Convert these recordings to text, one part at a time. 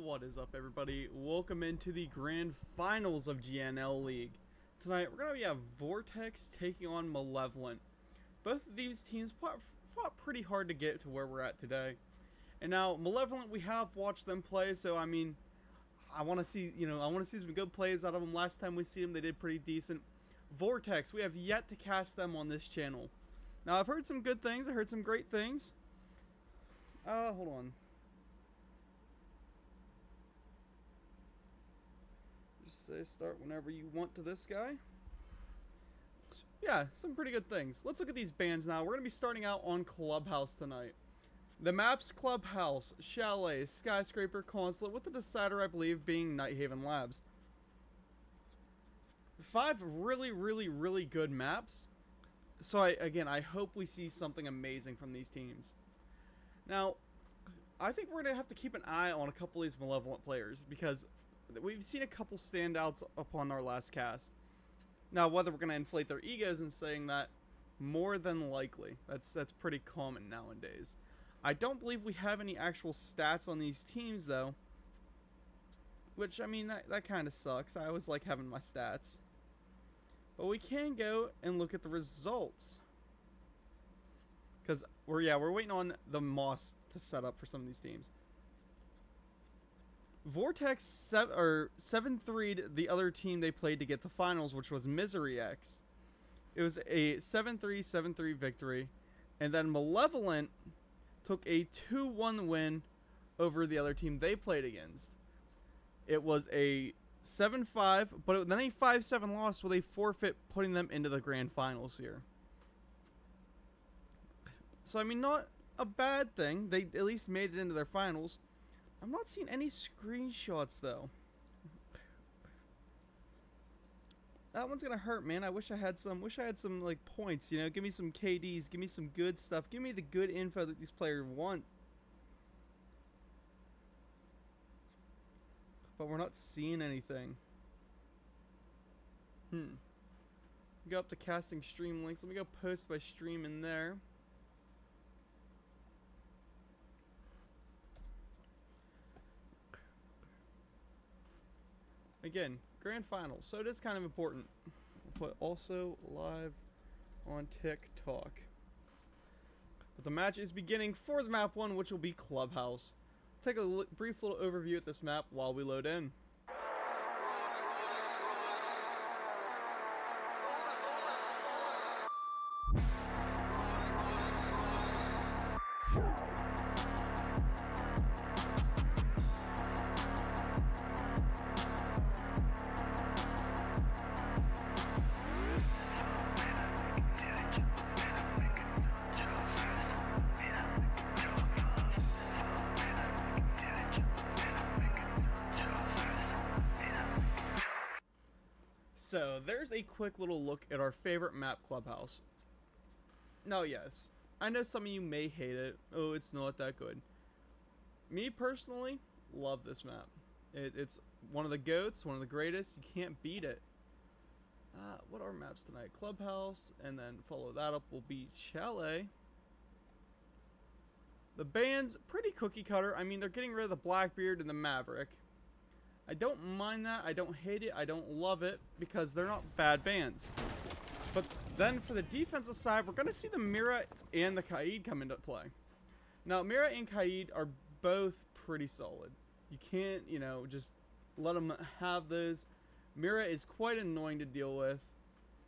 What is up, everybody? Welcome into the grand finals of GNL League. Tonight, we're going to have Vortex taking on Malevolent. Both of these teams fought pretty hard to get to where we're at today. And now, Malevolent, we have watched them play, so I mean, I want to see, some good plays out of them. Last time we see them, they did pretty decent. Vortex, we have yet to cast them on this channel. Now, I've heard some good things. I heard some great things. Hold on. Just say start whenever you want to this guy. Yeah, some pretty good things. Let's look at these bands now. We're going to be starting out on Clubhouse tonight. The maps: Clubhouse, Chalet, Skyscraper, Consulate, with the decider, I believe, being Nighthaven Labs. 5 really good maps. So, I hope we see something amazing from these teams. Now, I think we're going to have to keep an eye on a couple of these Malevolent players, because we've seen a couple standouts upon our last cast. Now, whether we're going to inflate their egos in saying that, more than likely. That's pretty common nowadays. I don't believe we have any actual stats on these teams, though. Which, I mean, that kind of sucks. I always like having my stats. But we can go and look at the results. Because we're waiting on the moss to set up for some of these teams. Vortex 7-3'd the other team they played to get to finals, which was Misery X. It was a 7-3, 7-3 victory. And then Malevolent took a 2-1 win over the other team they played against. It was a 7-5, but then a 5-7 loss with a forfeit, putting them into the grand finals here. So, I mean, not a bad thing. They at least made it into their finals. I'm not seeing any screenshots, though. That one's gonna hurt, man. I wish I had some like points, you know. Give me some KDs, give me some good stuff, give me the good info that these players want. But we're not seeing anything. Go up to casting stream links. Let me go post by stream in there. Again, grand final, so it is kind of important. We'll put also live on TikTok. But the match is beginning for the map 1, which will be Clubhouse. Take a brief little overview at this map while we load in. So, there's a quick little look at our favorite map, Clubhouse. Now, yes, I know some of you may hate it. Oh, it's not that good. Me, personally, love this map. It's one of the GOATs, one of the greatest. You can't beat it. What are maps tonight? Clubhouse, and then follow that up will be Chalet. The band's pretty cookie cutter. I mean, they're getting rid of the Blackbeard and the Maverick. I don't mind that. I don't hate it. I don't love it, because they're not bad bands. But then for the defensive side, we're going to see the Mira and the Kaid come into play. Now, Mira and Kaid are both pretty solid. You can't, just let them have those. Mira is quite annoying to deal with.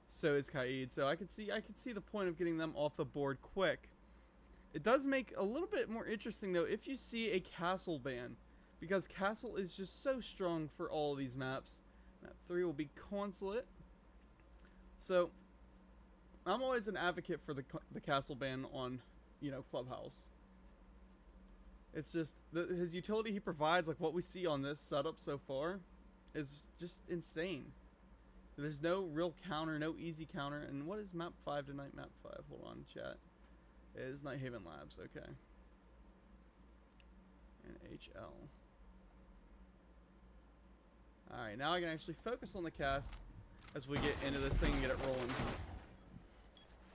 So is Kaid. So I could see the point of getting them off the board quick. It does make a little bit more interesting, though, if you see a Castle ban. Because Castle is just so strong for all of these maps. Map 3 will be Consulate. So, I'm always an advocate for the Castle ban on, Clubhouse. It's just, his utility he provides, like what we see on this setup so far, is just insane. There's no real counter, no easy counter. And what is map 5 tonight? Map 5, hold on, chat. It is Nighthaven Labs, okay. And HL. Alright, now I can actually focus on the cast as we get into this thing and get it rolling.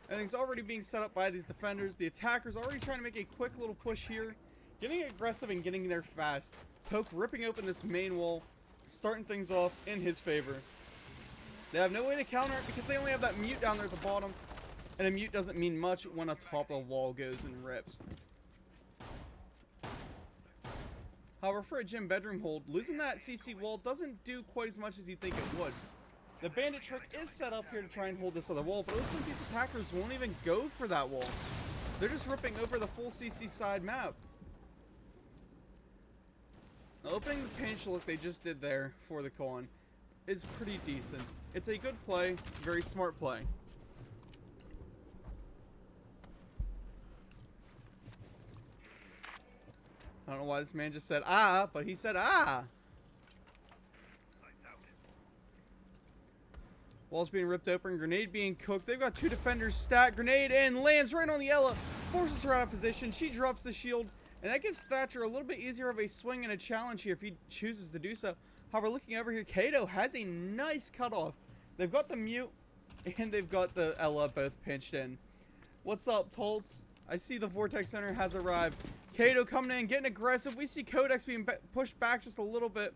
Everything's already being set up by these defenders. The attacker's already trying to make a quick little push here. Getting aggressive and getting there fast. Poke ripping open this main wall, starting things off in his favor. They have no way to counter it because they only have that mute down there at the bottom. And a mute doesn't mean much when a top of the wall goes and rips. However, for a gym bedroom hold, losing that CC wall doesn't do quite as much as you think it would. The bandit trick is set up here to try and hold this other wall, but listen, these attackers won't even go for that wall. They're just ripping over the full CC side map. Now, opening the pinch look they just did there for the con is pretty decent. It's a good play, very smart play. I don't know why this man just said ah, but he said ah. Wall's being ripped open, grenade being cooked. They've got two defenders stacked. Grenade in, lands right on the Ella, forces her out of position. She drops the shield, and that gives Thatcher a little bit easier of a swing and a challenge here if he chooses to do so. However, looking over here, Kato has a nice cutoff. They've got the mute, and they've got the Ella both pinched in. What's up, Toltz? I see the Vortex Center has arrived. Kato coming in, getting aggressive. We see Codex being pushed back just a little bit.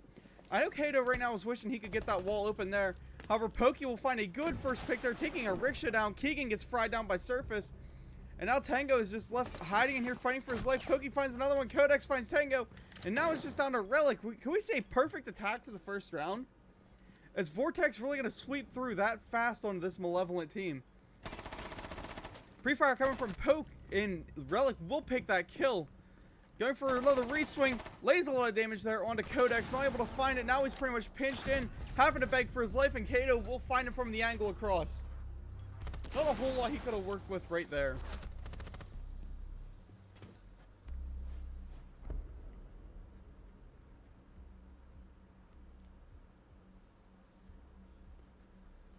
I know Kato right now is wishing he could get that wall open there. However, Pokey will find a good first pick there, taking a rickshaw down. Keegan gets fried down by Surface. And now Tango is just left hiding in here, fighting for his life. Pokey finds another one. Codex finds Tango. And now it's just down to Relic. Can we say perfect attack for the first round? Is Vortex really going to sweep through that fast on this Malevolent team? Pre-fire coming from Poke, and Relic will pick that kill. Going for another re-swing, lays a lot of damage there onto Codex, not able to find it. Now he's pretty much pinched in, having to beg for his life, and Kato will find him from the angle across. Not a whole lot he could have worked with right there.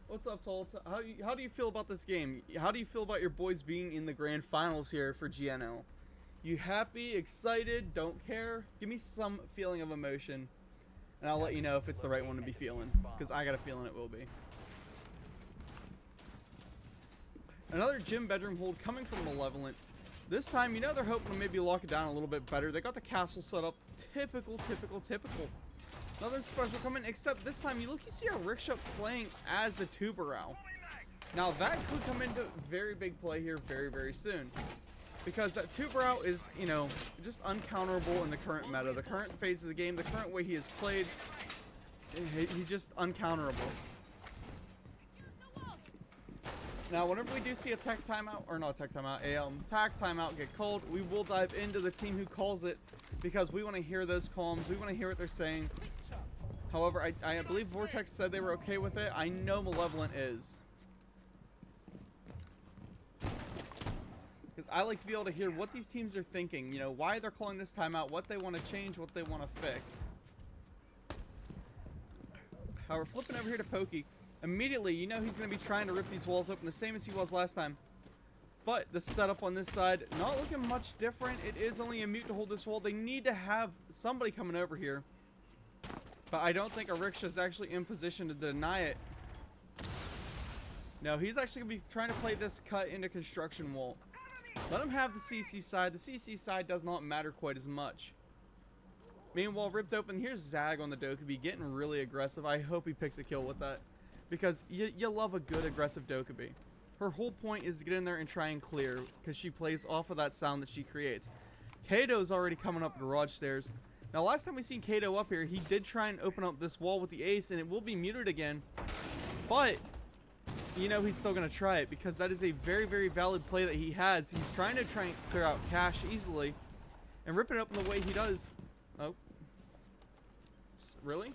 What's up, Toltz? How do you feel about this game? How do you feel about your boys being in the grand finals here for GNL? You happy, excited, don't care? Give me some feeling of emotion, and I'll let you know if it's the right one to be feeling, because I got a feeling it will be. Another gym bedroom hold coming from Malevolent. This time, you know, they're hoping to maybe lock it down a little bit better. They got the castle set up. Typical. Nothing special coming, except this time, you see a rickshaw playing as the Tubarão. Now, that could come into very big play here very, very soon. Because that Tubarão is, you know, just uncounterable in the current meta. The current phase of the game, the current way he is played, he's just uncounterable. Now, whenever we do see a tech timeout, or not a tech timeout, a tac timeout get called, we will dive into the team who calls it, because we want to hear those comms. We want to hear what they're saying. However, I believe Vortex said they were okay with it. I know Malevolent is. Because I like to be able to hear what these teams are thinking, you know, why they're calling this timeout, what they want to change, what they want to fix. However, flipping over here to Pokey, immediately, you know he's going to be trying to rip these walls open the same as he was last time. But the setup on this side, not looking much different. It is only a mute to hold this wall. They need to have somebody coming over here. But I don't think a rickshaw is actually in position to deny it. No, he's actually going to be trying to play this cut into construction wall. Let him have the CC side. The CC side does not matter quite as much. Meanwhile, ripped open. Here's Zag on the Dokkaebi getting really aggressive. I hope he picks a kill with that. Because you love a good aggressive Dokkaebi. Her whole point is to get in there and try and clear. Because she plays off of that sound that she creates. Kato's already coming up garage stairs. Now, last time we seen Kato up here, he did try and open up this wall with the ace. And it will be muted again. But you know he's still going to try it, because that is a very, very valid play that he has. He's trying to clear out cash easily and rip it up in the way he does. Oh. Really?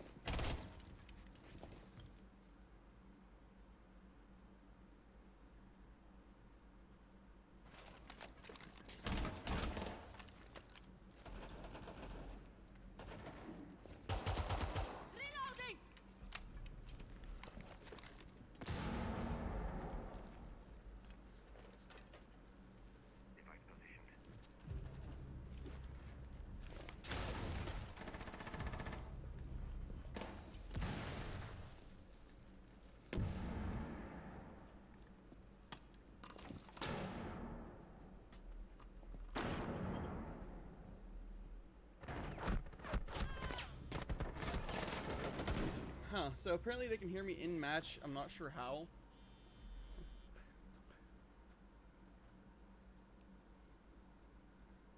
Huh, so apparently they can hear me in match. I'm not sure how.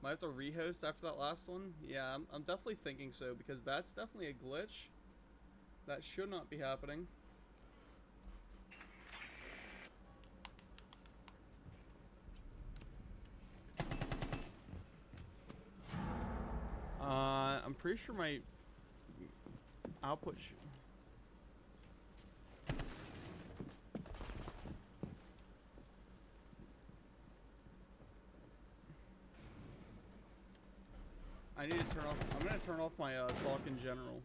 Might have to rehost after that last one. Yeah, I'm definitely thinking so, because that's definitely a glitch. That should not be happening. I'm pretty sure my output should... I need to turn off... I'm going to turn off my talk in general.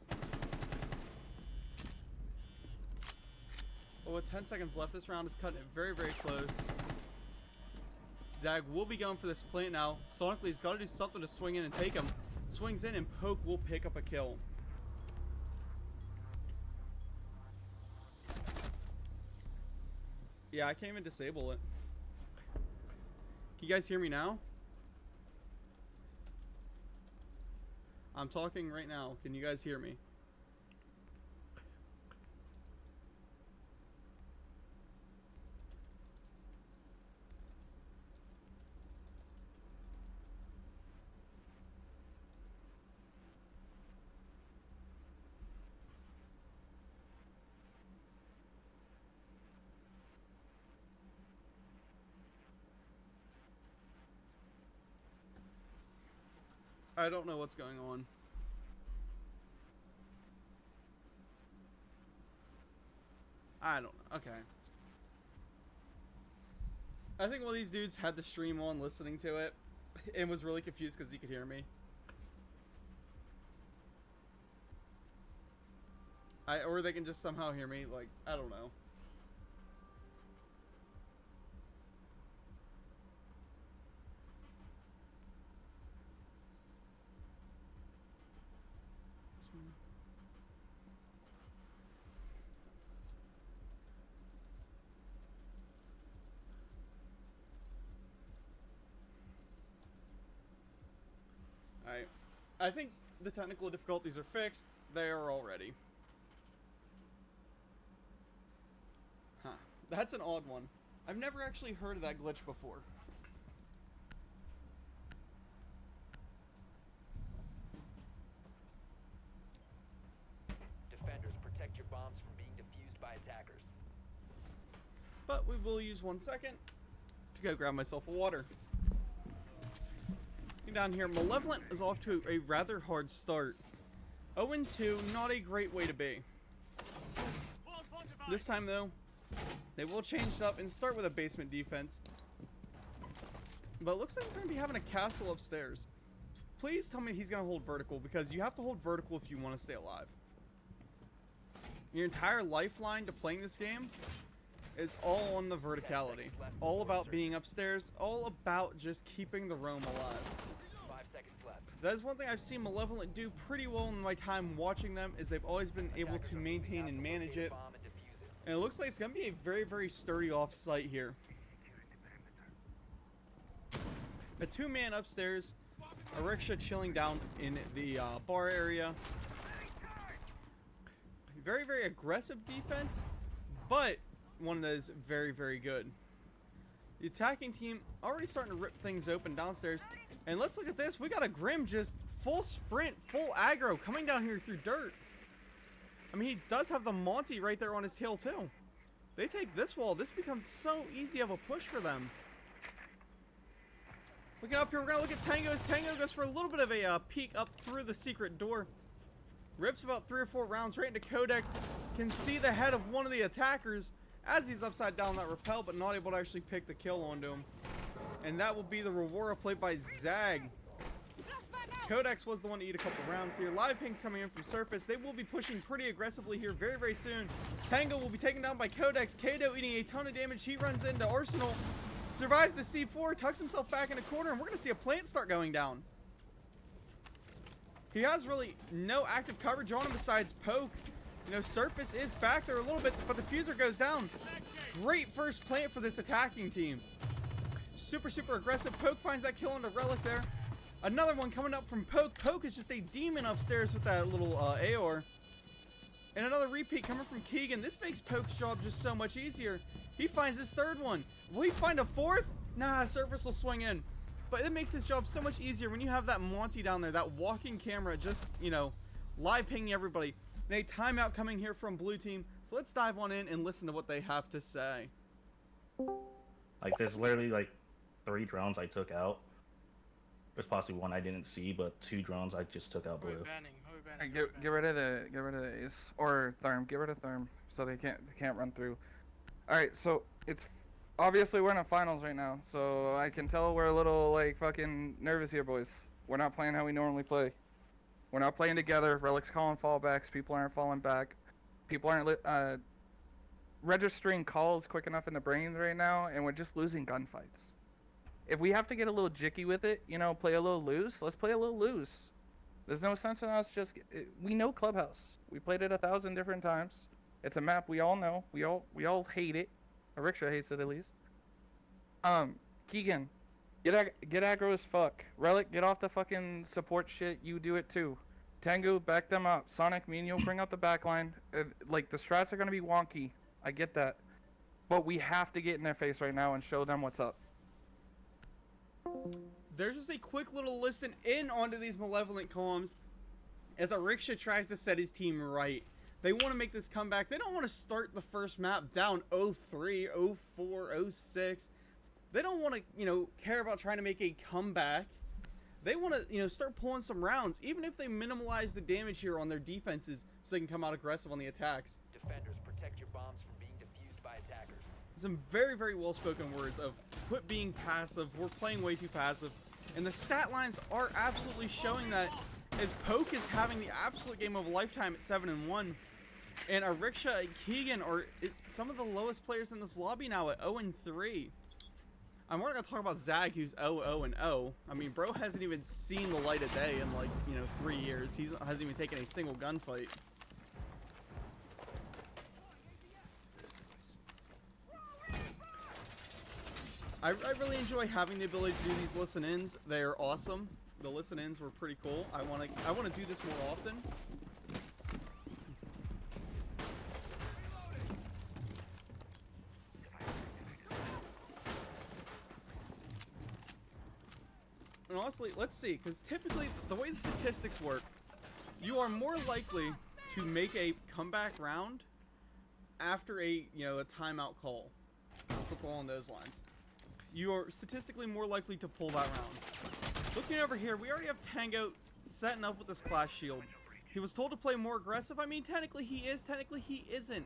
Well, with 10 seconds left, this round is cutting it very, very close. Zag will be going for this plant now. Sonically, he's got to do something to swing in and take him. Swings in and Poke will pick up a kill. Yeah, I can't even disable it. Can you guys hear me now? I'm talking right now. Can you guys hear me? I don't know what's going on. I don't know. Okay. I think one of these dudes had the stream on listening to it and was really confused because he could hear me. Or they can just somehow hear me. Like, I don't know. Alright. I think the technical difficulties are fixed. They are already. Huh. That's an odd one. I've never actually heard of that glitch before. Defenders, protect your bombs from being defused by attackers. But we will use 1 second to go grab myself a water. Down here, Malevolent is off to a rather hard start. 0-2, not a great way to be. This time, though, they will change it up and start with a basement defense. But it looks like they're going to be having a castle upstairs. Please tell me he's going to hold vertical, because you have to hold vertical if you want to stay alive. Your entire lifeline to playing this game is all on the verticality. All about being upstairs, all about just keeping the roam alive. 5 seconds left. That is one thing I've seen Malevolent do pretty well in my time watching them, is they've always been able to maintain and manage it. And it looks like it's going to be a very, very sturdy off-site here. A 2-man upstairs, a rickshaw chilling down in the bar area. Very, very aggressive defense, but one that is very, very good. The attacking team already starting to rip things open downstairs. And let's look at this. We got a Grim just full sprint, full aggro coming down here through dirt. I mean, he does have the Monty right there on his tail too. They take this wall. This becomes so easy of a push for them. Looking up here, we're going to look at Tango's. Tango goes for a little bit of a peek up through the secret door. Rips about 3 or 4 rounds right into Codex. Can see the head of one of the attackers as he's upside down that rappel, but not able to actually pick the kill onto him. And that will be the Rewara played by Zag. Codex was the one to eat a couple rounds here. Live pings coming in from surface. They will be pushing pretty aggressively here very, very soon. Tango will be taken down by Codex. Kato eating a ton of damage. He runs into Arsenal. Survives the C4. Tucks himself back in a corner. And we're going to see a plant start going down. He has really no active coverage on him besides Poke. You know, Surface is back there a little bit, but the Fuser goes down. Great first plant for this attacking team. Super, super aggressive. Poke finds that kill on the Relic there. Another one coming up from Poke. Poke is just a demon upstairs with that little AOR. And another repeat coming from Keegan. This makes Poke's job just so much easier. He finds his third one. Will he find a fourth? Nah, Surface will swing in. But it makes his job so much easier when you have that Monty down there, that walking camera just, you know, live pinging everybody. And a timeout coming here from Blue Team. So let's dive on in and listen to what they have to say. Like, there's literally, like, 3 drones I took out. There's possibly one I didn't see, but 2 drones I just took out blue. Hey, get rid of the ace or therm. Get rid of therm so they can't run through. All right, so it's obviously we're in a finals right now, so I can tell we're a little like fucking nervous here, boys. We're not playing how we normally play. We're not playing together. Relic's calling fallbacks. People aren't falling back. People aren't registering calls quick enough in the brains right now, and we're just losing gunfights. If we have to get a little jicky with it, you know, play a little loose, let's play a little loose. There's no sense in us just... We know Clubhouse. We played it 1,000 different times. It's a map we all know. We all hate it. Riksha hates it at least. Keegan, get aggro as fuck. Relic, get off the fucking support shit. You do it too. Tengu, back them up. Sonic, me and you'll bring out the backline. Like, the strats are gonna be wonky. I get that. But we have to get in their face right now and show them what's up. There's just a quick little listen in onto these Malevolent columns as Riksha tries to set his team right. They want to make this comeback. They don't want to start the first map down 0-3, 0-4, 0-6. They don't want to, you know, care about trying to make a comeback. They want to, you know, start pulling some rounds, even if they minimize the damage here on their defenses so they can come out aggressive on the attacks. Defenders, protect your bombs from being defused by attackers. Some very, very well-spoken words of quit being passive. We're playing way too passive. And the stat lines are absolutely showing that, as Poke is having the absolute game of a lifetime at 7-1. And Riksha and Keegan are some of the lowest players in this lobby now at 0-3. I'm not going to talk about Zag, who's 0-0-0. I mean, bro hasn't even seen the light of day in, like, you know, 3 years. He hasn't even taken a single gunfight. I really enjoy having the ability to do these listen-ins. They're awesome. The listen-ins were pretty cool. I want to do this more often. And honestly, let's see, because typically the way the statistics work, you are more likely to make a comeback round after a timeout call. Something along those lines. You are statistically more likely to pull that round. Looking over here, we already have Tango setting up with this class shield. He was told to play more aggressive. I mean, technically he is, technically he isn't.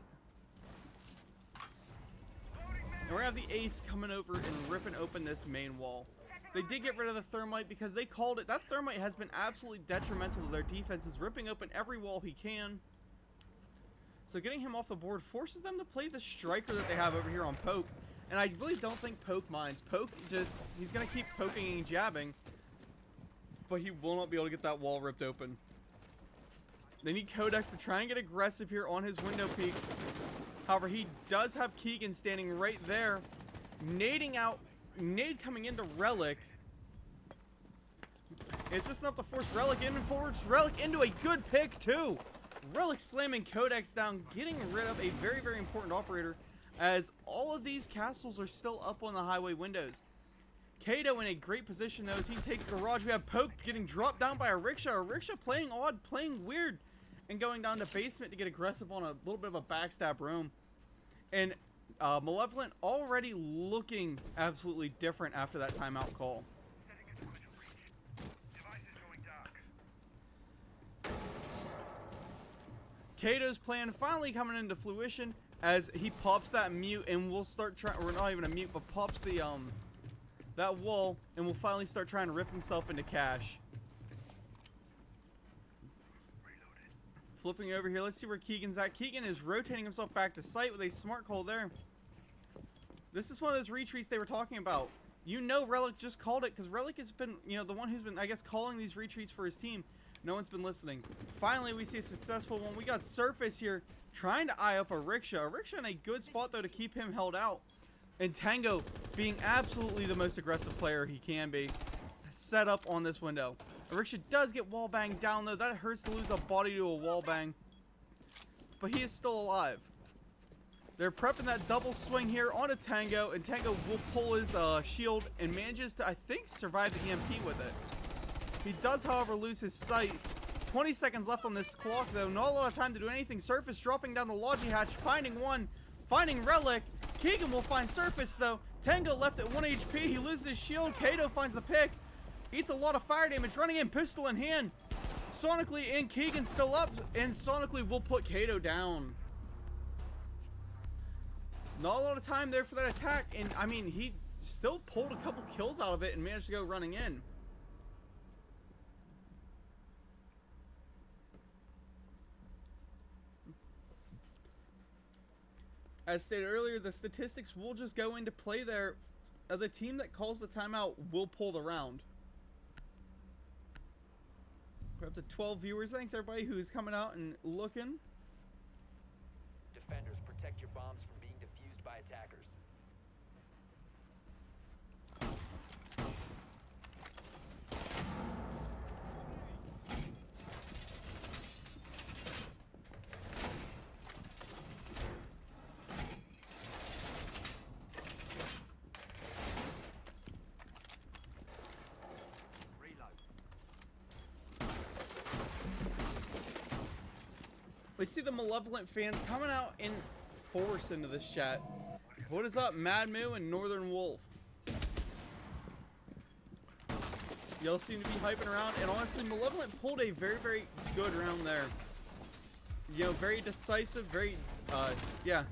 And we're gonna have the ace coming over and ripping open this main wall. They did get rid of the thermite because they called it. That thermite has been absolutely detrimental to their defenses, ripping open every wall he can. So getting him off the board forces them to play the striker that they have over here on Poke. And I really don't think Poke minds. Poke just, he's going to keep poking and jabbing. But he will not be able to get that wall ripped open. They need Codex to try and get aggressive here on his window peak. However, he does have Keegan standing right there. Nading out, nade coming into Relic. It's just enough to force Relic in and forwards Relic into a good pick too. Relic slamming Codex down, getting rid of a very, very important operator, as all of these castles are still up on the highway windows. Kato in a great position though as he takes Garage. We have Poke getting dropped down by a Riksha playing odd, playing weird, and going down to basement to get aggressive on a little bit of a backstab room. And Malevolent already looking absolutely different after that timeout call. Kato's plan finally coming into fruition as he pops that mute, and we'll start trying, or not even a mute, but pops the that wall, and we'll finally start trying to rip himself into cash. Flipping over here, let's see where Keegan's at. Keegan is rotating himself back to site with a smart call there. This is one of those retreats they were talking about. You know Relic just called it, because Relic has been, you know, the one who's been, I guess, calling these retreats for his team. No one's been listening. Finally, we see a successful one. We got Surface here trying to eye up a Riksha. A Riksha in a good spot, though, to keep him held out. And Tango being absolutely the most aggressive player he can be. Set up on this window. A Riksha does get wall banged down, though. That hurts to lose a body to a wall bang. but he is still alive. They're prepping that double swing here onto Tango, and Tango will pull his shield and manages to, I think, survive the EMP with it. He does, however, lose his sight. 20 seconds left on this clock, though. Not a lot of time to do anything. Surface dropping down the Logi hatch, finding one, finding Relic. Keegan will find Surface, though. Tango left at 1 HP. He loses his shield. Kato finds the pick. Eats a lot of fire damage, running in, pistol in hand. Sonically in, Keegan still up, and Sonically will put Kato down. Not a lot of time there for that attack, and I mean, he still pulled a couple kills out of it and managed to go running in. As stated earlier, the statistics will just go into play there. The team that calls the timeout will pull the round. We're up to 12 viewers. Thanks everybody who's coming out and looking. Defenders, protect your bombs from being defused by attackers. We see the Malevolent fans coming out in force into this chat. What is up, Mad Moo and Northern Wolf? Y'all seem to be hyping around, and honestly, Malevolent pulled a very, very good round there. You know, very decisive, very, yeah.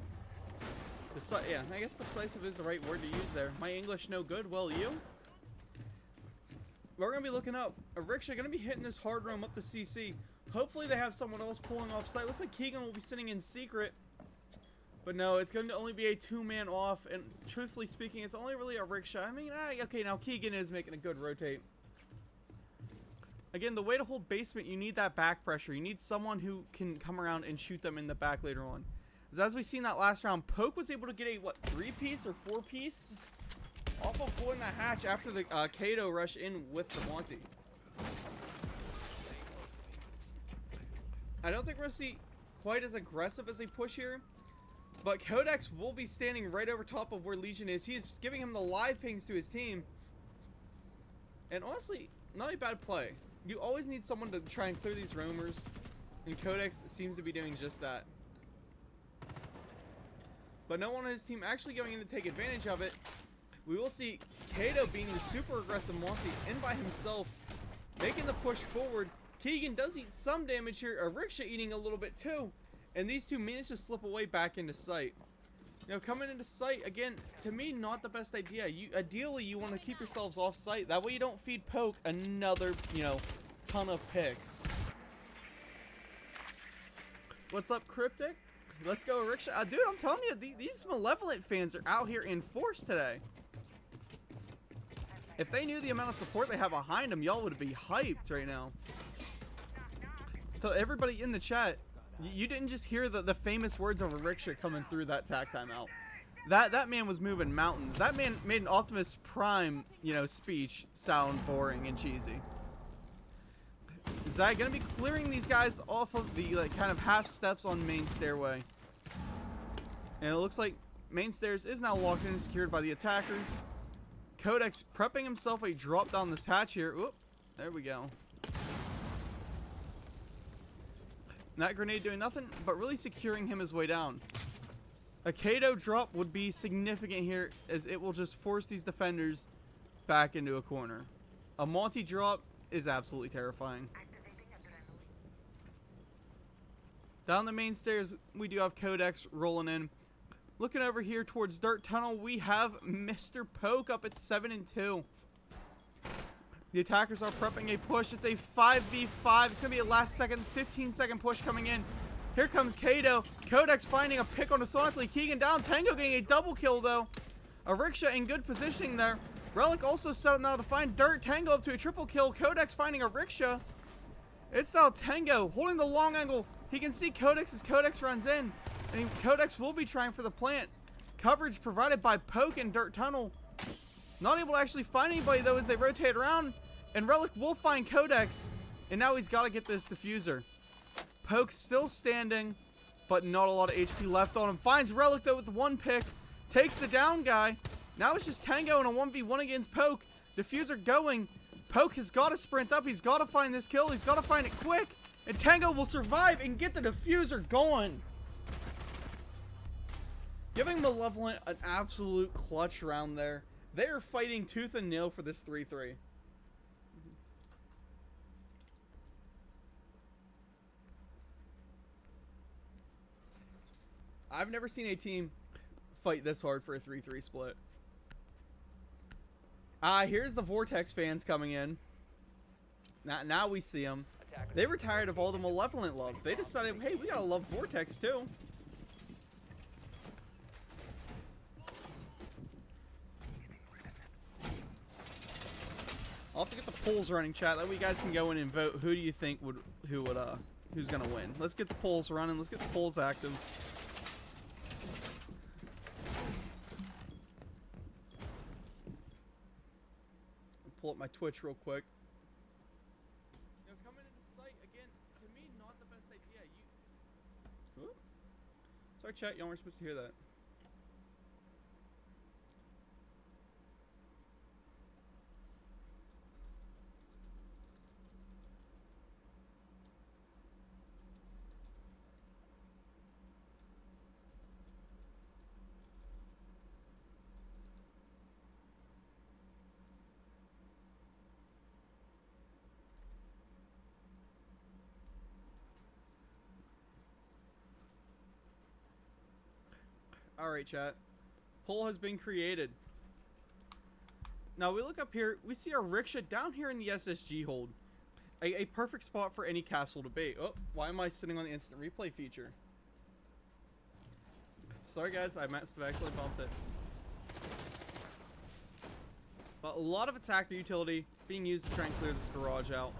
Yeah, I guess decisive is the right word to use there. My English no good, well, you? We're going to be looking up. Riksha going to be hitting this hard roam up the CC. Hopefully they have someone else pulling off site. Looks like Keegan will be sitting in secret. But no, it's going to only be a 2-man off. And truthfully speaking, it's only really a Riksha. I mean, okay, now Keegan is making a good rotate. Again, the way to hold basement, you need that back pressure. You need someone who can come around and shoot them in the back later on. As we've seen that last round, Poke was able to get a, what, 3-piece or 4-piece? Off of pulling that hatch after the Kato rush in with the Monty. I don't think we're going to see quite as aggressive as they push here. But Codex will be standing right over top of where Legion is. He's giving him the live pings to his team. And honestly, not a bad play. You always need someone to try and clear these roamers. And Codex seems to be doing just that. But no one on his team actually going in to take advantage of it. We will see Kato being the super aggressive Monty in by himself, making the push forward. Keegan does eat some damage here. Riksha eating a little bit too. And these two manage to slip away back into sight. You know, coming into sight, again, to me, not the best idea. Ideally, you want to keep yourselves off site. That way you don't feed Poke another, you know, ton of picks. What's up, Cryptic? Let's go, Riksha. Dude, I'm telling you, these Malevolent fans are out here in force today. If they knew the amount of support they have behind them, y'all would be hyped right now. So everybody in the chat, you didn't just hear the famous words of a Riksha coming through that tac timeout. That man was moving mountains. That man made an Optimus Prime, you know, speech sound boring and cheesy. Zai gonna be clearing these guys off of the like kind of half steps on main stairway. And it looks like main stairs is now locked in and secured by the attackers. Codex prepping himself a drop down this hatch here. Oop, there we go. That grenade doing nothing, but really securing him his way down. A Kato drop would be significant here, as it will just force these defenders back into a corner. A Monty drop is absolutely terrifying. Down the main stairs, we do have Codex rolling in. Looking over here towards Dirt Tunnel, we have Mr. Poke up at 7-2. The attackers are prepping a push. It's a 5v5. It's going to be a last second, 15-second push coming in. Here comes Kato. Codex finding a pick on a Sonically. Keegan down. Tango getting a double kill, though. A Riksha in good positioning there. Relic also set up now to find Dirt. Tango up to a triple kill. Codex finding a Riksha. It's now Tango holding the long angle. He can see Codex as Codex runs in. And Codex will be trying for the plant. Coverage provided by Poke and Dirt Tunnel. Not able to actually find anybody, though, as they rotate around. And Relic will find Codex. And now he's got to get this diffuser. Poke still standing but not a lot of HP left on him. Finds Relic, though, with one pick. Takes the down guy. Now it's just Tango in a 1v1 against Poke. Diffuser going. Poke has got to sprint up. He's got to find this kill. He's got to find it quick. And Tango will survive and get the diffuser going. Giving Malevolent an absolute clutch round there. They are fighting tooth and nail for this 3-3. I've never seen a team fight this hard for a 3-3 split. Here's the Vortex fans coming in. Now we see them. They were tired of all the Malevolent love. They decided, hey, we gotta love Vortex too. I'll have to get the polls running, chat. That way you guys can go in and vote. Who do you think who's gonna win? Let's get the polls running. Let's get the polls active. Pull up my Twitch real quick. Coming into sight again. To me, not the best idea. Ooh. Sorry, chat. Y'all weren't supposed to hear that. Alright, chat. Poll has been created. Now we look up here, we see our rickshaw down here in the SSG hold. A perfect spot for any castle debate. Oh, why am I sitting on the instant replay feature? Sorry guys, I must have actually bumped it. But a lot of attacker utility being used to try and clear this garage out.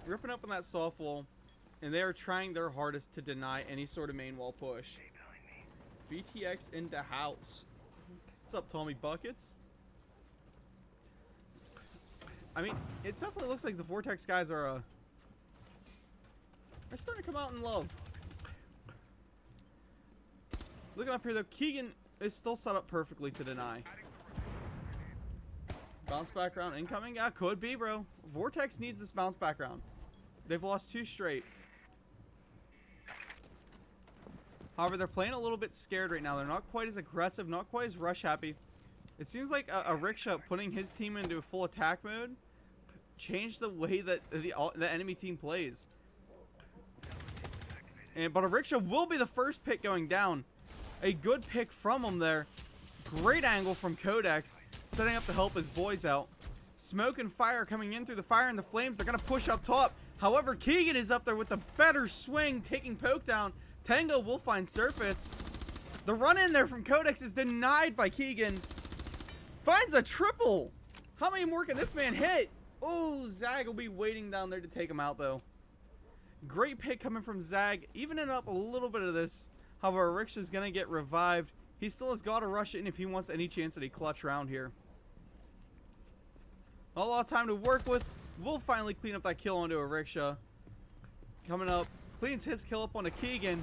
Ripping up on that soft wall, and they are trying their hardest to deny any sort of main wall push. BTX into house. What's up, Tommy Buckets? I mean, it definitely looks like the Vortex guys are they're starting to come out in love. Looking up here though, Keegan is still set up perfectly to deny. Bounce back round incoming? Yeah, could be, bro. Vortex needs this bounce back round. They've lost 2 straight. However, they're playing a little bit scared right now. They're not quite as aggressive, not quite as rush happy. It seems like a Rickshaw putting his team into a full attack mode changed the way that the enemy team plays. But a Rickshaw will be the first pick going down. A good pick from him there. Great angle from Codex, setting up to help his boys out. Smoke and fire coming in through the fire and the flames. They're going to push up top. However, Keegan is up there with a better swing, taking Poke down. Tango will find surface. The run in there from Codex is denied by Keegan. Finds a triple. How many more can this man hit? Oh, Zag will be waiting down there to take him out, though. Great pick coming from Zag. Evening up a little bit of this. However, Rickshaw is going to get revived. He still has got to rush it in if he wants any chance at a clutch round here. Not a lot of time to work with. We'll finally clean up that kill onto a Rickshaw. Coming up. Cleans his kill up onto Keegan.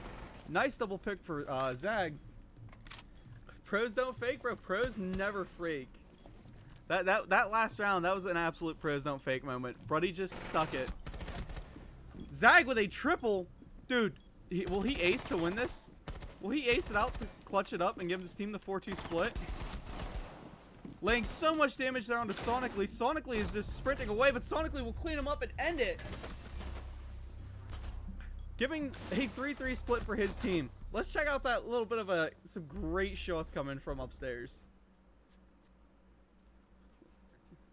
Nice double pick for Zag. Pros don't fake, bro. Pros never fake. That last round, that was an absolute pros don't fake moment. Bruddy just stuck it. Zag with a triple. Dude, will he ace to win this? Will he ace it out to clutch it up and give his team the 4-2 split? Laying so much damage there onto Sonically. Sonically is just sprinting away, but Sonically will clean him up and end it. Giving a 3-3 split for his team. Let's check out that little bit of some great shots coming from upstairs.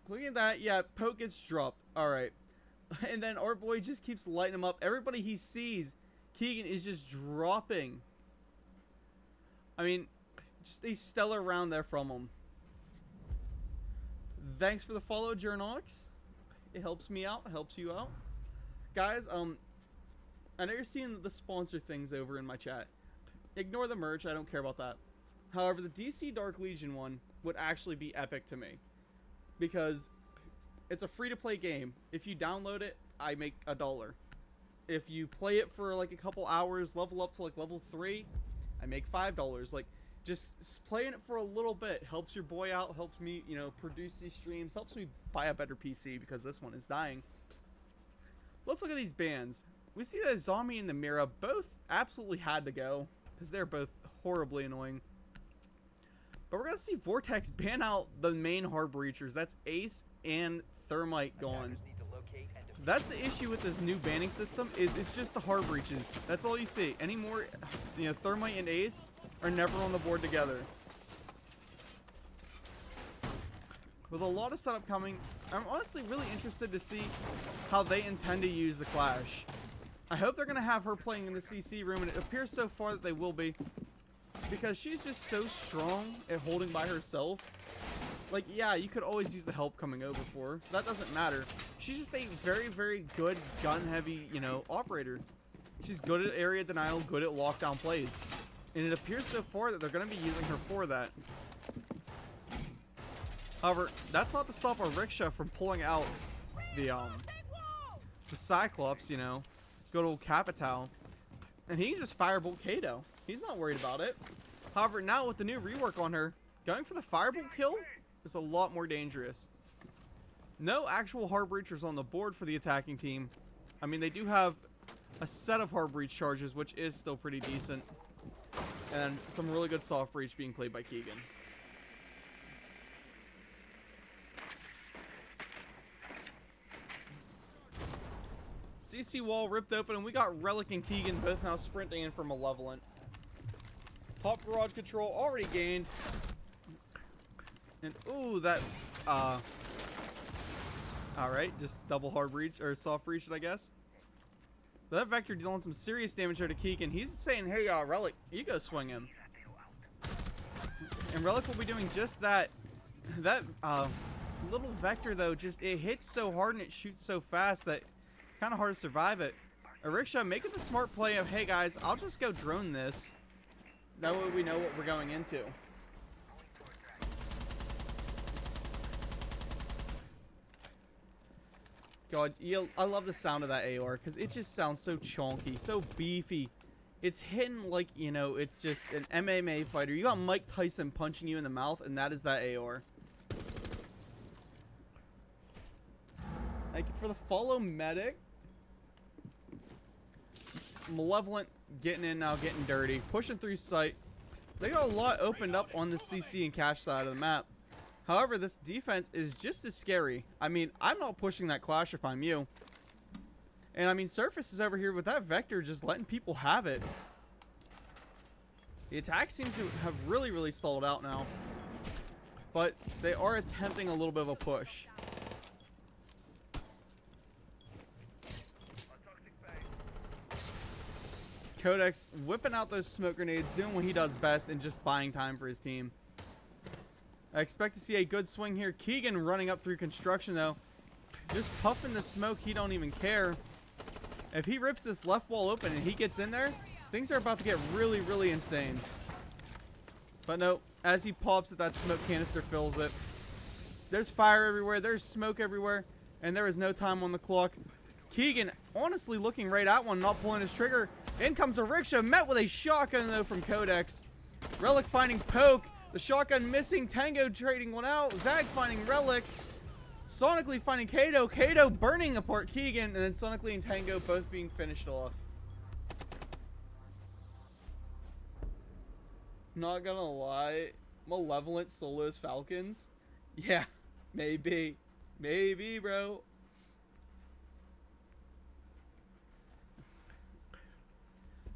Look at that. Yeah, Poke gets dropped. All right. And then our boy just keeps lighting him up. Everybody he sees, Keegan is just dropping. I mean, just a stellar round there from him. Thanks for the follow, Journalix. It helps me out. It helps you out. Guys, I know you're seeing the sponsor things over in my chat. Ignore the merch. I don't care about that. However, the DC Dark Legion one would actually be epic to me. Because it's a free-to-play game. If you download it, I make $1. if you play it for like a couple hours, level up to like level 3, I make $5. Like, just playing it for a little bit helps your boy out, helps me, you know, produce these streams, helps me buy a better PC because this one is dying. Let's look at these bans. We see that Zombie and the Mira both absolutely had to go because they're both horribly annoying. But we're going to see Vortex ban out the main hard breachers. That's Ace and Thermite gone. That's the issue with this new banning system, is it's just the hard breaches. That's all you see. Any more, you know, Thermite and Ace are never on the board together. With a lot of setup coming, I'm honestly really interested to see how they intend to use the Clash. I hope they're going to have her playing in the CC room, and it appears so far that they will be. Because she's just so strong at holding by herself. Like, yeah, you could always use the help coming over for her. That doesn't matter. She's just a very, very good gun-heavy, you know, operator. She's good at area denial, good at lockdown plays. And it appears so far that they're going to be using her for that. However, that's not to stop a Rickshaw from pulling out the Cyclops, you know, good old Capital. And he can just firebolt Kato. He's not worried about it. However, now with the new rework on her, going for the firebolt kill is a lot more dangerous. No actual hard breachers on the board for the attacking team. I mean, they do have a set of hard breach charges, which is still pretty decent. And some really good soft breach being played by Keegan. CC wall ripped open, and we got Relic and Keegan both now sprinting in for Malevolent. Top garage control already gained. And ooh, that alright, just double hard breach or soft breach, I guess. But that Vector dealing some serious damage there to Keegan. He's saying, hey, Relic, you go swing him. And Relic will be doing just that. That little Vector, though, just it hits so hard and it shoots so fast that kind of hard to survive it. Rickshaw making the smart play of, hey, guys, I'll just go drone this. That way we know what we're going into. God, I love the sound of that AR because it just sounds so chonky, so beefy. It's hitting like, you know, it's just an MMA fighter. You got Mike Tyson punching you in the mouth, and that is that AR. Like, for the follow medic, Malevolent getting in now, getting dirty, pushing through sight. They got a lot opened up on the CC and cache side of the map. However, this defense is just as scary. I mean, I'm not pushing that Clash if I'm you. And I mean, Surface is over here with that Vector just letting people have it. The attack seems to have really, really stalled out now. But they are attempting a little bit of a push. Codex whipping out those smoke grenades, doing what he does best, and just buying time for his team. I expect to see a good swing here. Keegan running up through construction, though. Just puffing the smoke. He don't even care. If he rips this left wall open and he gets in there, things are about to get really, really insane. But no, as he pops it, that smoke canister fills it. There's fire everywhere. There's smoke everywhere. And there is no time on the clock. Keegan honestly looking right at one, not pulling his trigger. In comes a rickshaw, met with a shotgun, though, from Codex. Relic finding Poke. The shotgun missing. Tango trading one out. Zag finding Relic. Sonically finding Kato. Kato burning apart Keegan. And then Sonically and Tango both being finished off. Not gonna lie. Malevolent solos Falcons? Yeah, maybe. Maybe, bro.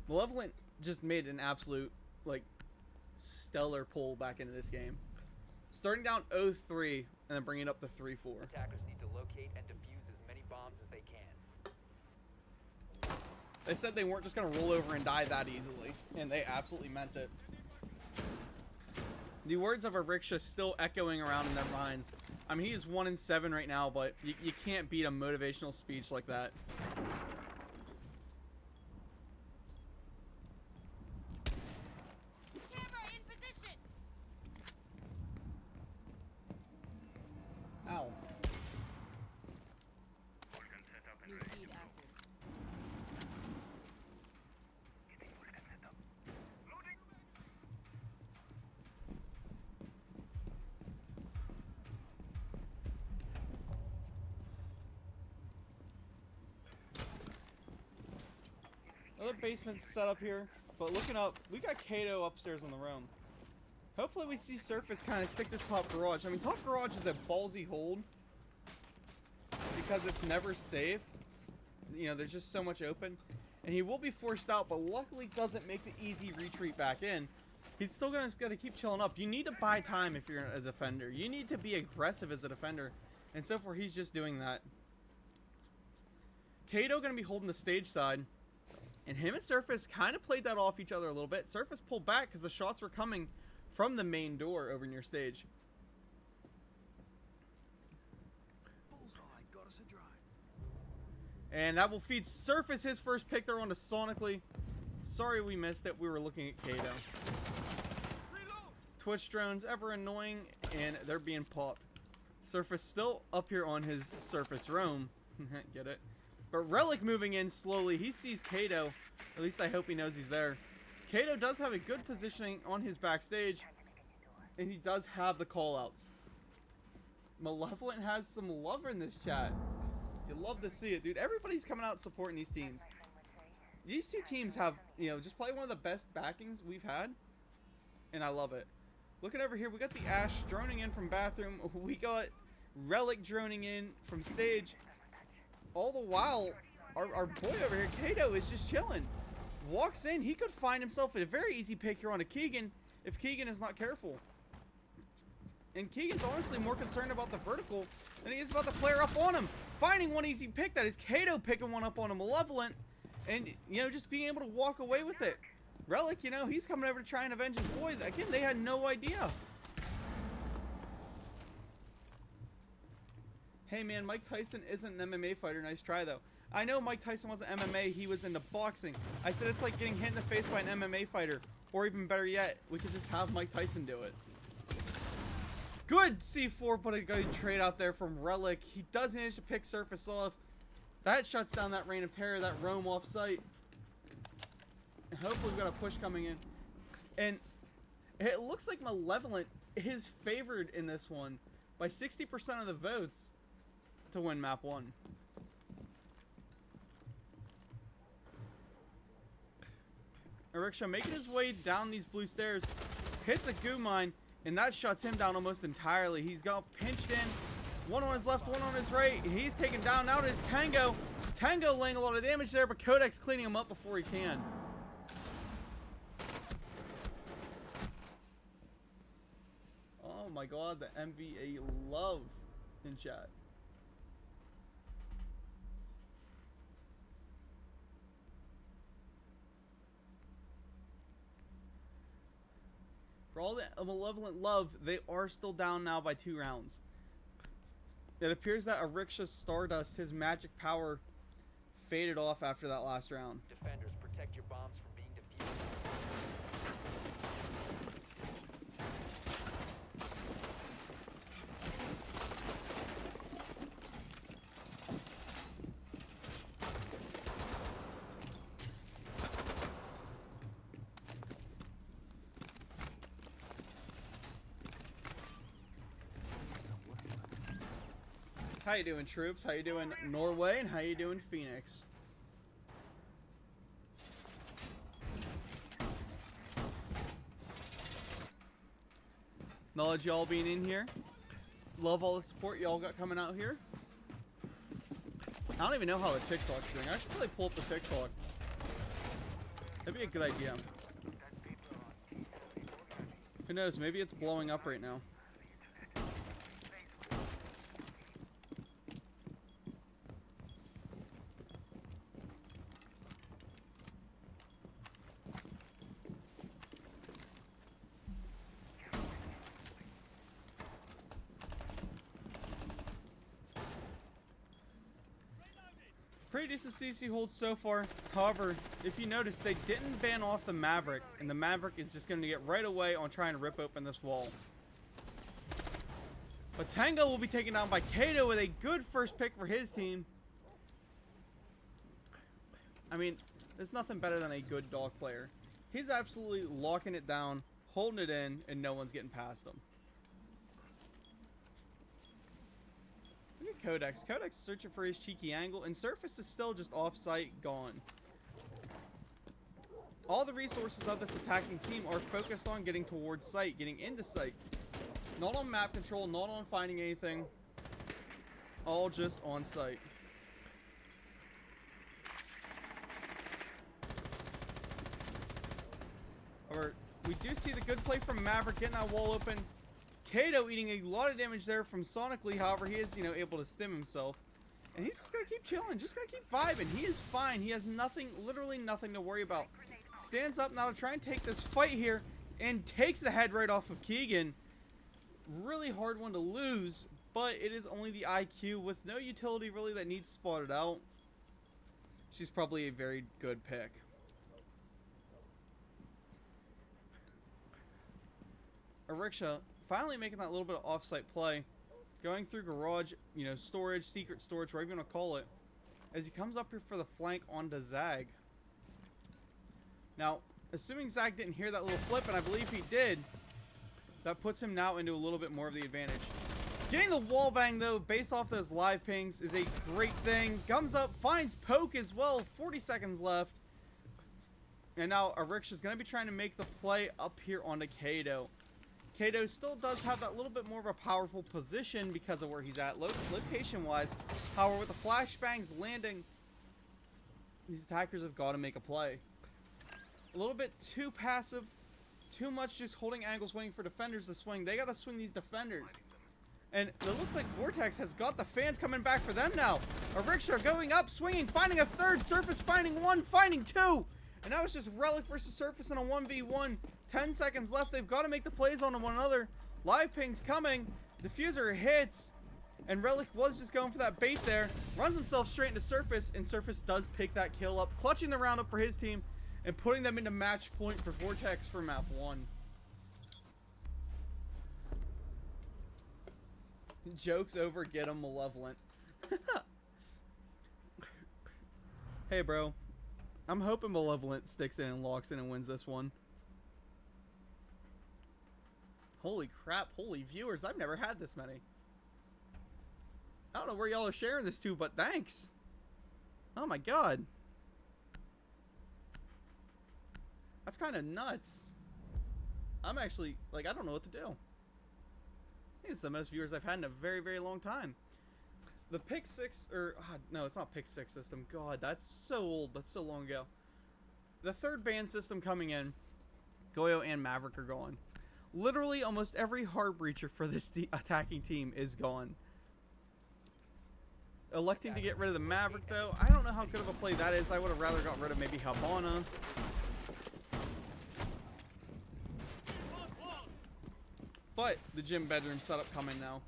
Malevolent just made an absolute, like, stellar pull back into this game. Starting down 0-3 and then bringing it up to 3-4. Attackers need to locate and defuse as many bombs as they can. They said they weren't just going to roll over and die that easily, and they absolutely meant it. The words of a rickshaw still echoing around in their minds. I mean, he is 1-7 right now, but you can't beat a motivational speech like that. Ow. another basement set up here, but looking up, we got Kato upstairs on the room. Hopefully we see Surface kind of stick this top garage. I mean, top garage is a ballsy hold because it's never safe. You know, there's just so much open. And he will be forced out, but luckily doesn't make the easy retreat back in. He's still gonna keep chilling up. You need to buy time if you're a defender. You need to be aggressive as a defender. And so far, he's just doing that. Kato gonna be holding the stage side. And him and Surface kind of played that off each other a little bit. Surface pulled back because the shots were coming from the main door over near stage. Bullseye got us a drive. And that will feed Surface his first pick there onto Sonically. Sorry we missed it. We were looking at Kato. Twitch drones, ever annoying, and they're being popped. Surface still up here on his Surface roam. Get it? But Relic moving in slowly. He sees Kato. At least I hope he knows he's there. Kato does have a good positioning on his backstage. And he does have the callouts. Malevolent has some love in this chat. You love to see it, dude. Everybody's coming out supporting these teams. These two teams have, you know, just probably one of the best backings we've had. And I love it. Looking over here, we got the Ash droning in from bathroom. We got Relic droning in from stage. All the while, our boy over here, Kato, is just chilling. Walks in. He could find himself a very easy pick here on a Keegan if Keegan is not careful. And Keegan's honestly more concerned about the vertical than he is about the player up on him. Finding one easy pick, that is Kato picking one up on a Malevolent. And, you know, just being able to walk away with it. Relic, you know, he's coming over to try and avenge his boy. Again, they had no idea. Hey, man, Mike Tyson isn't an MMA fighter. Nice try, though. I know Mike Tyson wasn't MMA. He was into boxing. I said it's like getting hit in the face by an MMA fighter. Or even better yet, we could just have Mike Tyson do it. Good C4, but a good trade out there from Relic. He does manage to pick Surface off. That shuts down that reign of terror, that roam off site. Hopefully we've got a push coming in. And it looks like Malevolent is favored in this one by 60% of the votes to win map 1. Eriksha making his way down these blue stairs, hits a goo mine, and that shuts him down almost entirely. He's got pinched in. One on his left, one on his right. He's taken down. Now it is Tango. Tango laying a lot of damage there, but Codex cleaning him up before he can. Oh my god, the MVA love in chat. For all the Malevolent love, they are still down now by 2 rounds. It appears that Eriksha's Stardust, his magic power, faded off after that last round. Defenders, protect your bombs from being defused. How you doing, troops? How you doing, Norway? And how you doing, Phoenix? Knowledge y'all being in here. Love all the support y'all got coming out here. I don't even know how the TikTok's doing. I should probably pull up the TikTok. That'd be a good idea. Who knows? Maybe it's blowing up right now. Pretty decent CC holds so far. However, if you notice, they didn't ban off the Maverick, and the Maverick is just going to get right away on trying to rip open this wall. But Tango will be taken down by Kato with a good first pick for his team. I mean, there's nothing better than a good dog player. He's absolutely locking it down, holding it in, and no one's getting past him. Look at Codex. Codex searching for his cheeky angle, and Surface is still just off-site, gone. All the resources of this attacking team are focused on getting towards site, getting into site. Not on map control, not on finding anything. All just on site. However, we do see the good play from Maverick getting that wall open. Kato eating a lot of damage there from Sonically. However, he is, able to stim himself. And he's just going to keep chilling. Just going to keep vibing. He is fine. He has nothing, literally nothing to worry about. Stands up now to try and take this fight here. And takes the head right off of Keegan. Really hard one to lose. But it is only the IQ with no utility really that needs spotted out. She's probably a very good pick. Ariksha finally making that little bit of offsite play. Going through garage, storage, secret storage, whatever you want to call it. As he comes up here for the flank onto Zag. Now, assuming Zag didn't hear that little flip, and I believe he did, that puts him now into a little bit more of the advantage. Getting the wall bang, though, based off those live pings, is a great thing. Comes up, finds Poke as well. 40 seconds left. And now Ariksha's going to be trying to make the play up here onto Kato. Kato still does have that little bit more of a powerful position because of where he's at, location-wise. However, with the flashbangs landing, these attackers have got to make a play. A little bit too passive, too much just holding angles, waiting for defenders to swing. They got to swing these defenders. And it looks like Vortex has got the fans coming back for them now. Ariksha going up, swinging, finding a third. Surface finding one, finding two. And now it's just Relic versus Surface in a 1v1. 10 seconds left. They've got to make the plays on one another. Live ping's coming. Diffuser hits. And Relic was just going for that bait there. Runs himself straight into Surface. And Surface does pick that kill up. Clutching the round up for his team. And putting them into match point for Vortex for map 1. Jokes over, get him, Malevolent. Hey, bro. I'm hoping Malevolent sticks in and locks in and wins this one. Holy crap, holy viewers. I've never had this many. I don't know where y'all are sharing this to, but thanks. Oh my god. That's kind of nuts. I'm actually, I don't know what to do. I think it's the most viewers I've had in a very, very long time. The Pick 6, no, it's not Pick 6 system. God, that's so old. That's so long ago. The third ban system coming in. Goyo and Maverick are gone. Literally, almost every hard breacher for this attacking team is gone. Electing to get rid of the Maverick, though. I don't know how good of a play that is. I would have rather got rid of maybe Habana. But the gym bedroom setup coming now.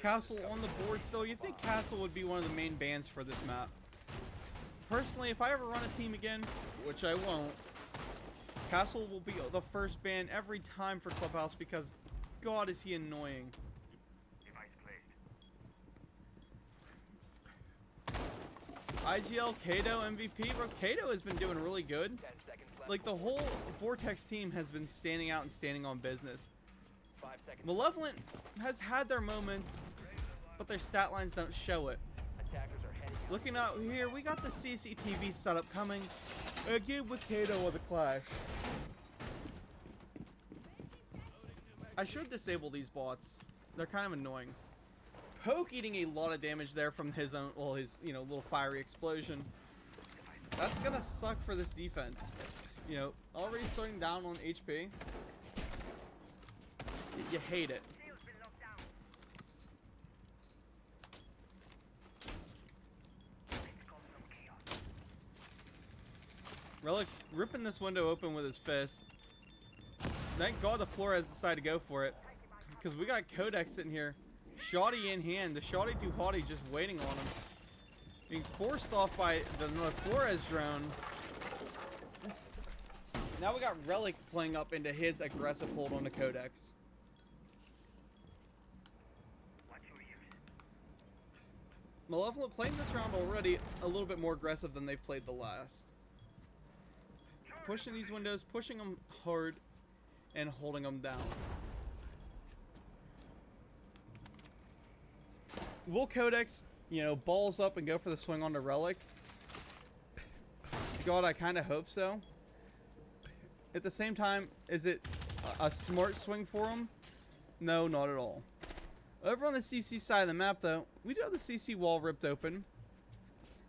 Castle on the board still. You think Castle would be one of the main bans for this map. Personally, if I ever run a team again, which I won't, Castle will be the first ban every time for Clubhouse because God is he annoying. IGL Kato MVP. Bro, Kato has been doing really good. Like the whole Vortex team has been standing out and standing on business. Malevolent has had their moments, but their stat lines don't show it. Looking out here, we got the CCTV setup coming. Again with Kato with a clash. I should disable these bots. They're kind of annoying. Poke eating a lot of damage there from his own, well, his, little fiery explosion. That's gonna suck for this defense. Already starting down on HP. You hate it. Relic ripping this window open with his fist. Thank God the Flores decided to go for it. Because we got Codex sitting here. Shoddy in hand. The Shoddy too hottie just waiting on him. Being forced off by the Flores drone. Now we got Relic playing up into his aggressive hold on the Codex. Malevolent playing this round already a little bit more aggressive than they've played the last. Pushing these windows, pushing them hard, and holding them down. Will Codex, balls up and go for the swing on the Relic? God, I kind of hope so. At the same time, is it a smart swing for him? No, not at all. Over on the CC side of the map, though, we do have the CC wall ripped open.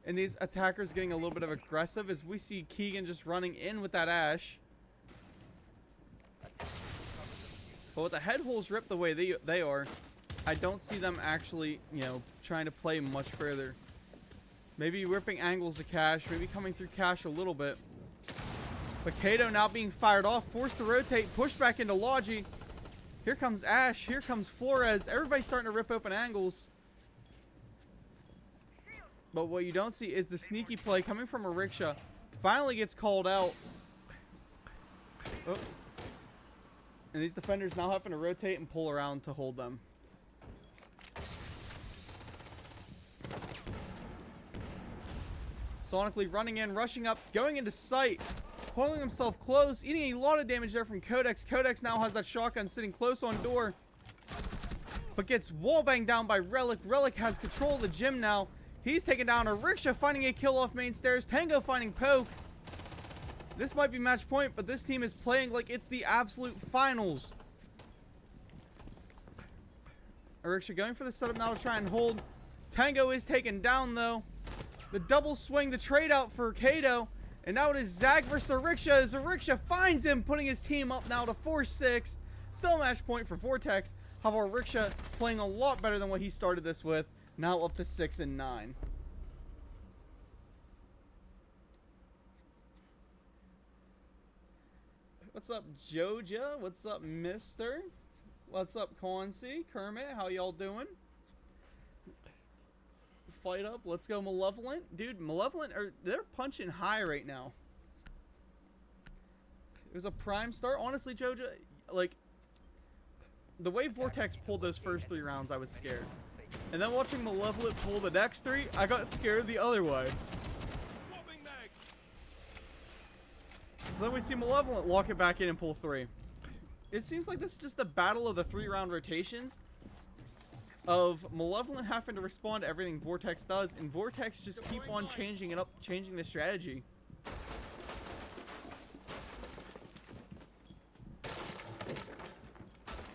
And these attackers getting a little bit of aggressive as we see Keegan just running in with that Ash. But with the head holes ripped the way they are, I don't see them actually, you know, trying to play much further. Maybe ripping angles to Cash, maybe coming through Cash a little bit. But Kato now being fired off, forced to rotate, pushed back into Logi. Here comes Ash, here comes Flores. Everybody's starting to rip open angles. But what you don't see is the sneaky play coming from a rickshaw. Finally gets called out. Oh. And these defenders now having to rotate and pull around to hold them. Sonically running in, rushing up, going into sight, pulling himself close, eating a lot of damage there from Codex. Codex now has that shotgun sitting close on door, but gets wallbanged down by Relic. Relic has control of the gym now. He's taken down a rickshaw, finding a kill off main stairs. Tango finding Poke. This might be match point, but this team is playing like it's the absolute finals. Rickshaw going for the setup now to try and hold. Tango is taken down though. The double swing, the trade out for Kato. And now it is Zag versus Ariksha as Ariksha finds him, putting his team up now to 4-6. Still match point for Vortex. However, Ariksha playing a lot better than what he started this with. Now up to 6-9. What's up, Joja? What's up, Mister? What's up, Concy? Kermit, how y'all doing? Fight up. Let's go, Malevolent. Dude, Malevolent, they're punching high right now. It was a prime start. Honestly, Joja, like, the way Vortex pulled those first 3 rounds, I was scared. And then watching Malevolent pull the next 3, I got scared the other way. So then we see Malevolent lock it back in and pull 3. It seems like this is just the battle of the 3-round rotations of Malevolent having to respond to everything Vortex does, and Vortex just keep on changing it up, changing the strategy.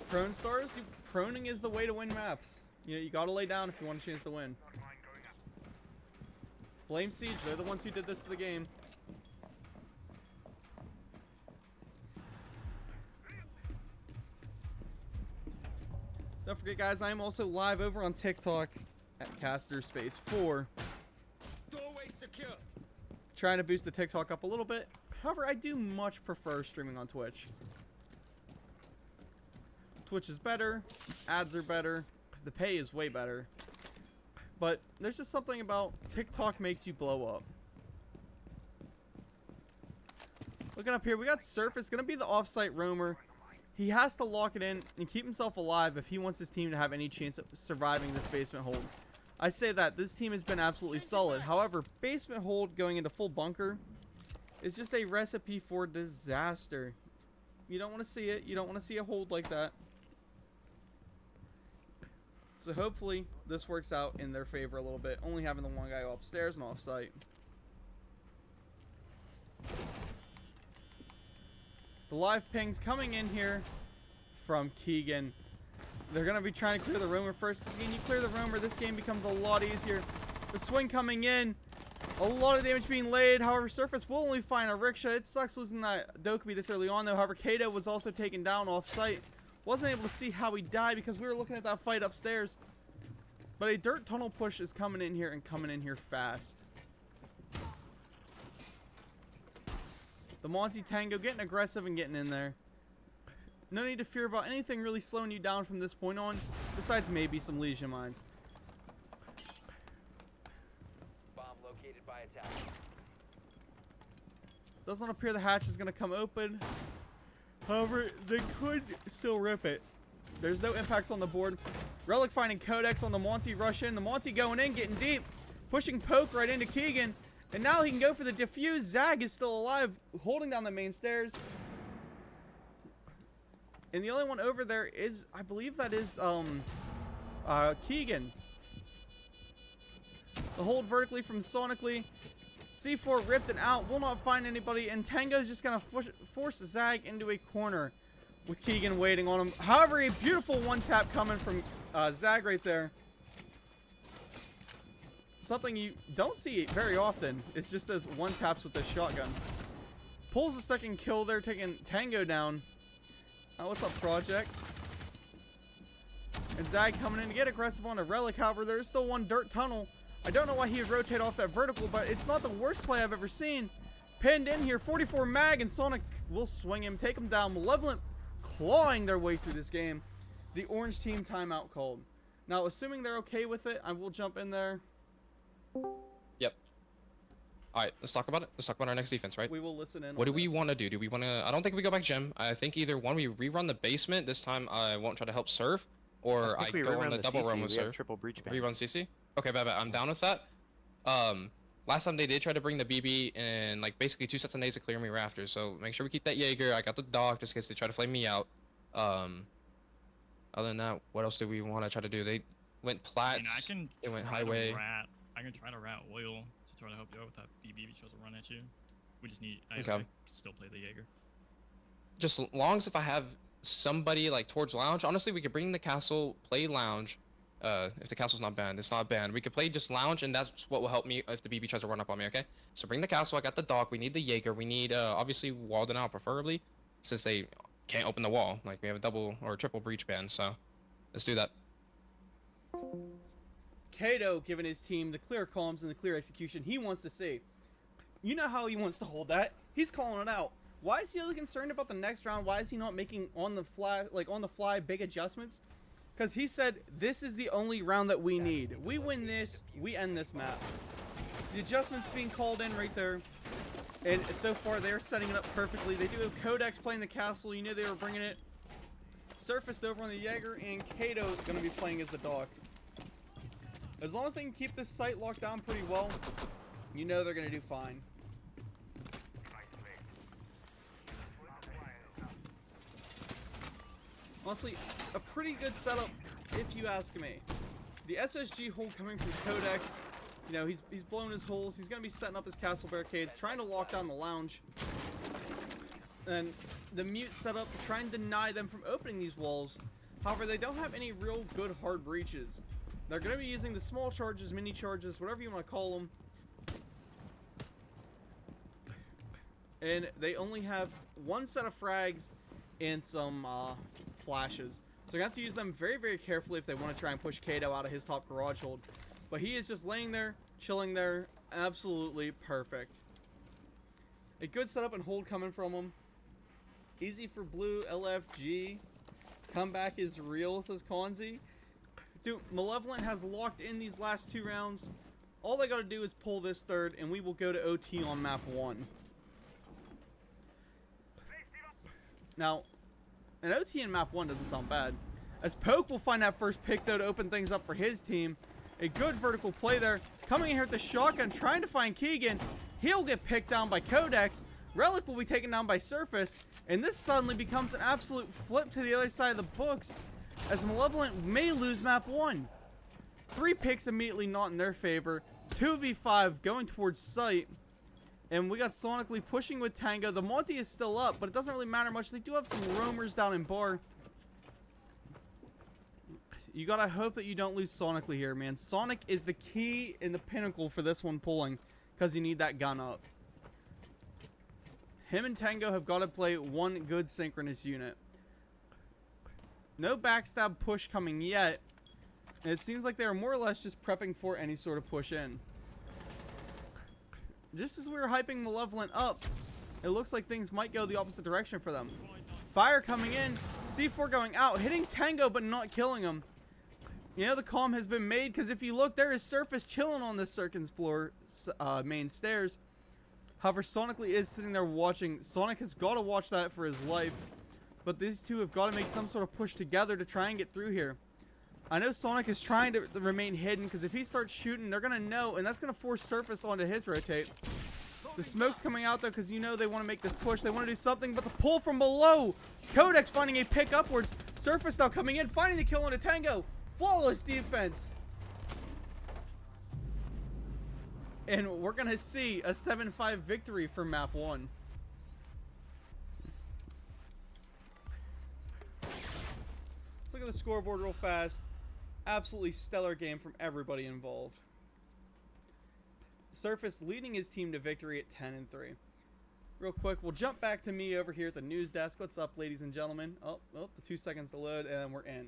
Prone stars, dude, proning is the way to win maps. You know, you gotta lay down if you want a chance to win. Blame Siege, they're the ones who did this to the game. Don't forget, guys, I am also live over on TikTok at CasterSpace4. Doorway secured. Trying to boost the TikTok up a little bit. However, I do much prefer streaming on Twitch. Twitch is better, ads are better, the pay is way better. But there's just something about TikTok makes you blow up. Looking up here, we got Surface, gonna be the offsite roamer. He has to lock it in and keep himself alive if he wants his team to have any chance of surviving this basement hold. I say that this team has been absolutely solid. However, basement hold going into full bunker is just a recipe for disaster. You don't want to see it. You don't want to see a hold like that. So hopefully this works out in their favor a little bit. Only having the one guy upstairs and off site. The live pings coming in here from Keegan. They're going to be trying to clear the roamer first. Because again, you clear the roamer, this game becomes a lot easier. The swing coming in. A lot of damage being laid. However, Surface will only find a rickshaw. It sucks losing that Dokkaebi this early on, though. However, Kato was also taken down off-site. Wasn't able to see how he died because we were looking at that fight upstairs. But a dirt tunnel push is coming in here and coming in here fast. The Monty Tango getting aggressive and getting in there. No need to fear about anything really slowing you down from this point on, besides maybe some Legion mines. Bomb located by attack. Doesn't appear the hatch is going to come open. However, they could still rip it. There's no impacts on the board. Relic finding Codex on the Monty rush in. The Monty going in, getting deep. Pushing Poke right into Keegan. And now he can go for the defuse. Zag is still alive, holding down the main stairs. And the only one over there is, I believe that is, Keegan. The hold vertically from Sonically. C4 ripped and out, will not find anybody, and Tango's just gonna force Zag into a corner with Keegan waiting on him. However, a beautiful one-tap coming from Zag right there. Something you don't see very often. It's just those one-taps with the shotgun. Pulls the second kill there, taking Tango down. What's up, Project? And Zag coming in to get aggressive on a relic. However, there's still one dirt tunnel. I don't know why he would rotate off that vertical, but it's not the worst play I've ever seen. Pinned in here, 44 mag, and Sonic will swing him, take him down. Malevolent clawing their way through this game. The orange team timeout called. Now, assuming they're okay with it, I will jump in there. Yep. All right, let's talk about it. Let's talk about our next defense, right? We will listen in. What do we want to do? Do we want to? I don't think we go back gym. I think either one, we rerun the basement. This time, I won't try to help Surf, or I go on the double run with Surf. Triple breach ban. Rerun CC. Okay, bad. I'm down with that. Last time they did try to bring the BB and like basically 2 sets of nades to clear me rafters. So make sure we keep that Jaeger. I got the dog just in case they try to flame me out. Other than that, what else do we want to try to do? They went plats. They went highway. I can try to rat oil to try to help you out with that BB if she doesn't run at you. We just need. I Okay. still play the Jaeger. Just long as if I have somebody like towards lounge. Honestly, we could bring the castle, play lounge. If the castle's not banned, it's not banned. We could play just lounge, and that's what will help me if the BB tries to run up on me. Okay. So bring the castle. I got the dog. We need the Jaeger. We need obviously walled out preferably, since they can't open the wall. Like we have a double or triple breach ban. So let's do that. Kato giving his team the clear comms and the clear execution he wants to see. You know how he wants to hold that. He's calling it out. Why is he really concerned about the next round? Why is he not making on the fly big adjustments? Because he said this is the only round that we need. We win this, we end this map. The adjustments being called in right there. And so far they're setting it up perfectly. They do have Codex playing the castle. You knew they were bringing it. Surface over on the Jaeger, and Kato going to be playing as the dog. As long as they can keep this site locked down pretty well, you know they're going to do fine. Honestly, a pretty good setup, if you ask me. The SSG hold coming from Codex, you know, he's blown his holes. He's going to be setting up his castle barricades, trying to lock down the lounge. And the mute setup to try and deny them from opening these walls. However, they don't have any real good hard breaches. They're going to be using the small charges, mini charges, whatever you want to call them. And they only have one set of frags and some flashes. So you have to use them very, very carefully if they want to try and push Kato out of his top garage hold. But he is just laying there, chilling there. Absolutely perfect. A good setup and hold coming from him. Easy for blue, LFG. Comeback is real, says Konzi. Dude, Malevolent has locked in these last 2 rounds. All they got to do is pull this third, and we will go to OT on map 1. Now, an OT in map 1 doesn't sound bad. As Poke will find that first pick, though, to open things up for his team. A good vertical play there. Coming in here with the shotgun, trying to find Keegan. He'll get picked down by Codex. Relic will be taken down by Surface. And this suddenly becomes an absolute flip to the other side of the books, as Malevolent may lose map 1. 3 picks immediately not in their favor. 2v5 going towards site. And we got Sonically pushing with Tango. The Monty is still up, but it doesn't really matter much. They do have some roamers down in bar. You gotta hope that you don't lose Sonically here, man. Sonic is the key and the pinnacle for this one pulling, because you need that gun up. Him and Tango have got to play one good synchronous unit. No backstab push coming yet. And it seems like they are more or less just prepping for any sort of push in. Just as we were hyping Malevolent up, it looks like things might go the opposite direction for them. Fire coming in, C4 going out, hitting Tango but not killing him. You know the calm has been made, because if you look, there is Surface chilling on this Circus floor main stairs. However, Sonically is sitting there watching. Sonic has got to watch that for his life. But these two have got to make some sort of push together to try and get through here. I know Sonic is trying to remain hidden, because if he starts shooting, they're going to know, and that's going to force Surface onto his rotate. The smoke's coming out, though, because you know they want to make this push. They want to do something, but the pull from below. Codex finding a pick upwards. Surface now coming in, finding the kill on a Tango. Flawless defense. And we're going to see a 7-5 victory for map 1. Let's look at the scoreboard real fast. Absolutely stellar game from everybody involved. Surface leading his team to victory at 10-3. Real quick, we'll jump back to me over here at the news desk. What's up, ladies and gentlemen? Oh, the 2 seconds to load, and we're in.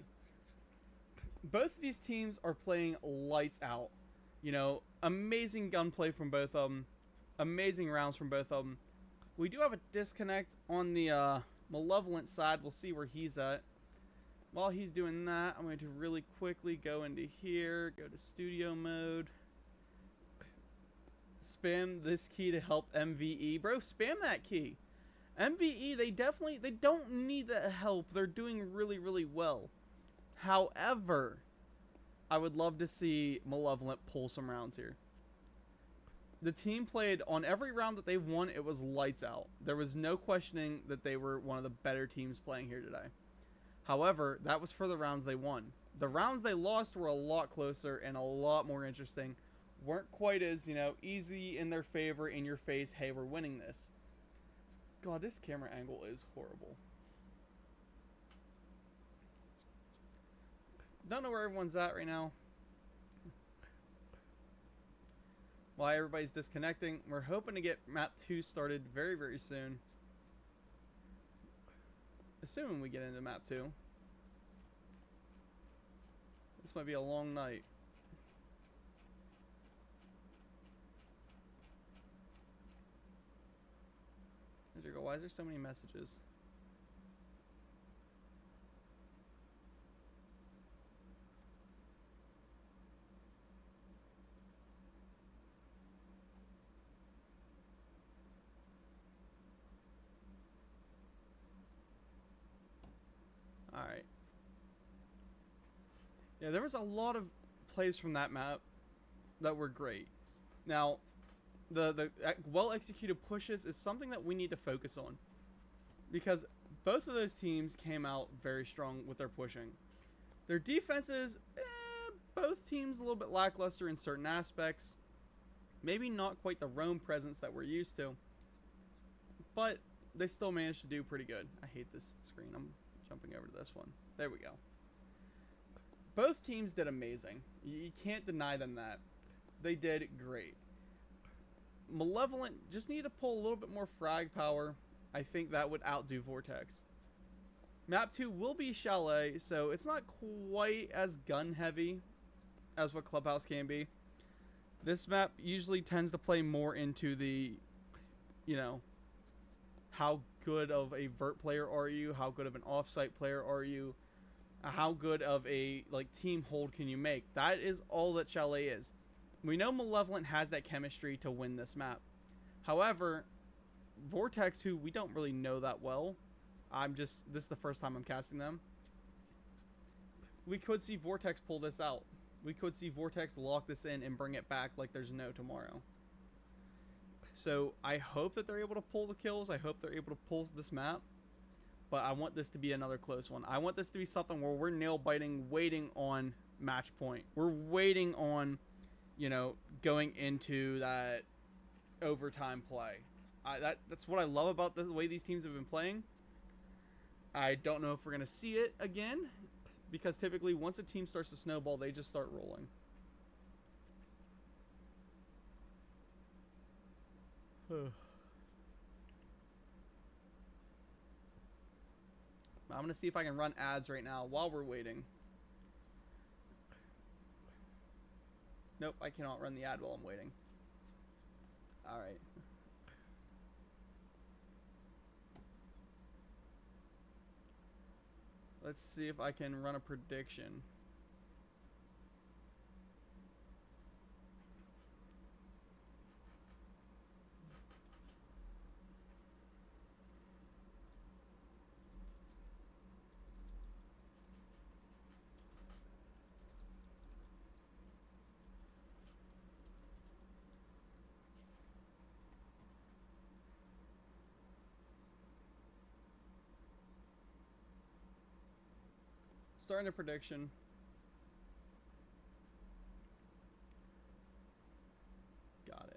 Both of these teams are playing lights out. You know, amazing gunplay from both of them. Amazing rounds from both of them. We do have a disconnect on the Malevolent side. We'll see where he's at. While he's doing that, I'm going to really quickly go into here, go to studio mode. Spam this key to help MVE. Bro, spam that key. MVE, they don't need that help. They're doing really, really well. However, I would love to see Malevolent pull some rounds here. The team played on every round that they won, it was lights out. There was no questioning that they were one of the better teams playing here today. However, that was for the rounds they won. The rounds they lost were a lot closer and a lot more interesting. Weren't quite as, you know, easy in their favor, in your face, hey, we're winning this. God, this camera angle is horrible. Don't know where everyone's at right now. Why everybody's disconnecting. We're hoping to get map 2 started very, very soon. Assuming we get into map 2. This might be a long night. There you go. Why is there so many messages? Alright. Yeah, there was a lot of plays from that map that were great. Now, the well-executed pushes is something that we need to focus on. Because both of those teams came out very strong with their pushing. Their defenses, both teams a little bit lackluster in certain aspects. Maybe not quite the roam presence that we're used to. But they still managed to do pretty good. I hate this screen. I'm jumping over to this one. There we go. Both teams did amazing. You can't deny them that. They did great. Malevolent just need to pull a little bit more frag power. I think that would outdo Vortex. Map 2 will be Chalet, so it's not quite as gun heavy as what Clubhouse can be. This map usually tends to play more into the, you know, how good of a vert player are you? How good of an offsite player are you? How good of a team hold can you make? That is all that Chalet is. We know Malevolent has that chemistry to win this map. However, Vortex, who we don't really know that well, this is the first time I'm casting them. We could see Vortex pull this out. We could see Vortex lock this in and bring it back like there's no tomorrow. So I hope that they're able to pull the kills. I hope they're able to pull this map. But I want this to be another close one. I want this to be something where we're nail biting, waiting on match point. We're waiting on, you know, going into that overtime play. That's what I love about the way these teams have been playing. I don't know if we're going to see it again, because typically once a team starts to snowball, they just start rolling. I'm going to see if I can run ads right now while we're waiting. Nope, I cannot run the ad while I'm waiting. Alright. Let's see if I can run a prediction. Starting a prediction. Got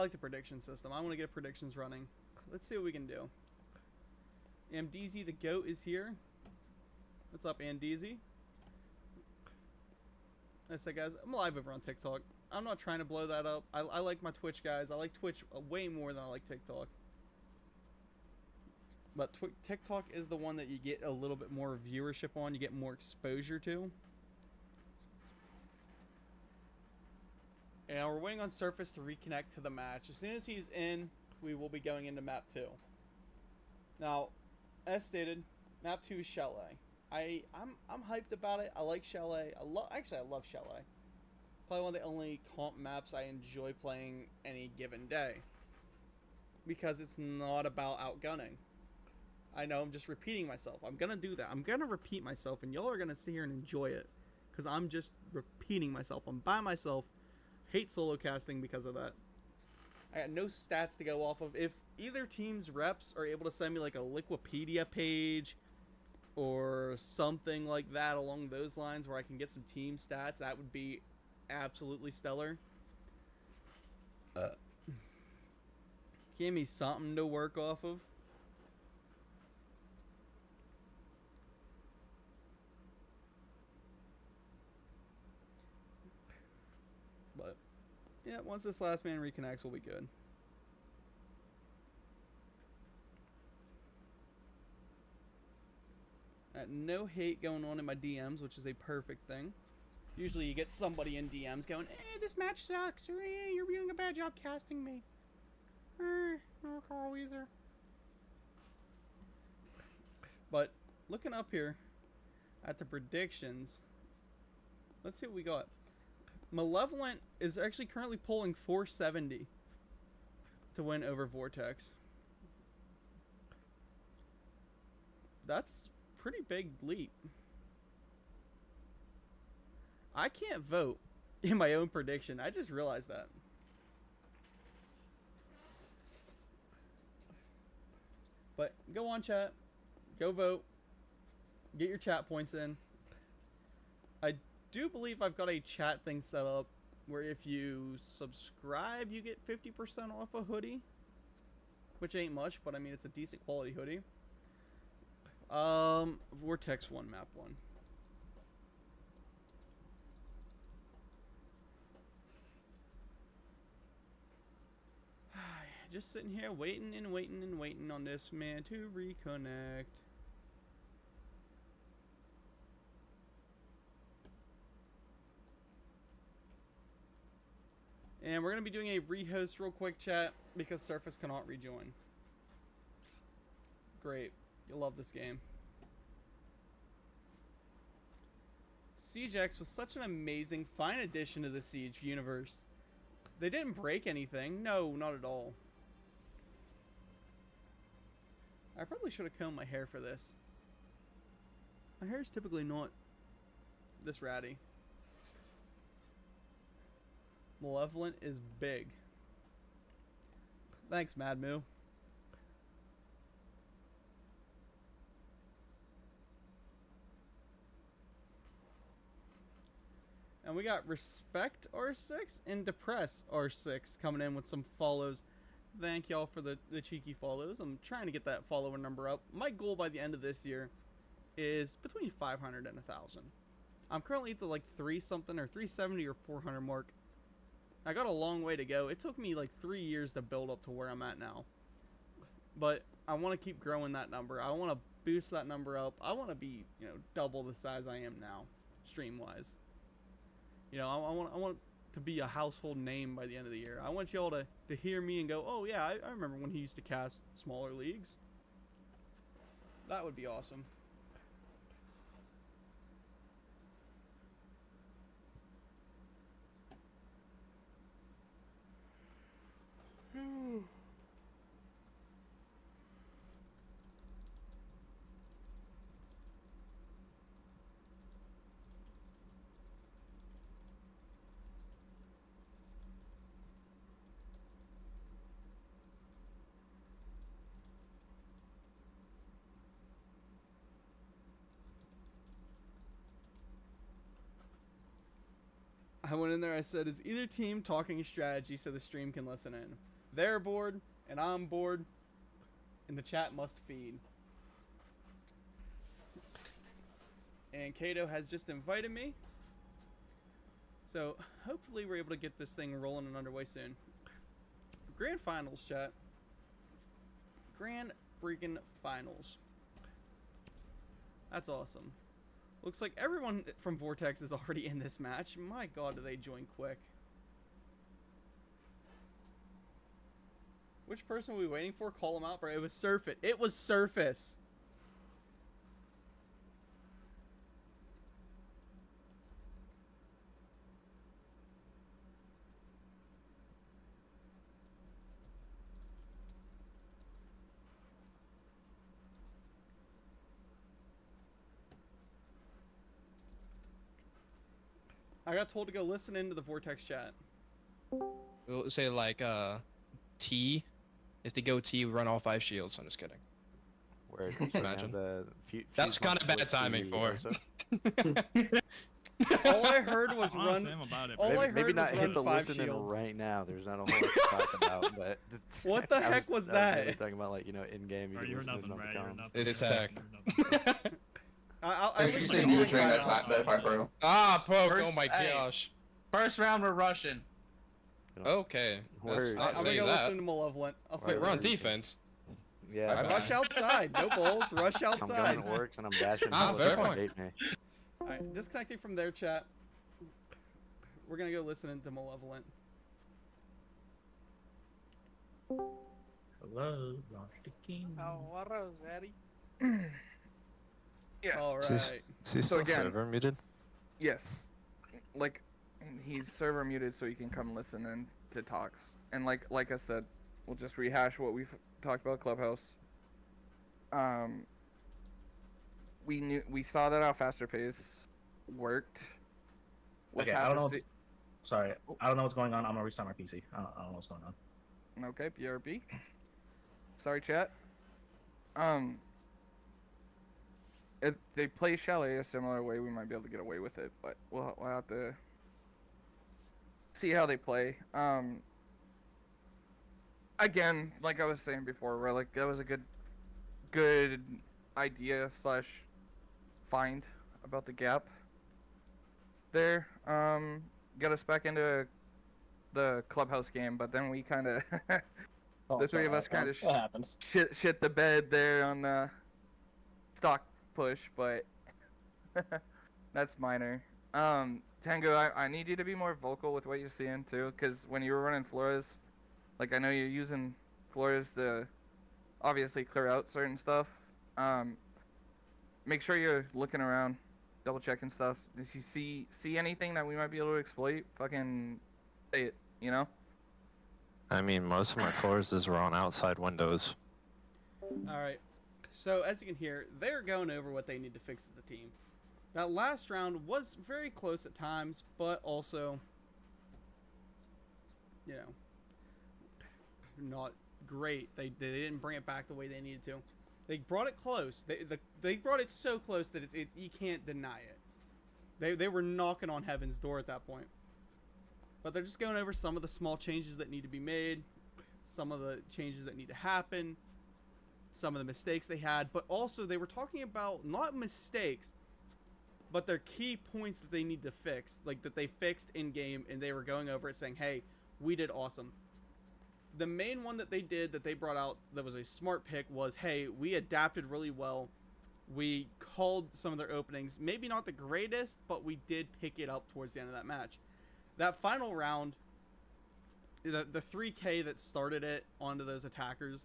like the prediction system. I want to get predictions running. Let's see what we can do. Amdeezy the GOAT is here. What's up, Amdeezy? I said, guys, I'm live over on TikTok. I'm not trying to blow that up. I like my Twitch, guys. I like Twitch way more than I like TikTok. But TikTok is the one that you get a little bit more viewership on. You get more exposure to. And we're waiting on Surface to reconnect to the match. As soon as he's in, we will be going into map 2. Now, as stated, map 2 is Chalet. I'm hyped about it. I like Chalet. Actually, I love Chalet. Probably one of the only comp maps I enjoy playing any given day. Because it's not about outgunning. I know I'm just repeating myself. I'm gonna do that. I'm gonna repeat myself, and y'all are gonna sit here and enjoy it. Because I'm just repeating myself. I'm by myself. Hate solo casting because of that. I got no stats to go off of. If either team's reps are able to send me like a Wikipedia page or something like that along those lines where I can get some team stats, that would be absolutely stellar. Give me something to work off of. But yeah, once this last man reconnects, we'll be good. No hate going on in my DMs, which is a perfect thing. Usually you get somebody in DMs going, this match sucks, or you're doing a bad job casting me. Oh, Carl Weezer. But looking up here at the predictions, let's see what we got. Malevolent is actually currently pulling 470 to win over Vortex. That's pretty big leap. I can't vote in my own prediction. I just realized that. But go on, chat. Go vote. Get your chat points in. I do believe I've got a chat thing set up where if you subscribe, you get 50% off a hoodie. Which ain't much, but I mean, it's a decent quality hoodie. Vortex 1, map 1. Just sitting here waiting and waiting and waiting on this man to reconnect. And we're going to be doing a rehost real quick, chat, because Surface cannot rejoin. Great. You'll love this game. Siege X was such an amazing, fine addition to the Siege universe. They didn't break anything. No, not at all. I probably should have combed my hair for this. My hair is typically not this ratty. Malevolent is big. Thanks, Mad Moo. And we got Respect R6 and Depress R6 coming in with some follows. Thank y'all for the cheeky follows. I'm trying to get that follower number up. My goal by the end of this year is between 500 and 1,000. I'm currently at the like 3-something or 370 or 400 mark. I got a long way to go. It took me like 3 years to build up to where I'm at now. But I want to keep growing that number. I want to boost that number up. I want to be, you know, double the size I am now, stream-wise. You know, I want to be a household name by the end of the year. I want y'all to hear me and go, oh yeah, I remember when he used to cast smaller leagues. That would be awesome. I went in there, I said, is either team talking strategy so the stream can listen in? They're bored, and I'm bored, and the chat must feed. And Kato has just invited me. So, hopefully we're able to get this thing rolling and underway soon. Grand Finals, chat. Grand freaking Finals. That's awesome. Looks like everyone from Vortex is already in this match. My god, do they join quick. Which person were we waiting for? Call them out, bro. It was Surface. It was Surface. I got told to go listen into the Vortex chat. We'll say like T. If they go T, we run all 5 shields. I'm just kidding. Where Imagine. That's kind of bad timing for. All I heard was Honestly, run. I'm about it, All bro. I heard maybe not was hit the run 5 listening shields. right now. There's not a whole lot to talk about, but What the heck was I was mainly that? talking about like in game. Bro, you heard nothing, on right? the You heard comms. nothing. It's You tech. heard nothing. I You wish said I you were knew during that. that part, bro. Ah, poke. Oh First- my hey. gosh. First round we're rushing. Okay. Let's Word. not I'm say gonna go that. listen to Malevolent. I'll say Wait, we're on Word. defense. Yeah, Bye-bye. Rush outside. No balls. Rush I'm going outside. to works and I'm bashing. Ah, people fair that point. hate me. Alright, disconnecting from their chat. We're gonna go listen into Malevolent. Hello, Lost the King. Yes. Alright. Is he So still again- server muted? Yes. Like, he's server muted so you can come listen in to talks. And like I said, we'll just rehash what we've talked about Clubhouse. We saw that our faster pace worked. Okay, I don't know. Sorry, I don't know what's going on. I'm gonna restart my PC. I don't know what's going on. Okay, BRB. Sorry, chat. If they play Chalet a similar way, we might be able to get away with it, but we'll have to see how they play. Again, like I was saying before, where like that was a good idea / find about the gap there. Got us back into the Clubhouse game, but then we kind of the three of us kind of happens. shit the bed there on the stock push, but that's minor. Tango, I need you to be more vocal with what you're seeing too, because when you were running Flores, like I know you're using Flores to obviously clear out certain stuff. Make sure you're looking around, double checking stuff. If you see anything that we might be able to exploit, fucking say it, you know? I mean, most of my floors were on outside windows. Alright. So, as you can hear, they're going over what they need to fix as a team. That last round was very close at times, but also, you know, not great. They didn't bring it back the way they needed to. They brought it close. They brought it so close that you can't deny it. They were knocking on heaven's door at that point. But they're just going over some of the small changes that need to be made, some of the changes that need to happen, some of the mistakes they had, but also they were talking about not mistakes, but their key points that they need to fix, like that they fixed in game, and they were going over it saying, hey, we did awesome. The main one that they did that they brought out that was a smart pick was, hey, we adapted really well. We called some of their openings, maybe not the greatest, but we did pick it up towards the end of that match. That final round, the 3K that started it onto those attackers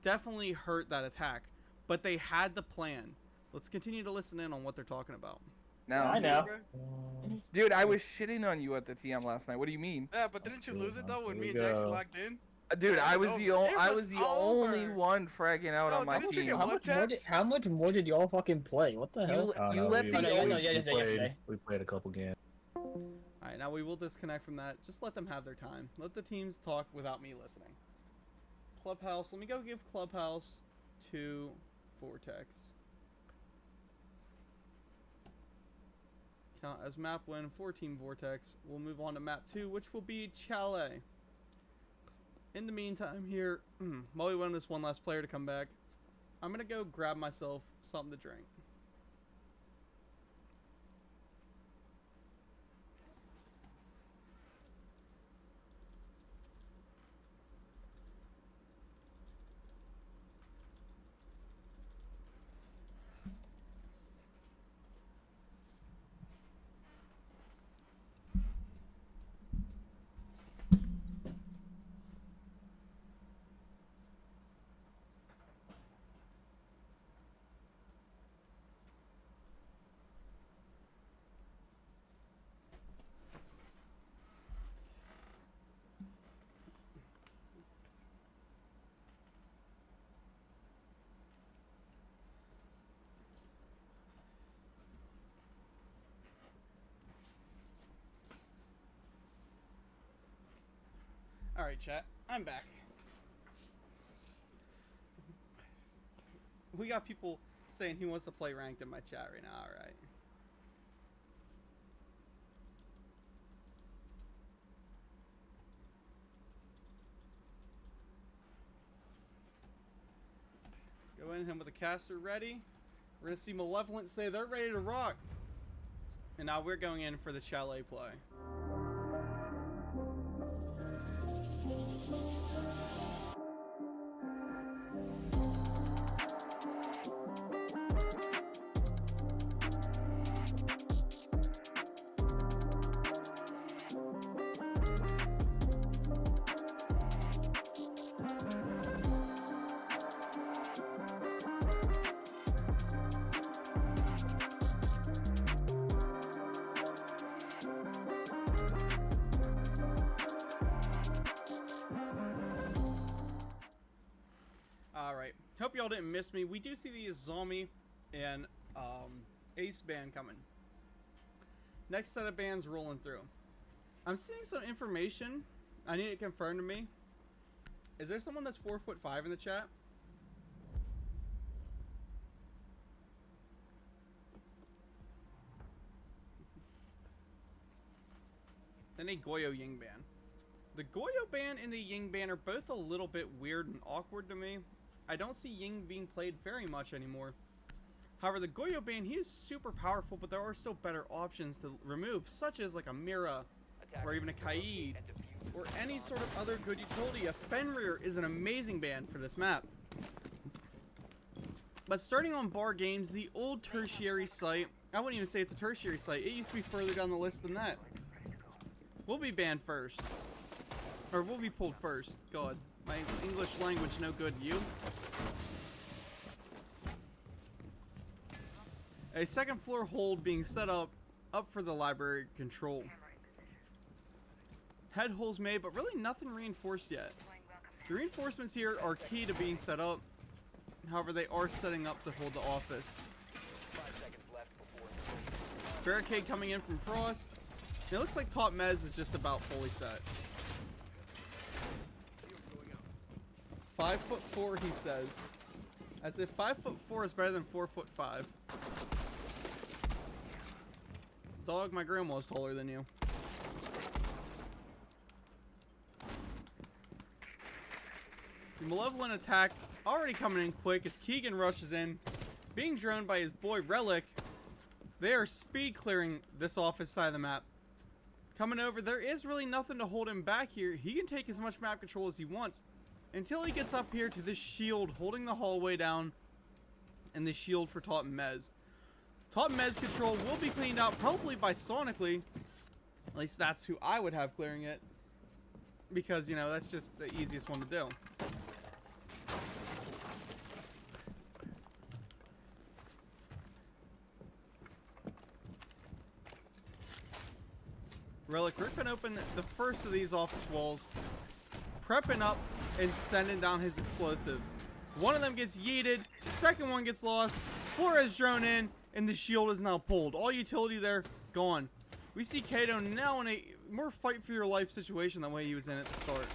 definitely hurt that attack, but they had the plan. Let's continue to listen in on what they're talking about. Now, I know. dude, I was shitting on you at the TM last night. What do you mean? Yeah, but didn't you lose it though when Here me we and Jackson go. locked in? Dude, Yeah, I it was was the over. only It I was was the only over. one fragging out No, on my didn't you team. get How one much more tap? did you all fucking play? What the hell? You let we, the Oh, no, only- yeah, yesterday. we played a couple games. Alright, now we will disconnect from that. Just let them have their time. Let the teams talk without me listening. Clubhouse. Let me go give Clubhouse to Vortex. Count as map win for Team Vortex. We'll move on to map 2, which will be Chalet. In the meantime here, while we wait on this one last player to come back, I'm going to go grab myself something to drink. Alright, chat. I'm back. We got people saying he wants to play ranked in my chat right now. Alright. Go in him with the caster ready. We're going to see Malevolent say they're ready to rock. And now we're going in for the chalet play. Alright, hope y'all didn't miss me. We do see the zombie and Ace band coming. Next set of bands rolling through. I'm seeing some information. I need it confirmed to me. Is there someone that's 4'5" in the chat? Then a Goyo Ying band. The Goyo band and the Ying band are both a little bit weird and awkward to me. I don't see Ying being played very much anymore. However, the Goyo band, he is super powerful, but there are still better options to remove, such as like a Mira, or even a Kaid, or any sort of other good utility. A Fenrir is an amazing band for this map. But starting on Bar Games, the old tertiary site, I wouldn't even say it's a tertiary site, it used to be further down the list than that. We'll be banned first. Or we'll be pulled first. God, my English language no good to you. A second floor hold being set up for the library control. Head holes made, but really nothing reinforced yet. The reinforcements here are key to being set up. However, they are setting up to hold the office. 5 seconds left before. Barricade coming in from Frost. It looks like top Mez is just about fully set. 5'4", he says. As if 5'4" is better than 4'5". Dog, my grandma's taller than you. The Malevolent attack already coming in quick as Keegan rushes in, being droned by his boy Relic. They are speed clearing this office side of the map. Coming over, there is really nothing to hold him back here. He can take as much map control as he wants until he gets up here to this shield holding the hallway down and the shield for Top Mez. Top Mez control will be cleaned out probably by Sonically. At least that's who I would have clearing it. Because, you know, that's just the easiest one to do. Relic ripping open the first of these office walls, prepping up and sending down his explosives. One of them gets yeeted, the second one gets lost, Flores drone in, and the shield is now pulled. All utility there, gone. We see Kato now in a more fight for your life situation than the way he was in at the start.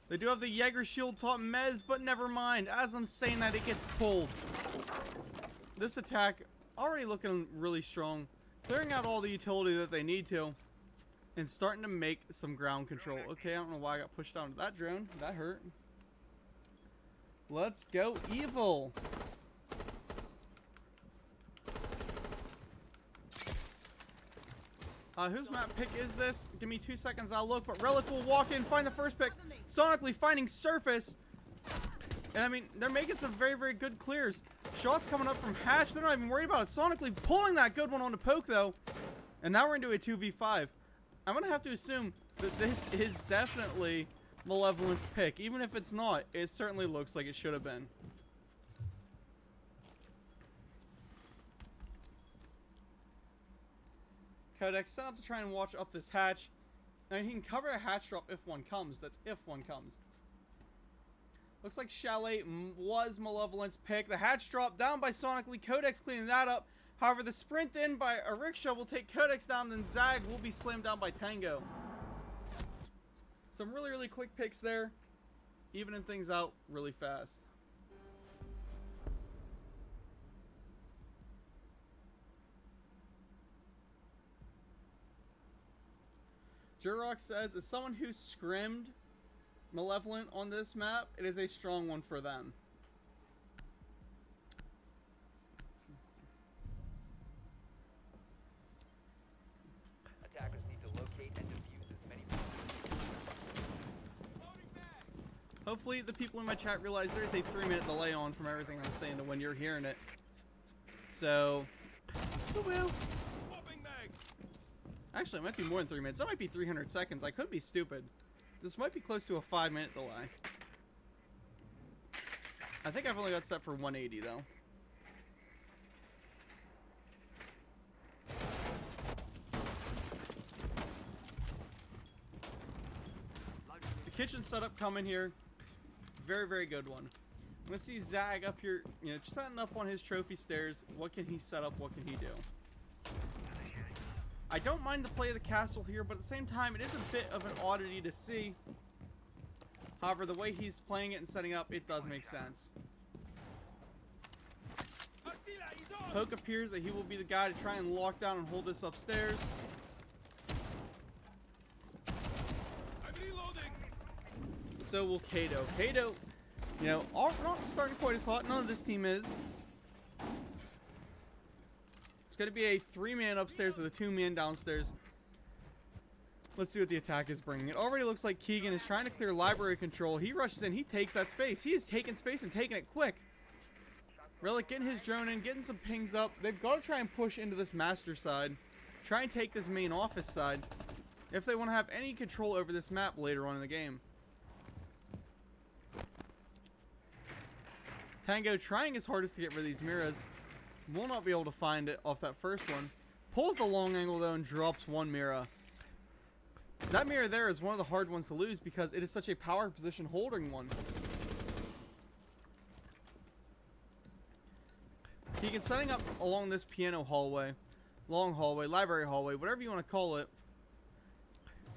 They do have the Jaeger shield top Mez, but never mind. As I'm saying that, it gets pulled. This attack already looking really strong, clearing out all the utility that they need to, and starting to make some ground control. Okay, I don't know why I got pushed onto that drone. That hurt. Let's go evil. Whose map pick is this? Give me 2 seconds, I'll look. But Relic will walk in, find the first pick. Sonically finding Surface. And I mean, they're making some very, very good clears. Shots coming up from Hatch. They're not even worried about it. Sonically pulling that good one on the poke, though. And now we're into a 2v5. I'm going to have to assume that this is definitely Malevolent's pick. Even if it's not, it certainly looks like it should have been. Codex set up to try and watch up this hatch. Now he can cover a hatch drop if one comes. That's if one comes. Looks like Chalet was Malevolent's pick. The hatch drop down by Sonically. Codex cleaning that up. However, the sprint in by a rickshaw will take Codex down. Then Zag will be slammed down by Tango. Some really, really quick picks there. Evening things out really fast. Jurok says, as someone who scrimmed Malevolent on this map, it is a strong one for them. Attackers need to locate and defuse as many bombs. Hopefully the people in my chat realize there's a 3-minute delay on from everything I'm saying to when you're hearing it. So, woo-woo. Actually, it might be more than 3 minutes. That might be 300 seconds. I could be stupid. This might be close to a 5-minute delay. I think I've only got set for 180, though. The kitchen setup coming here. Very, very good one. I'm going to see Zag up here, you know, setting up on his trophy stairs. What can he set up? What can he do? I don't mind the play of the castle here, but at the same time, it is a bit of an oddity to see. However, the way he's playing it and setting up, it does make sense. Poke appears that he will be the guy to try and lock down and hold this upstairs. So will Kato. Kato, you know, not starting quite as hot. None of this team is. It's going to be a 3-man upstairs with a 2-man downstairs. Let's see what the attack is bringing. It already looks like Keegan is trying to clear library control. He rushes in. He takes that space. He is taking space and taking it quick. Relic getting his drone in, getting some pings up. They've got to try and push into this master side. Try and take this main office side if they want to have any control over this map later on in the game. Tango trying his hardest to get rid of these mirrors. Will not be able to find it off that first one. Pulls the long angle though and drops one mirror. That mirror there is one of the hard ones to lose because it is such a power position holding one. Keegan setting up along this piano hallway, long hallway, library hallway, whatever you want to call it.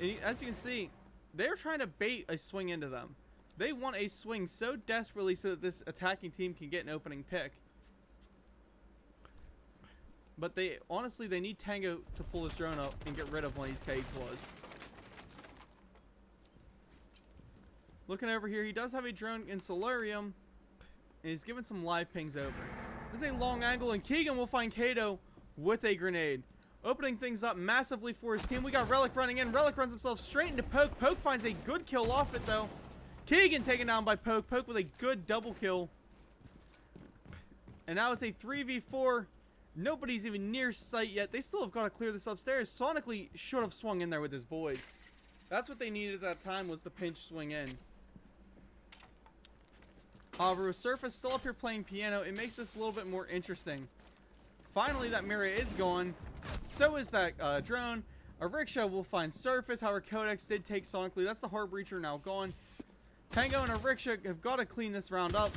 And as you can see, they're trying to bait a swing into them. They want a swing so desperately so that this attacking team can get an opening pick. But they honestly, they need Tango to pull this drone up and get rid of one of these cage claws. Looking over here, he does have a drone in Solarium, and he's giving some live pings over. This is a long angle, and Keegan will find Kato with a grenade. Opening things up massively for his team. We got Relic running in. Relic runs himself straight into Poke. Poke finds a good kill off it, though. Keegan taken down by Poke. Poke with a good double kill. And now it's a 3v4. Nobody's even near sight yet. They still have got to clear this upstairs. Sonically should have swung in there with his boys. That's what they needed at that time, was the pinch swing in. However, with Surface still up here playing piano, it makes this a little bit more interesting. Finally, that mirror is gone. So is that drone. A rickshaw will find Surface. However, Codex did take Sonically. That's the Hard Breacher now gone. Tango and a rickshaw have got to clean this round up.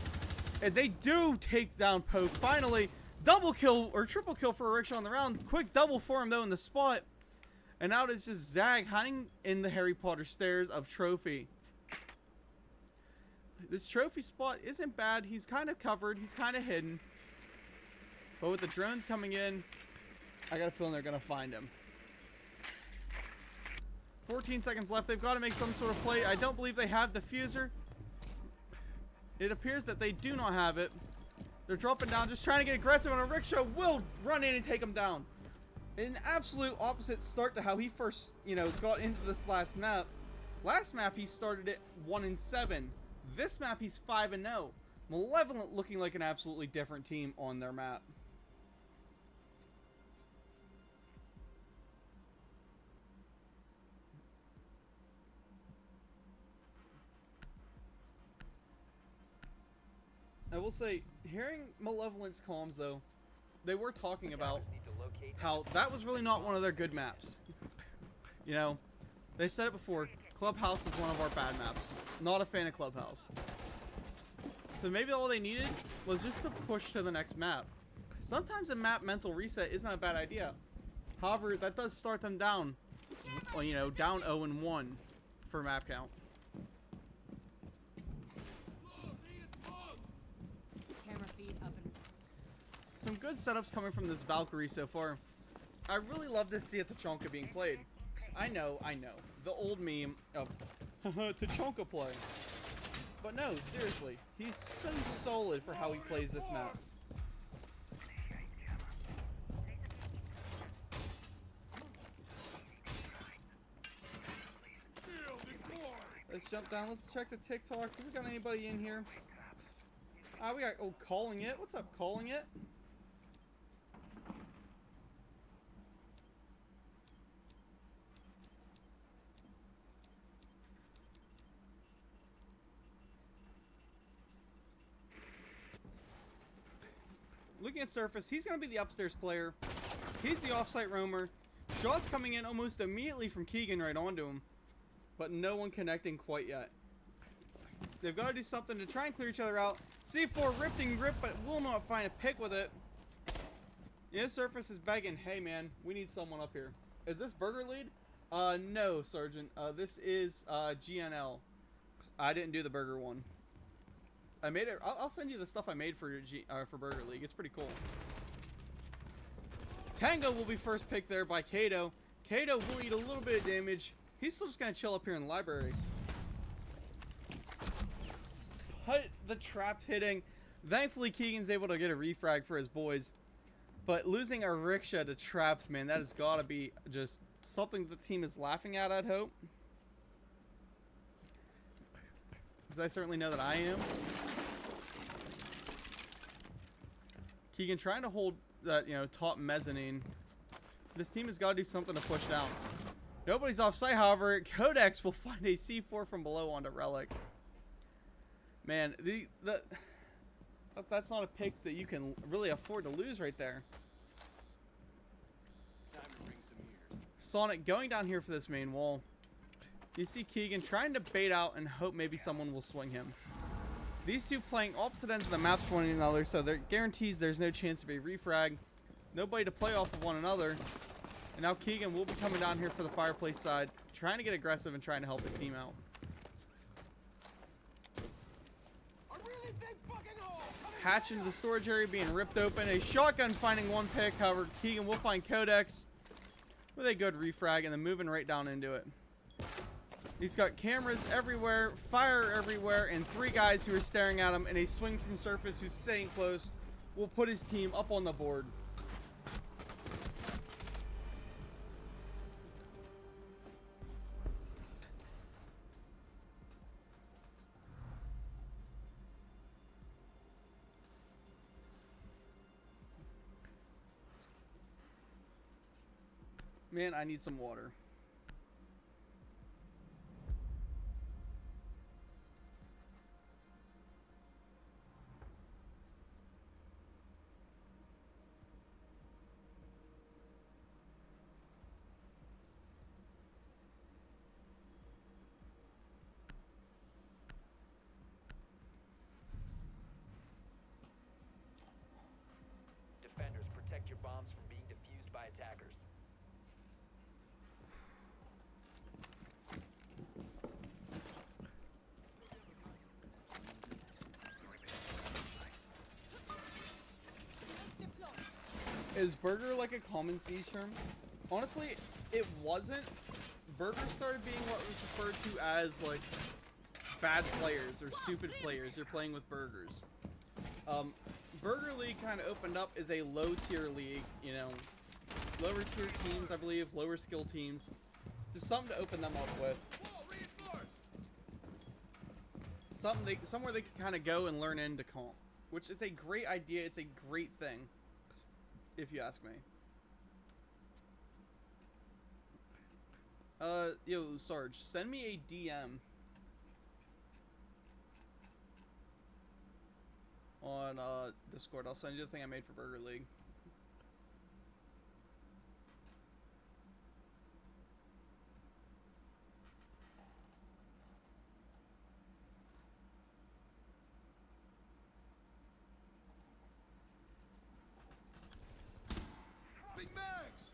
And they do take down Poke. Finally, double kill or triple kill for a rickshaw on the round. Quick double for him, though, in the spot. And now it is just Zag hiding in the Harry Potter stairs of Trophy. This Trophy spot isn't bad. He's kind of covered. He's kind of hidden. But with the drones coming in, I got a feeling they're going to find him. 14 seconds left. They've got to make some sort of play. I don't believe they have diffuser. It appears that they do not have it. They're dropping down, just trying to get aggressive, and a rickshaw will run in and take them down. An absolute opposite start to how he first, got into this last map. Last map, he started it 1-7. This map, he's 5-0. Malevolent looking like an absolutely different team on their map. I will say, hearing Malevolent's comms, though, they were talking about how that was really not one of their good maps. They said it before, Clubhouse is one of our bad maps. Not a fan of Clubhouse. So maybe all they needed was just to push to the next map. Sometimes a map mental reset isn't a bad idea. However, that does start them down, down 0-1 for map count. Camera feed up and Some good setups coming from this Valkyrie so far. I really love to see a Tachanka being played. I know. The old meme of Tachanka play. But no, seriously. He's so solid for how he plays this map. Let's jump down. Let's check the TikTok. Do we got anybody in here? We got, Calling It. What's up, Calling It? Looking at Surface, he's going to be the upstairs player. He's the offsite roamer. Shots coming in almost immediately from Keegan right onto him. But no one connecting quite yet. They've got to do something to try and clear each other out. C4 ripping rip, but will not find a pick with it. Surface is begging, hey man, we need someone up here. Is this Burger Lead? No, Sergeant. This is GNL. I didn't do the Burger one. I made it. I'll send you the stuff I made for Burger League. It's pretty cool. Tango will be first picked there by Kato. Kato will eat a little bit of damage. He's still just gonna chill up here in the library. But the trapped hitting. Thankfully, Keegan's able to get a refrag for his boys. But losing a rickshaw to traps, man, that has got to be just something the team is laughing at, I'd hope. Because I certainly know that I am. Keegan trying to hold that, top mezzanine. This team has got to do something to push down. Nobody's off site, however. Codex will find a C4 from below onto Relic. Man, that's not a pick that you can really afford to lose right there. Time to bring some ears. Sonic going down here for this main wall. You see Keegan trying to bait out and hope maybe someone will swing him. These two playing opposite ends of the map for one another, so there guarantees there's no chance of a refrag. Nobody to play off of one another. And now Keegan will be coming down here for the fireplace side, trying to get aggressive and trying to help his team out. Hatch into the storage area being ripped open. A shotgun finding one pick. However, Keegan will find Codex with a good refrag and then moving right down into it. He's got cameras everywhere, fire everywhere, and 3 guys who are staring at him, and a swing from Surface who's staying close will put his team up on the board. Man, I need some water. Defenders, protect your bombs from being defused by attackers. Is burger like a common siege term? Honestly, it wasn't, burgers started being what was referred to as like bad players or stupid players. You're playing with burgers. Burger League kind of opened up as a low tier league, you know, lower tier teams, I believe, lower skill teams. Just something to open them up with. Somewhere they could kind of go and learn into comp, which is a great idea. It's a great thing, if you ask me. Yo, Sarge, send me a DM on Discord. I'll send you the thing I made for Burger League. Big Max!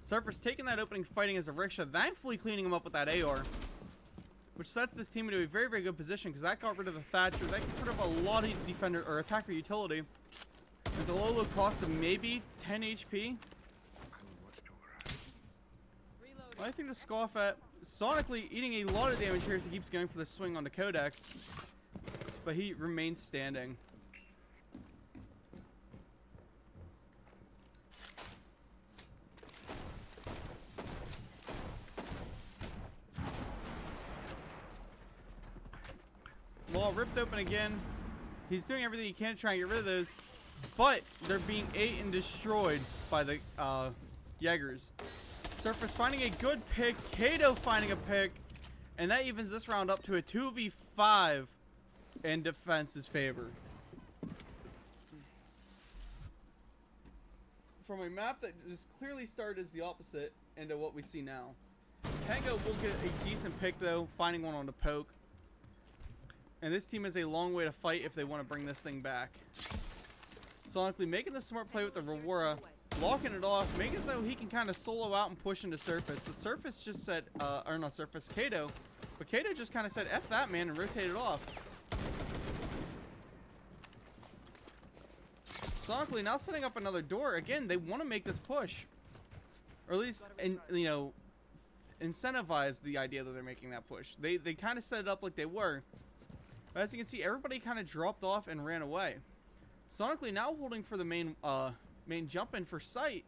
Surfer's taking that opening, fighting as a rickshaw, thankfully cleaning him up with that AR. Which sets this team into a very, very good position because that got rid of the Thatcher. That gets rid of a lot of defender or attacker utility. With the low cost of maybe 10 HP. I think to scoff at. Sonically eating a lot of damage here as he keeps going for the swing on the Codex. But he remains standing. Wall ripped open again. He's doing everything he can to try and get rid of those. But they're being ate and destroyed by the Jaegers. Surface finding a good pick. Kato finding a pick. And that evens this round up to a 2v5 in defense's favor. From a map that just clearly started as the opposite into what we see now. Tango will get a decent pick though, finding one on the poke. And this team has a long way to fight if they want to bring this thing back. Sonically making the smart play with the Rewara, blocking it off, making it so he can kind of solo out and push into Surface. But Surface just said, or not Surface, Kato. But Kato just kind of said, F that man, and rotated off. Sonically now setting up another door. Again, they want to make this push. Or at least, you know, incentivize the idea that they're making that push. They kind of set it up like they were. But as you can see, everybody kind of dropped off and ran away. Sonically now holding for the main jump in for sight.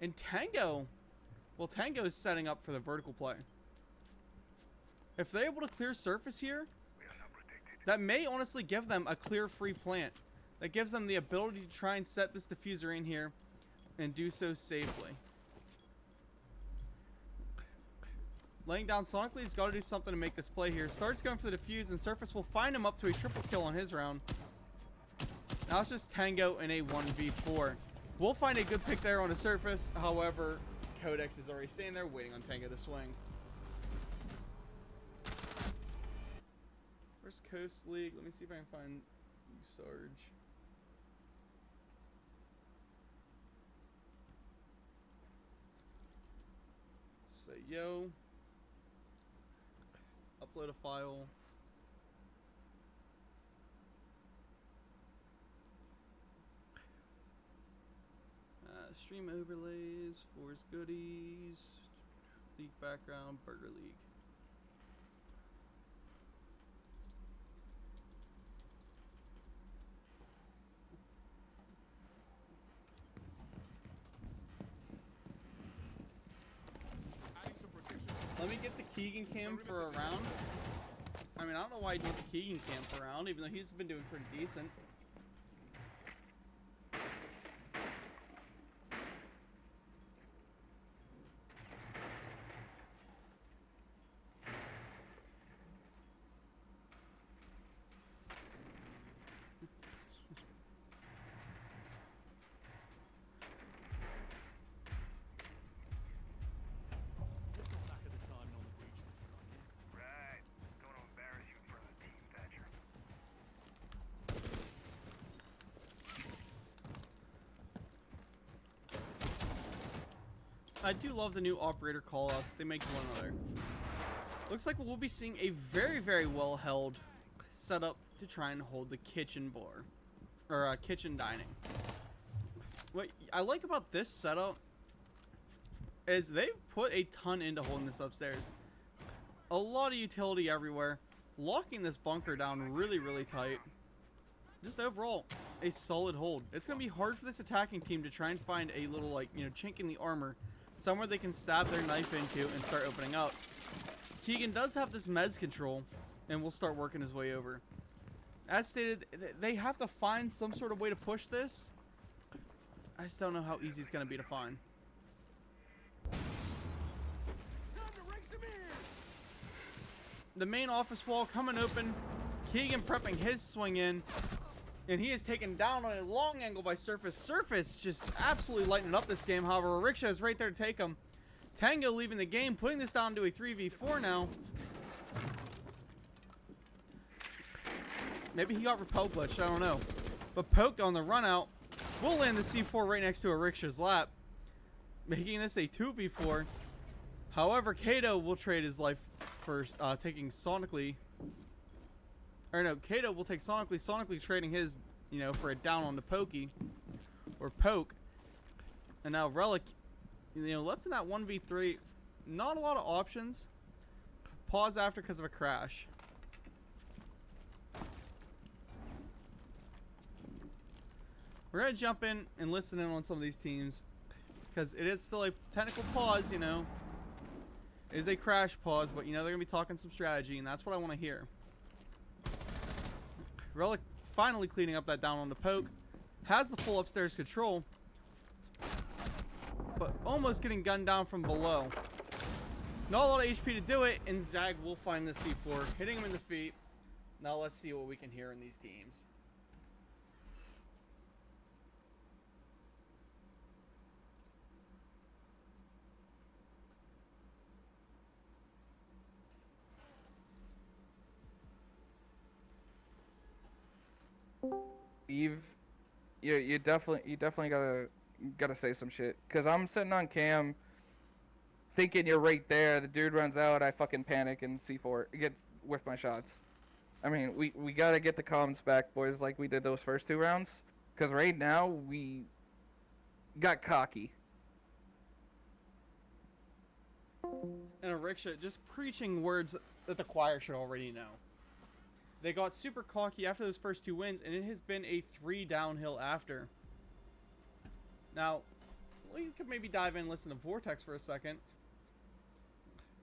And Tango, well, Tango is setting up for the vertical play. If they're able to clear Surface here, that may honestly give them a clear free plant. That gives them the ability to try and set this diffuser in here and do so safely. Laying down Sonically, he's got to do something to make this play here. Starts going for the defuse, and Surface will find him up to a triple kill on his round. Now it's just Tango in a 1v4. We'll find a good pick there on the Surface. However, Codex is already staying there waiting on Tango to swing. Where's Coast League? Let me see if I can find Sarge. Say yo. Upload a file. Stream overlays, Force goodies, league background, Burger League. Let me get the Keegan cam for a round. I mean, I don't know why he'd want the Keegan cam for a round, even though he's been doing pretty decent. I do love the new operator callouts that they make to one another. Looks like we'll be seeing a very, very well held setup to try and hold the kitchen bar. Or kitchen dining. What I like about this setup is they've put a ton into holding this upstairs. A lot of utility everywhere. Locking this bunker down really, really tight. Just overall, a solid hold. It's going to be hard for this attacking team to try and find a little, like, you know, chink in the armor. Somewhere they can stab their knife into and start opening up. Keegan does have this mez control, and will start working his way over. As stated, they have to find some sort of way to push this. I just don't know how easy it's going to be to find. The main office wall coming open. Keegan prepping his swing in. And he is taken down on a long angle by Surface. Surface just absolutely lighting up this game. However, Rickshaw is right there to take him. Tango leaving the game, putting this down to a 3v4 now. Maybe he got repel glitched, I don't know. But Poke on the run out will land the C4 right next to a Ricksha's lap, making this a 2v4. However, Kato will trade his life first, taking Sonically. Or no, Kato will take Sonically. Sonically trading his, you know, for a down on the Pokey. Or Poke. And now Relic, you know, left in that 1v3. Not a lot of options. Pause after because of a crash. We're going to jump in and listen in on some of these teams. Because it is still a technical pause, you know. It is a crash pause, but you know they're going to be talking some strategy, and that's what I want to hear. Relic finally cleaning up that down on the Poke. Has the full upstairs control. But almost getting gunned down from below. Not a lot of HP to do it, and Zag will find the C4, hitting him in the feet. Now let's see what we can hear in these teams. You definitely gotta say some shit. Cause I'm sitting on cam, thinking you're right there. The dude runs out, I fucking panic and C4 get with my shots. I mean, we gotta get the comms back, boys, like we did those first 2 rounds. Cause right now we got cocky. And a Rickshaw just preaching words that the choir should already know. They got super cocky after those first 2 wins, and it has been a 3 downhill after. Now, we could maybe dive in and listen to Vortex for a second.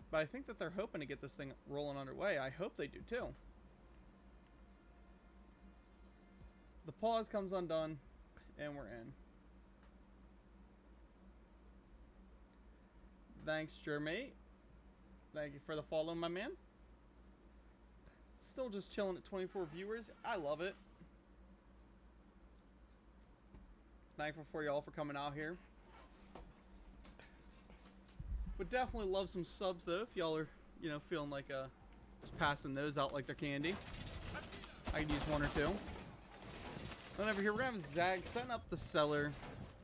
But I think that they're hoping to get this thing rolling underway. I hope they do too. The pause comes undone, and we're in. Thanks, Jermate. Thank you for the follow, my man. Still just chilling at 24 viewers. I love it. Thankful for y'all for coming out here. Would definitely love some subs though if y'all are, you know, feeling like just passing those out like they're candy. I could use 1 or 2. Then over here we're gonna have Zag setting up the cellar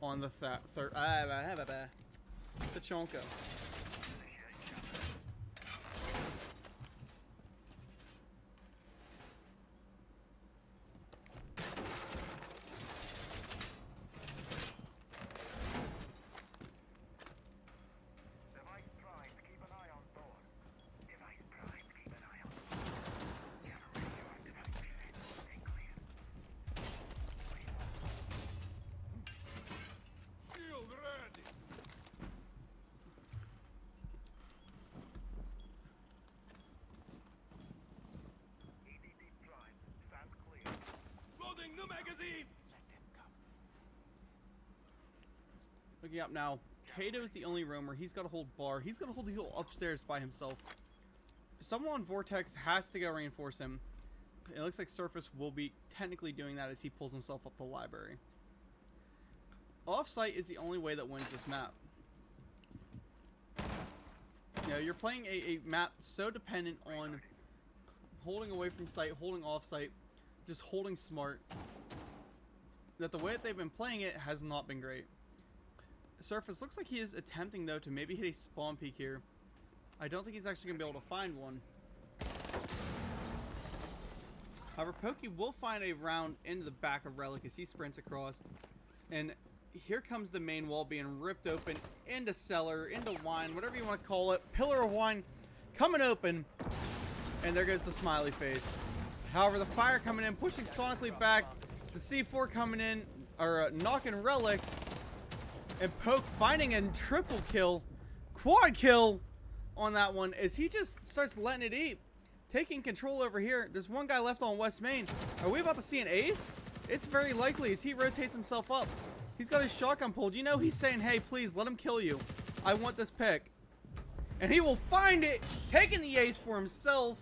on the third the Chonka. Looking up now, Kato is the only roamer. He's got to hold bar. He's got to hold the whole upstairs by himself. Someone on Vortex has to go reinforce him. It looks like Surface will be technically doing that as he pulls himself up the library. Offsite is the only way that wins this map. You know, you're playing a map so dependent on holding away from sight, holding offsite, just holding smart, that the way that they've been playing it has not been great. Surface looks like he is attempting, though, to maybe hit a spawn peek here. I don't think he's actually going to be able to find one. However, Pokey will find a round into the back of Relic as he sprints across. And here comes the main wall being ripped open into cellar, into wine, whatever you want to call it. Pillar of wine coming open. And there goes the smiley face. However, the fire coming in, pushing sonically back. The C4 coming in, or knocking Relic. And Poke finding a triple kill, quad kill on that one as he just starts letting it eat. Taking control over here. There's one guy left on West Main. Are we about to see an ace? It's very likely as he rotates himself up. He's got his shotgun pulled. You know he's saying, hey, please, let him kill you. I want this pick. And he will find it, taking the ace for himself,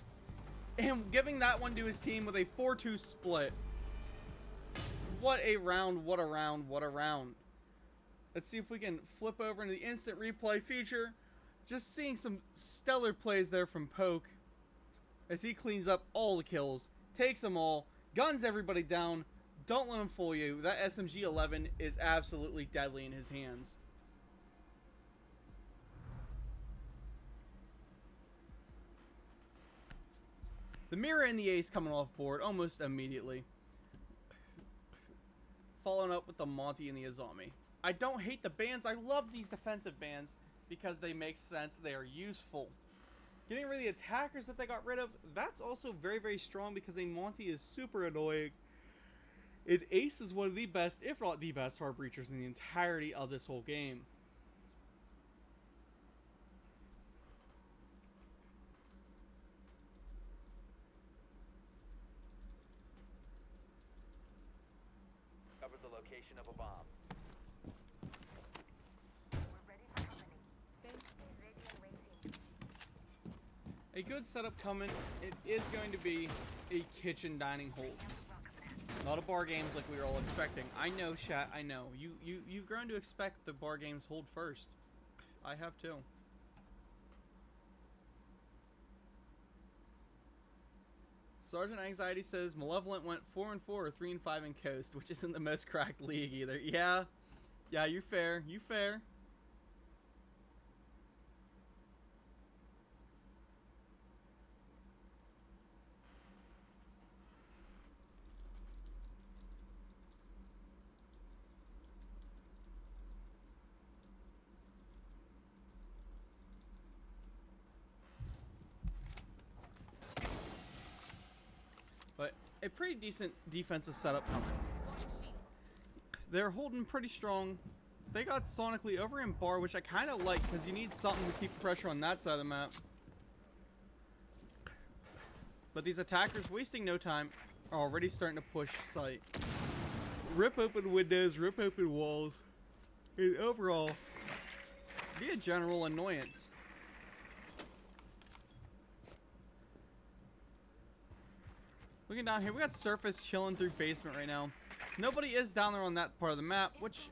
and giving that one to his team with a 4-2 split. What a round, what a round, what a round. Let's see if we can flip over into the instant replay feature. Just seeing some stellar plays there from Poke as he cleans up all the kills, takes them all, guns everybody down. Don't let him fool you. That SMG-11 is absolutely deadly in his hands. The mirror and the ace coming off board almost immediately. Following up with the Monty and the Azami. I don't hate the bans. I love these defensive bans because they make sense. They are useful. Getting rid of the attackers that they got rid of, that's also very, very strong because a Monty is super annoying. And Ace is one of the best, if not the best, hard breachers in the entirety of this whole game. Cover the location of a bomb. A good setup coming. It is going to be a kitchen dining hold. Not a bar games like we were all expecting. I know, chat. I know. You've grown to expect the bar games hold first. I have too. Sergeant Anxiety says Malevolent went 4-4 or 3-5 in Coast, which isn't the most cracked league either. Yeah, you're fair. You fair. But a pretty decent defensive setup coming. They're holding pretty strong. They got sonically over in bar, which I kind of like because you need something to keep pressure on that side of the map. But these attackers, wasting no time, are already starting to push site. Rip open windows, rip open walls, and overall, be a general annoyance. Looking down here, we got Surface chilling through basement right now. Nobody is down there on that part of the map, which,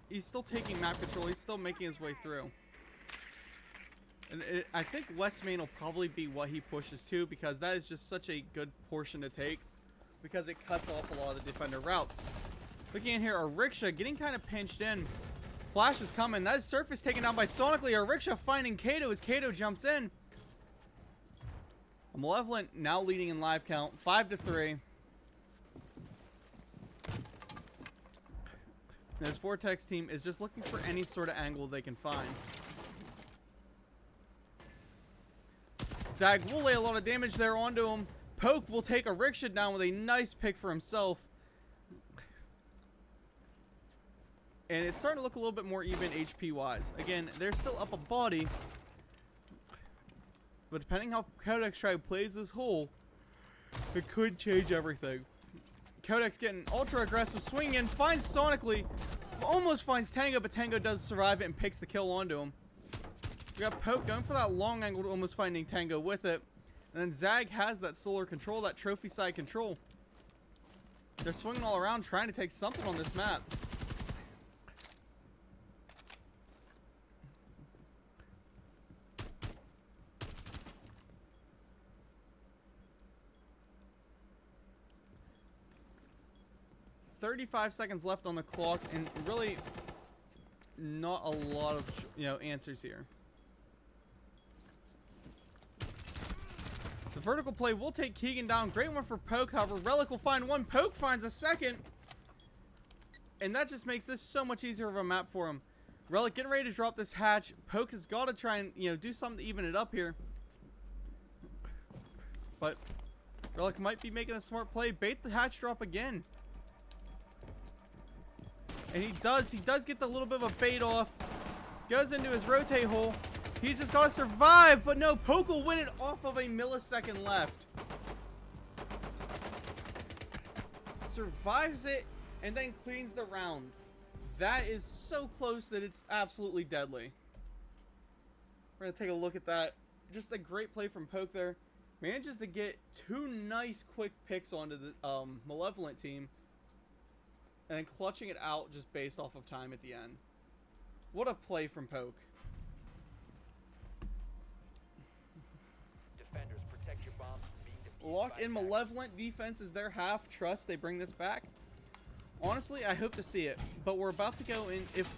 he's still taking map control. He's still making his way through. And I think West Main will probably be what he pushes to because that is just such a good portion to take because it cuts off a lot of the defender routes. Looking in here, a Rickshaw getting kind of pinched in. Flash is coming. That is Surface taken down by Sonically. A Rickshaw finding Kato as Kato jumps in. A Malevolent now leading in live count, 5-3. This Vortex team is just looking for any sort of angle they can find. Zag will lay a lot of damage there onto him. Poke will take a Rickshaw down with a nice pick for himself. And it's starting to look a little bit more even HP-wise. Again, they're still up a body. But depending how Codex Tribe plays this hole, it could change everything. Codex getting ultra aggressive, swinging in, finds Sonically, almost finds Tango, but Tango does survive it and picks the kill onto him. We got Poke going for that long angle, almost finding Tango with it. And then Zag has that solar control, that trophy side control. They're swinging all around, trying to take something on this map. "35 seconds left on the clock, and really not a lot of, answers here. vertical play will take Keegan down. Great one for Poke. However, Relic will find one. Poke finds a second. And that just makes this so much easier of a map for him. Relic getting ready to drop this hatch. Poke has got to try and, you know, do something to even it up here. But Relic might be making a smart play. Bait the hatch drop again. And he does get the little bit of a bait off. Goes into his rotate hole. He's just got to survive. But no, Poke will win it off of a millisecond left. Survives it and then cleans the round. That is so close that it's absolutely deadly. We're going to take a look at that. Just a great play from Poke there. Manages to get 2 nice quick picks onto the Malevolent team. And then clutching it out just based off of time at the end. What a play from Poke. Defenders, protect your bombs from being defused Lock by in attackers. Malevolent defense is their half. Trust they bring this back. Honestly, I hope to see it. But we're about to go in. If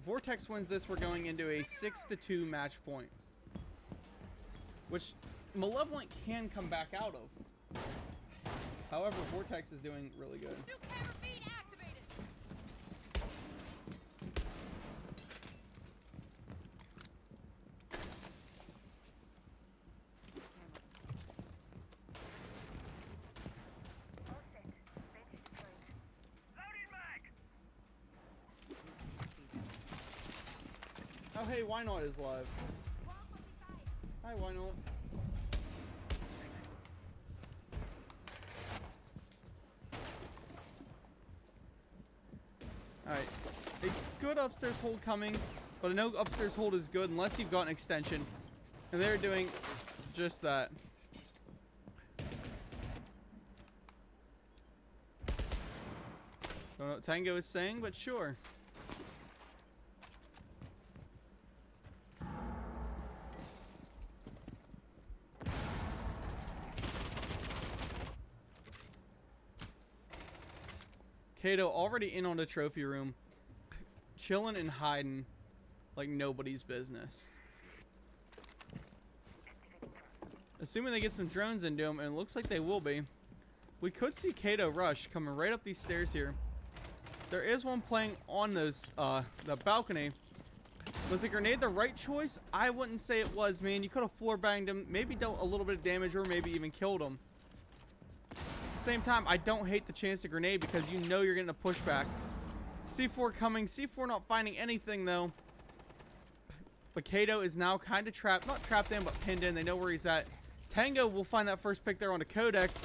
Vortex wins this, we're going into a 6-2 match point. Which Malevolent can come back out of. However, Vortex is doing really good. New camera feed activated. Oh, hey, Why Not is live. Hi, Why Not? Alright. A good upstairs hold coming, but I know upstairs hold is good unless you've got an extension. And they're doing just that. Don't know what Tango is saying, but sure. Kato already in on the trophy room, chilling and hiding like nobody's business. Assuming they get some drones into him, and it looks like they will be. We could see Kato rush coming right up these stairs here. There is one playing on those the balcony. Was the grenade the right choice? I wouldn't say it was, man. You could have floor banged him, maybe dealt a little bit of damage, or maybe even killed him. At the same time, I don't hate the chance to grenade because you know you're getting a pushback. C4 coming. C4 not finding anything, though. But Kato is now kind of trapped. Not trapped in, but pinned in. They know where he's at. Tango will find that first pick there on the Codex.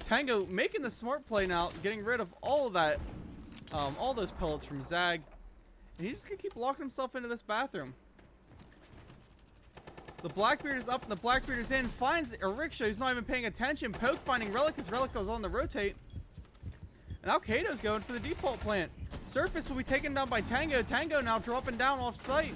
Tango making the smart play now, getting rid of all of that, all those pellets from Zag. And he's just going to keep locking himself into this bathroom. The Blackbeard is up and the Blackbeard is in. Finds a rickshaw. He's not even paying attention. Poke finding Relic as Relic goes on the rotate. And now Kato's going for the default plant. Surface will be taken down by Tango. Tango now dropping down off site.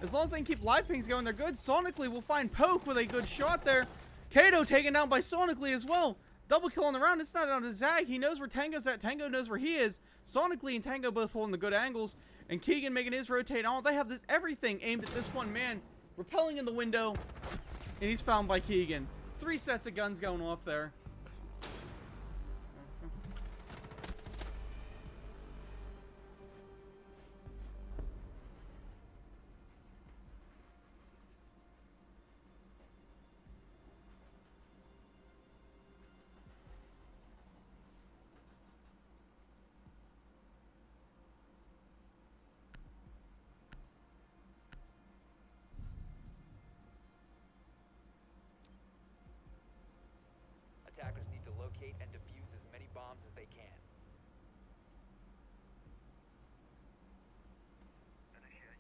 As long as they can keep live pings going, they're good. Sonically will find Poke with a good shot there. Kato taken down by Sonically as well. Double kill on the round. It's not down to Zag. He knows where Tango's at. Tango knows where he is. Sonically and Tango both holding the good angles. And Keegan making his rotate on. They have this everything aimed at this one man. Repelling in the window. And he's found by Keegan. 3 sets of guns going off there. Attackers need to locate and defuse as many bombs as they can.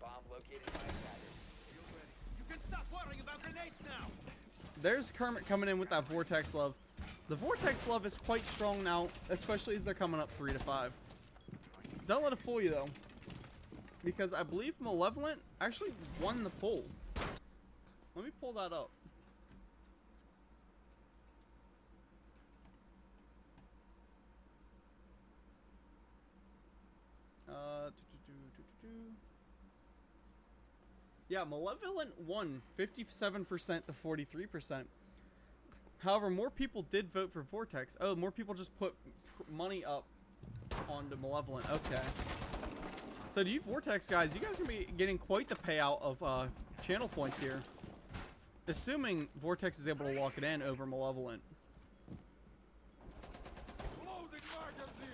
Bomb located by attackers. You can stop worrying about grenades now. There's Kermit coming in with that Vortex love. The Vortex love is quite strong now, especially as they're coming up 3 to 5. Don't let it fool you, though. Because I believe Malevolent actually won the poll. Let me pull that up. Yeah, Malevolent won 57% to 43%. However, more people did vote for Vortex. Oh, more people just put money up onto Malevolent. Okay. So to you Vortex guys, you guys are going to be getting quite the payout of channel points here. Assuming Vortex is able to lock it in over Malevolent. Loading magazine.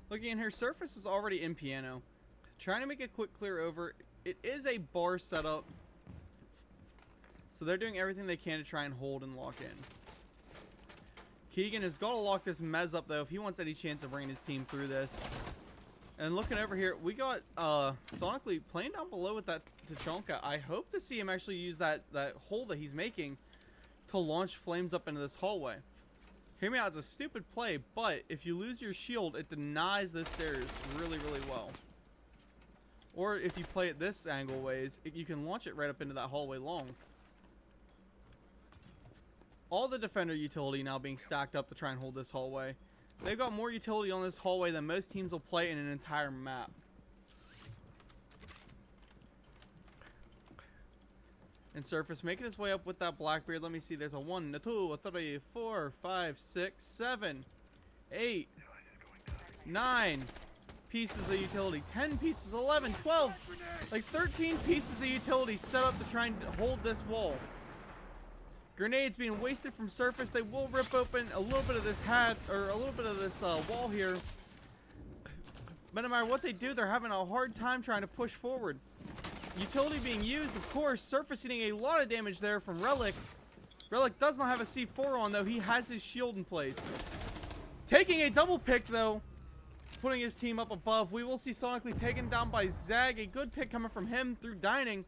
Looking in here, Surface is already in piano. Trying to make a quick clear over. It is a bar setup. So they're doing everything they can to try and hold and lock in. Keegan has got to lock this mez up though if he wants any chance of bringing his team through this. And looking over here, we got Sonically playing down below with that Tachanka. I hope to see him actually use that hole that he's making to launch flames up into this hallway. Hear me out, it's a stupid play, but if you lose your shield, it denies those stairs really, really well. Or if you play it this angle ways, you can launch it right up into that hallway long. All the defender utility now being stacked up to try and hold this hallway. They've got more utility on this hallway than most teams will play in an entire map. And Surface making his way up with that Blackbeard. Let me see. There's a 1, a 2, a 3, 4, 5, 6, 7, 8, 9 pieces of utility. 10 pieces, 11, 12, like 13 pieces of utility set up to try and hold this wall. Grenades being wasted from Surface. They will rip open a little bit of this wall here. But no matter what they do, they're having a hard time trying to push forward. Utility being used, of course. Surface eating a lot of damage there from Relic. Relic does not have a C4 on, though. He has his shield in place. Taking a double pick, though. Putting his team up above. We will see Sonically taken down by Zag. A good pick coming from him through Dining.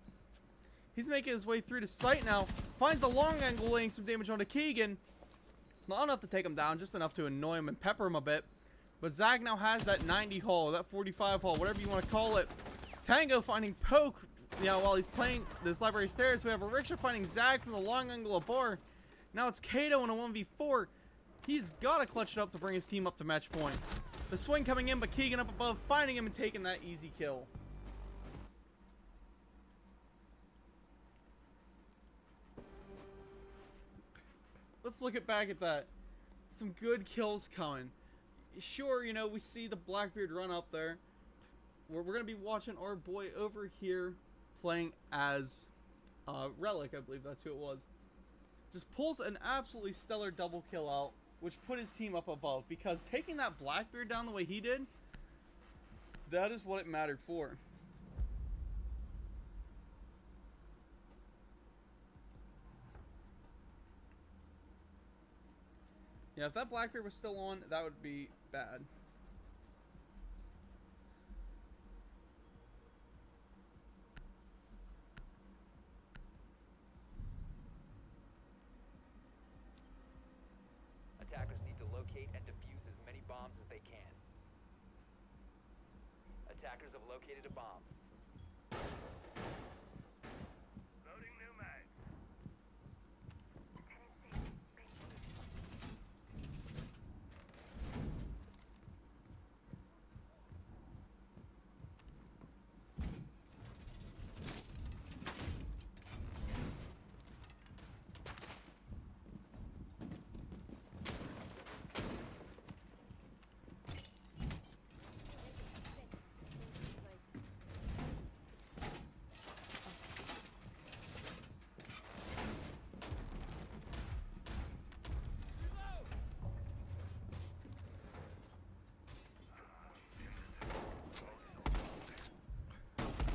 He's making his way through to site now. Finds the long angle, laying some damage onto Keegan. Not enough to take him down, just enough to annoy him and pepper him a bit. But Zag now has that 90 haul, that 45 haul, whatever you want to call it. Tango finding Poke, while he's playing this library stairs. We have Ariksha finding Zag from the long angle of bar. Now it's Kato in a 1v4. He's got to clutch it up to bring his team up to match point. The swing coming in, but Keegan up above, finding him and taking that easy kill. Let's look back at that. Some good kills coming. Sure, we see the Blackbeard run up there. We're going to be watching our boy over here playing as Relic, I believe that's who it was. Just pulls an absolutely stellar double kill out, which put his team up above. Because taking that Blackbeard down the way he did, that is what it mattered for. Yeah, if that Blackbeard was still on, that would be bad. Attackers need to locate and defuse as many bombs as they can. Attackers have located a bomb. Loading new mag.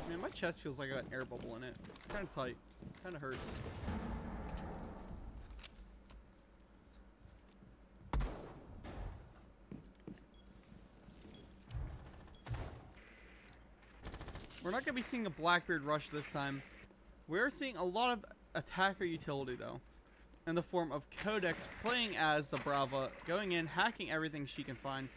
Man, my chest feels like I got an air bubble in it. Kind of tight. Kind of hurts. We're not going to be seeing a Blackbeard rush this time. We're seeing a lot of attacker utility, though. In the form of Codex playing as the Brava, going in, hacking everything she can find.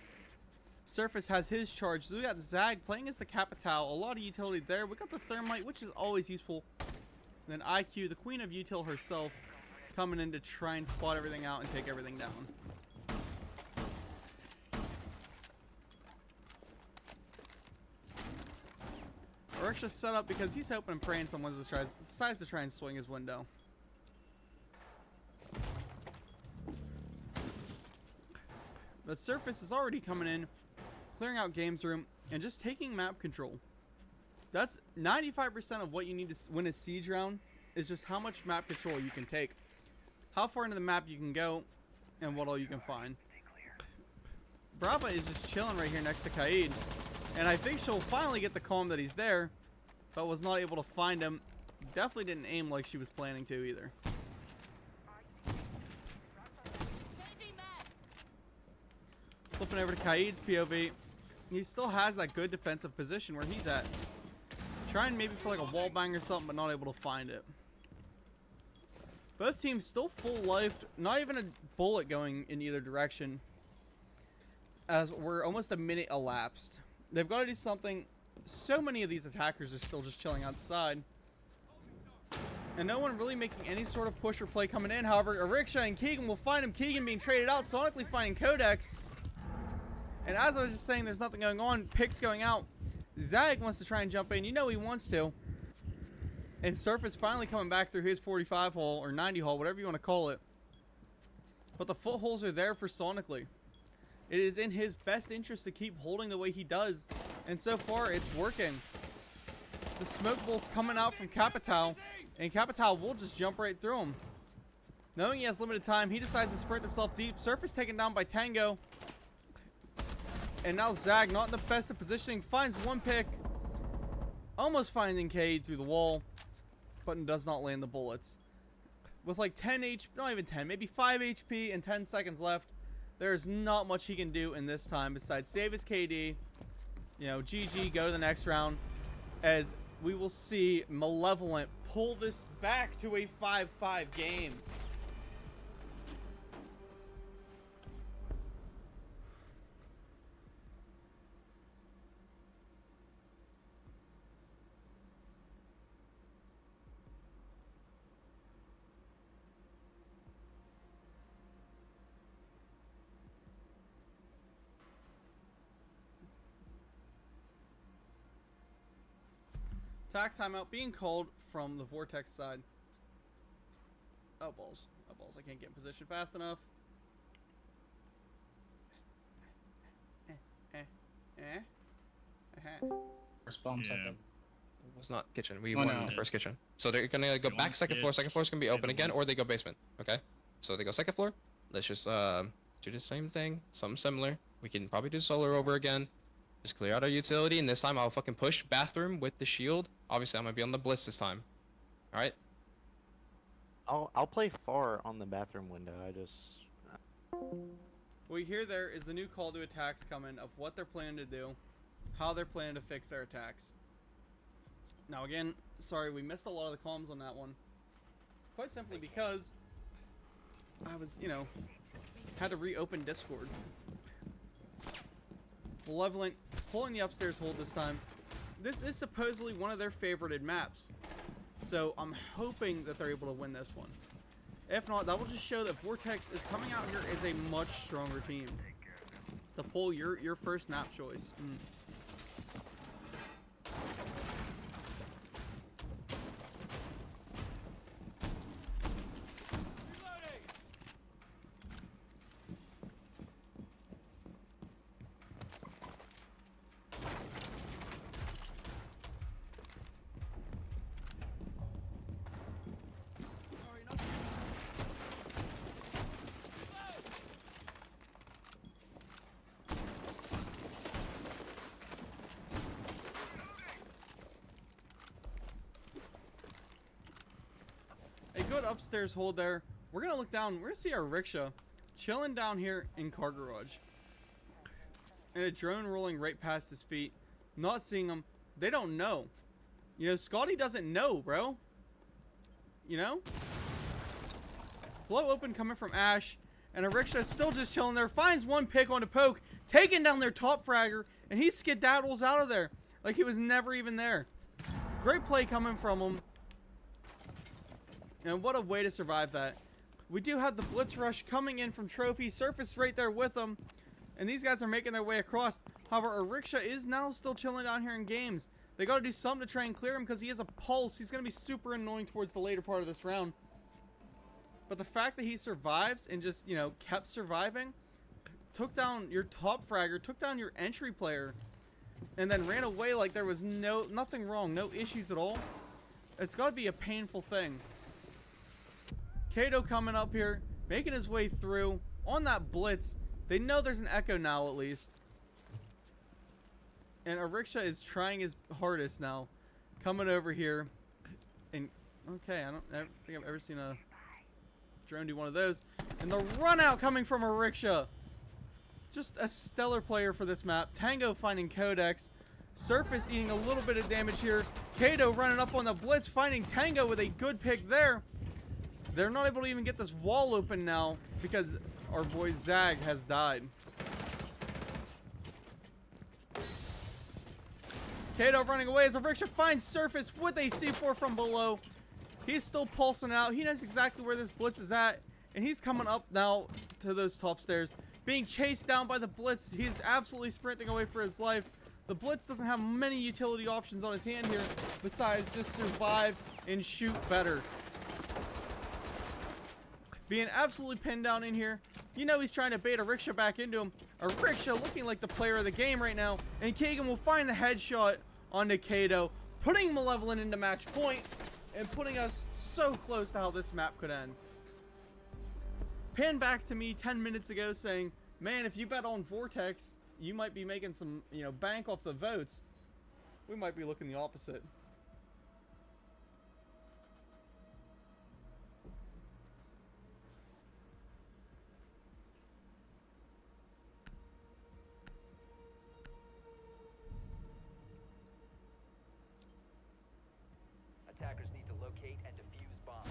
Surface has his charge. So we got Zag playing as the Capital. A lot of utility there. We got the Thermite, which is always useful. And then IQ, the Queen of Util herself, coming in to try and spot everything out and take everything down. Riksha's set up because he's hoping and praying someone decides to try and swing his window. The Surface is already coming in, clearing out games room, and just taking map control. That's 95% of what you need to win a siege round, is just how much map control you can take. How far into the map you can go, and what all you can find. Brava is just chilling right here next to Kaid. And I think she'll finally get the calm that he's there, but was not able to find him. Definitely didn't aim like she was planning to either. Flipping over to Kaid's POV. He still has that good defensive position where he's at. Trying maybe for like a wall bang or something, but not able to find it. Both teams still full lifed. Not even a bullet going in either direction. As we're almost a minute elapsed. They've got to do something. So many of these attackers are still just chilling outside. And no one really making any sort of push or play coming in. However, Ariksha and Keegan will find him. Keegan being traded out. Sonically finding Codex. And as I was just saying, there's nothing going on. Picks going out. Zag wants to try and jump in. You know he wants to. And Surface finally coming back through his 45 hole or 90 hole, whatever you want to call it. But the footholds are there for Sonically. It is in his best interest to keep holding the way he does. And so far, it's working. The smoke bolt's coming out from Capital. And Capital will just jump right through him. Knowing he has limited time, he decides to sprint himself deep. Surface taken down by Tango. And now Zag, not in the best of positioning, finds one pick. Almost finding Cade through the wall. But does not land the bullets. With like 10 HP, not even 10, maybe 5 HP and 10 seconds left. There's not much he can do in this time besides save his KD. You know, GG, go to the next round. As we will see Malevolent pull this back to a 5-5 game. Attack timeout being called from the Vortex side. Oh balls. Oh balls. I can't get in position fast enough. First bomb, Yeah. second. It was not kitchen. We Oh, won no. the first kitchen. So they're gonna go They back want second floor. Second kitchen, floor is gonna be they open don't again, want- or they go basement. Okay. So they go second floor. Let's just do the same thing. Something similar. We can probably do solar over again. Just clear out our utility, and this time I'll fucking push bathroom with the shield. Obviously, I'm gonna be on the blitz this time. All right. I'll play far on the bathroom window. I just What we hear there is the new call to attacks coming of what they're planning to do, how they're planning to fix their attacks. Now again, sorry we missed a lot of the comms on that one. Quite simply because I was, you know, had to reopen Discord. Malevolent pulling the upstairs hold this time. This is supposedly one of their favorited maps. So I'm hoping that they're able to win this one. If not, that will just show that Vortex is coming out here as a much stronger team. To pull your first map choice. A good upstairs hold there. We're gonna look down. We're gonna see our rickshaw chilling down here in car garage. And a drone rolling right past his feet. Not seeing him. They don't know. You know, Scotty doesn't know, bro. You know? Flow open coming from Ash. And Ariksha is still just chilling there. Finds one pick on a poke, taking down their top fragger, and he skedaddles out of there like he was never even there. Great play coming from him. And what a way to survive that. We do have the blitz rush coming in from Trophy. Surface right there with them. And these guys are making their way across. However, Ariksha is now still chilling down here in games. They got to do something to try and clear him because he has a pulse. He's going to be super annoying towards the later part of this round. But the fact that he survives and just, you know, kept surviving, took down your top fragger, took down your entry player, and then ran away like there was nothing wrong, no issues at all. It's got to be a painful thing. Kato coming up here, making his way through on that blitz. They know there's an echo now at least. And Ariksha is trying his hardest now. Coming over here. And, okay, I don't think I've ever seen a drone do one of those. And the run out coming from Ariksha. Just a stellar player for this map. Tango finding Codex. Surface eating a little bit of damage here. Kato running up on the blitz, finding Tango with a good pick there. They're not able to even get this wall open now because our boy Zag has died. Kato running away as Ariksha finds Surface with a C4 from below. He's still pulsing out. He knows exactly where this blitz is at. And he's coming up now to those top stairs. Being chased down by the blitz. He's absolutely sprinting away for his life. The blitz doesn't have many utility options on his hand here besides just survive and shoot better. Being absolutely pinned down in here. You know he's trying to bait Ariksha back into him. Ariksha looking like the player of the game right now. And Kagan will find the headshot onto Kato, putting Malevolent into match point and putting us so close to how this map could end. Pan back to me 10 minutes ago saying, man, if you bet on Vortex, you might be making some, you know, bank off the votes. We might be looking the opposite. Attackers need to locate and defuse bombs.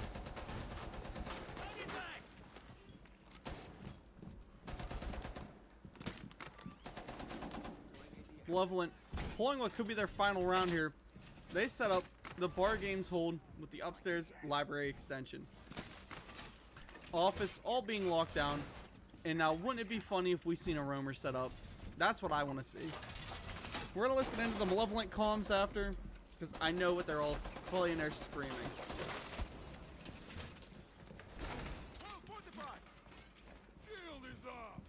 Malevolent pulling what could be their final round here. They set up the bar games hold with the upstairs library extension. Office all being locked down. And now wouldn't it be funny if we seen a roamer set up? That's what I want to see. We're going to listen into the Malevolent comms after, because I know what they're all probably in there screaming. Shield is up.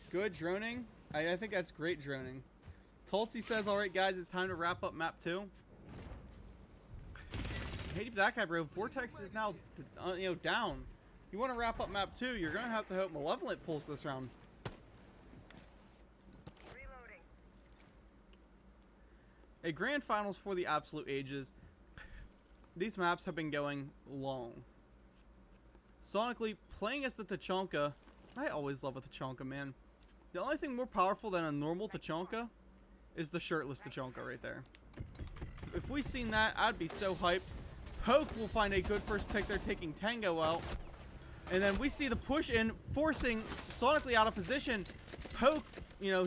Good droning. I think that's great droning. Tulsi says, alright guys, it's time to wrap up map 2. Hate that guy, bro. Vortex is now, you know, down. You want to wrap up map 2, you're going to have to hope Malevolent pulls this round. Reloading. A grand finals for the absolute ages. These maps have been going long. Sonically, playing as the Tachanka, I always love a Tachanka, man. The only thing more powerful than a normal Tachanka is the shirtless Tachanka right there. If we seen that, I'd be so hyped. Poke will find a good first pick there, taking Tango out. And then we see the push in, forcing Sonically out of position. Poke, you know,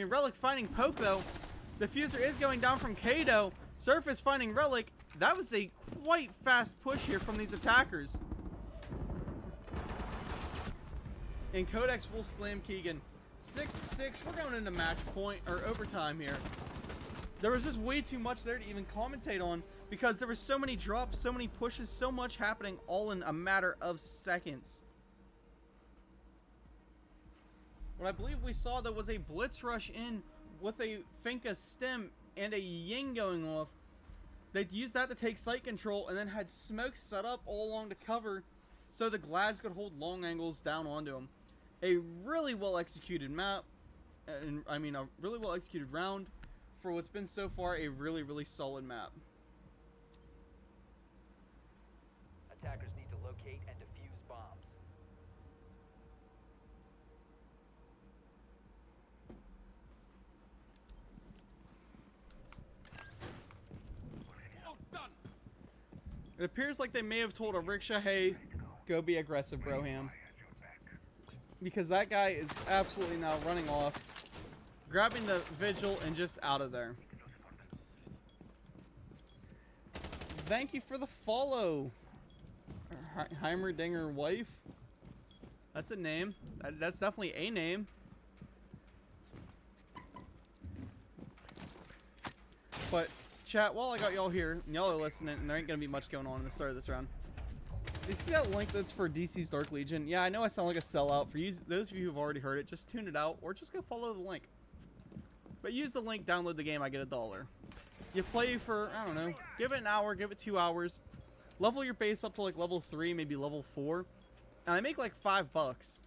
Relic finding Poke though. Diffuser is going down from Kato. Surface finding Relic. That was a quite fast push here from these attackers. And Codex will slam Keegan. 6-6, we're going into match point, or overtime here. There was just way too much there to even commentate on because there were so many drops, so many pushes, so much happening all in a matter of seconds. What I believe we saw there was a blitz rush in with a Finka stem and a Ying going off. They used that to take site control and then had smoke set up all along to cover so the Glads could hold long angles down onto them. A really well executed map, and a really well executed round for what's been so far a really, really solid map. Attackers need It appears like they may have told a rickshaw, hey, go be aggressive, Broham. Because that guy is absolutely now running off, grabbing the vigil, and just out of there. Thank you for the follow, Heimerdinger wife. That's a name. That's definitely a name. But chat, while I got y'all here, and y'all are listening, and there ain't gonna be much going on in the start of this round. You see that link that's for DC's Dark Legion? Yeah, I know I sound like a sellout. For those of you who've already heard it, just tune it out, or just go follow the link. But use the link, download the game, I get $1. You play for, I don't know, give it an hour, give it 2 hours. Level your base up to like level 3, maybe level 4. And I make like $5.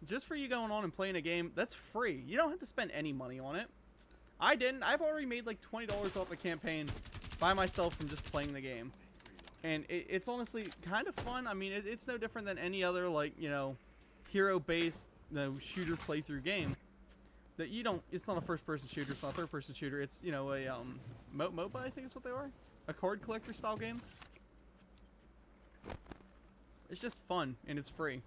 Just for you going on and playing a game, that's free. You don't have to spend any money on it. I didn't. I've already made like $20 off the campaign by myself from just playing the game. And it's honestly kind of fun. I mean, it's no different than any other, like, you know, hero-based, shooter playthrough game. That you don't, it's not a first-person shooter, it's not a third-person shooter. It's, you know, a, MOBA, I think is what they are. A card collector style game. It's just fun, and it's free.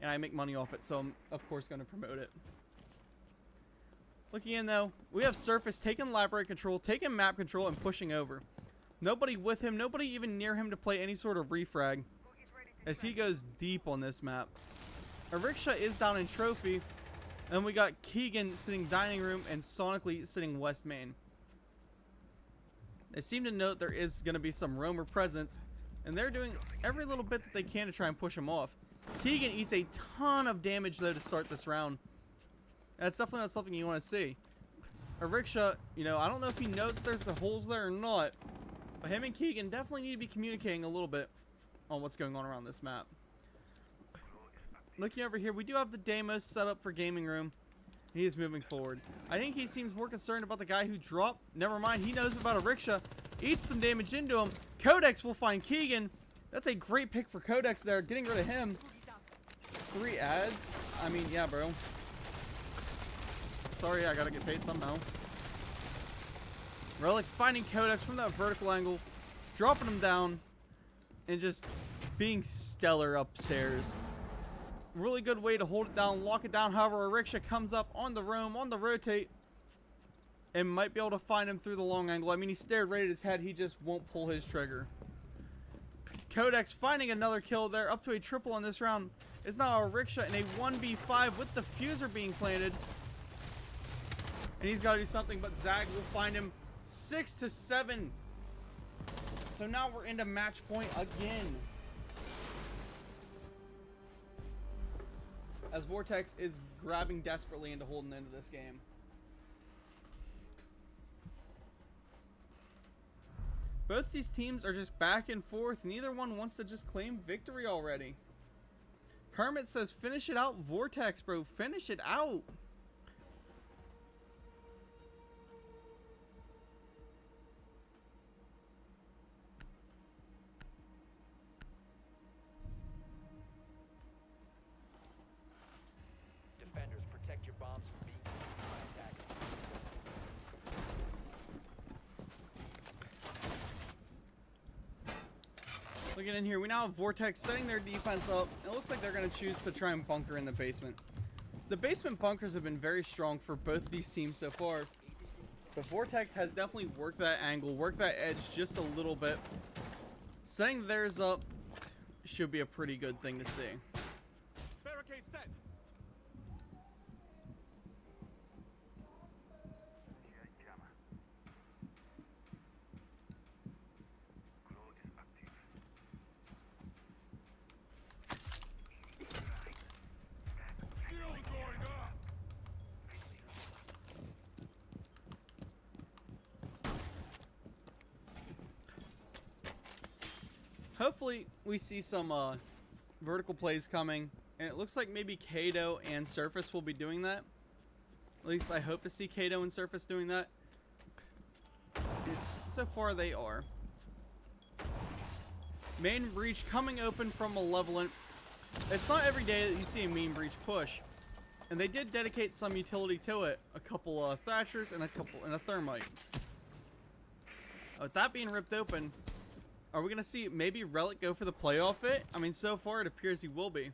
And I make money off it, so I'm, of course, going to promote it. Looking in, though, we have Surface taking library control, taking map control, and pushing over. Nobody with him, nobody even near him to play any sort of refrag, as he goes deep on this map. Ariksha is down in trophy, and we got Keegan sitting dining room and Sonically sitting west main. They seem to note there is going to be some roamer presence, and they're doing every little bit that they can to try and push him off. Keegan eats a ton of damage, though, to start this round. That's definitely not something you want to see. Ariksha, you know, I don't know if he knows if there's the holes there or not, but him and Keegan definitely need to be communicating a little bit on what's going on around this map. Looking over here, we do have the Deimos set up for gaming room. He is moving forward. I think he seems more concerned about the guy who dropped. Never mind, he knows about Ariksha. Eats some damage into him. Codex will find Keegan. That's a great pick for Codex there, getting rid of him. 3 ads? I mean, yeah, bro. Sorry, I gotta get paid somehow. Relic finding Codex from that vertical angle, dropping him down, and just being stellar upstairs. Really good way to hold it down, lock it down. However, Ariksha comes up on the roam, on the rotate, and might be able to find him through the long angle. I mean, he stared right at his head. He just won't pull his trigger. Codex finding another kill there, up to a triple in this round. It's now Ariksha in a 1v5 with the fuser being planted. And he's got to do something, but Zag will find him 6-7. So now we're into match point again. As Vortex is grabbing desperately into holding into this game. Both these teams are just back and forth. Neither one wants to just claim victory already. Kermit says, finish it out, Vortex, bro. Finish it out. Defenders, protect your bombs from being attacked. Looking in here, we now have Vortex setting their defense up. It looks like they're going to choose to try and bunker in the basement. The basement bunkers have been very strong for both these teams so far. But Vortex has definitely worked that angle, worked that edge just a little bit. Setting theirs up should be a pretty good thing to see. Barricade set. Shield going up. Hopefully we see some vertical plays coming, and it looks like maybe Kato and Surface will be doing that. At least I hope to see Kato and Surface doing that. So far they are. Main breach coming open from Malevolent. It's not every day that you see a main breach push, and they did dedicate some utility to it. A couple Thrashers and a thermite. With that being ripped open, Are we going to see maybe Relic go for the playoff it? I mean, so far it appears he will be.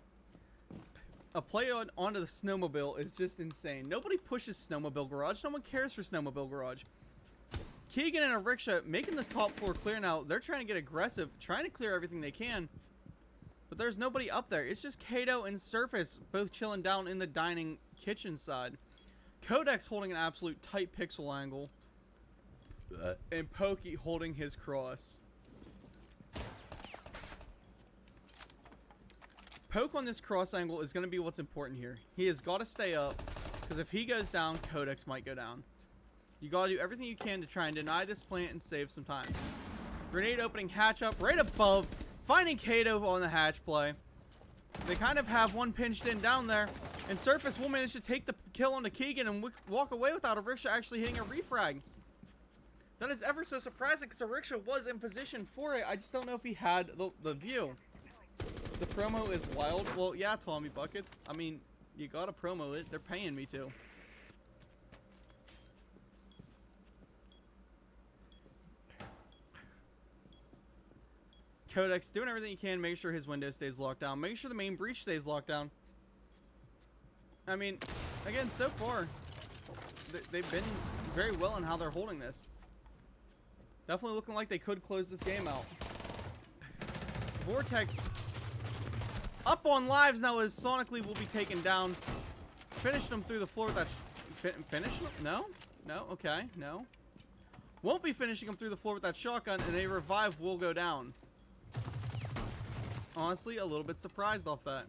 A play onto the snowmobile is just insane. Nobody pushes Snowmobile Garage. No one cares for Snowmobile Garage. Keegan and a rickshaw making this top floor clear now. They're trying to get aggressive, trying to clear everything they can. But there's nobody up there. It's just Kato and Surface both chilling down in the dining kitchen side. Codex holding an absolute tight pixel angle. And Pokey holding his cross. Poke on this cross angle is going to be what's important here. He has got to stay up, because if he goes down, Codex might go down. You got to do everything you can to try and deny this plant and save some time. Grenade opening hatch up right above, finding Kato on the hatch play. They kind of have one pinched in down there, and Surface will manage to take the kill onto Keegan and walk away without a rickshaw actually hitting a refrag. That is ever so surprising, because a rickshaw was in position for it. I just don't know if he had the view. The promo is wild. Well, yeah, Tommy Buckets. I mean, you gotta promo it. They're paying me to. Codex doing everything he can, make sure his window stays locked down. Make sure the main breach stays locked down. I mean, again, so far, they've been very well in how they're holding this. Definitely looking like they could close this game out. Vortex up on lives now as Sonically will be taken down. Finished him through the floor with that... Finish him? No? No? Okay. No. Won't be finishing him through the floor with that shotgun, and a revive will go down. Honestly, a little bit surprised off that.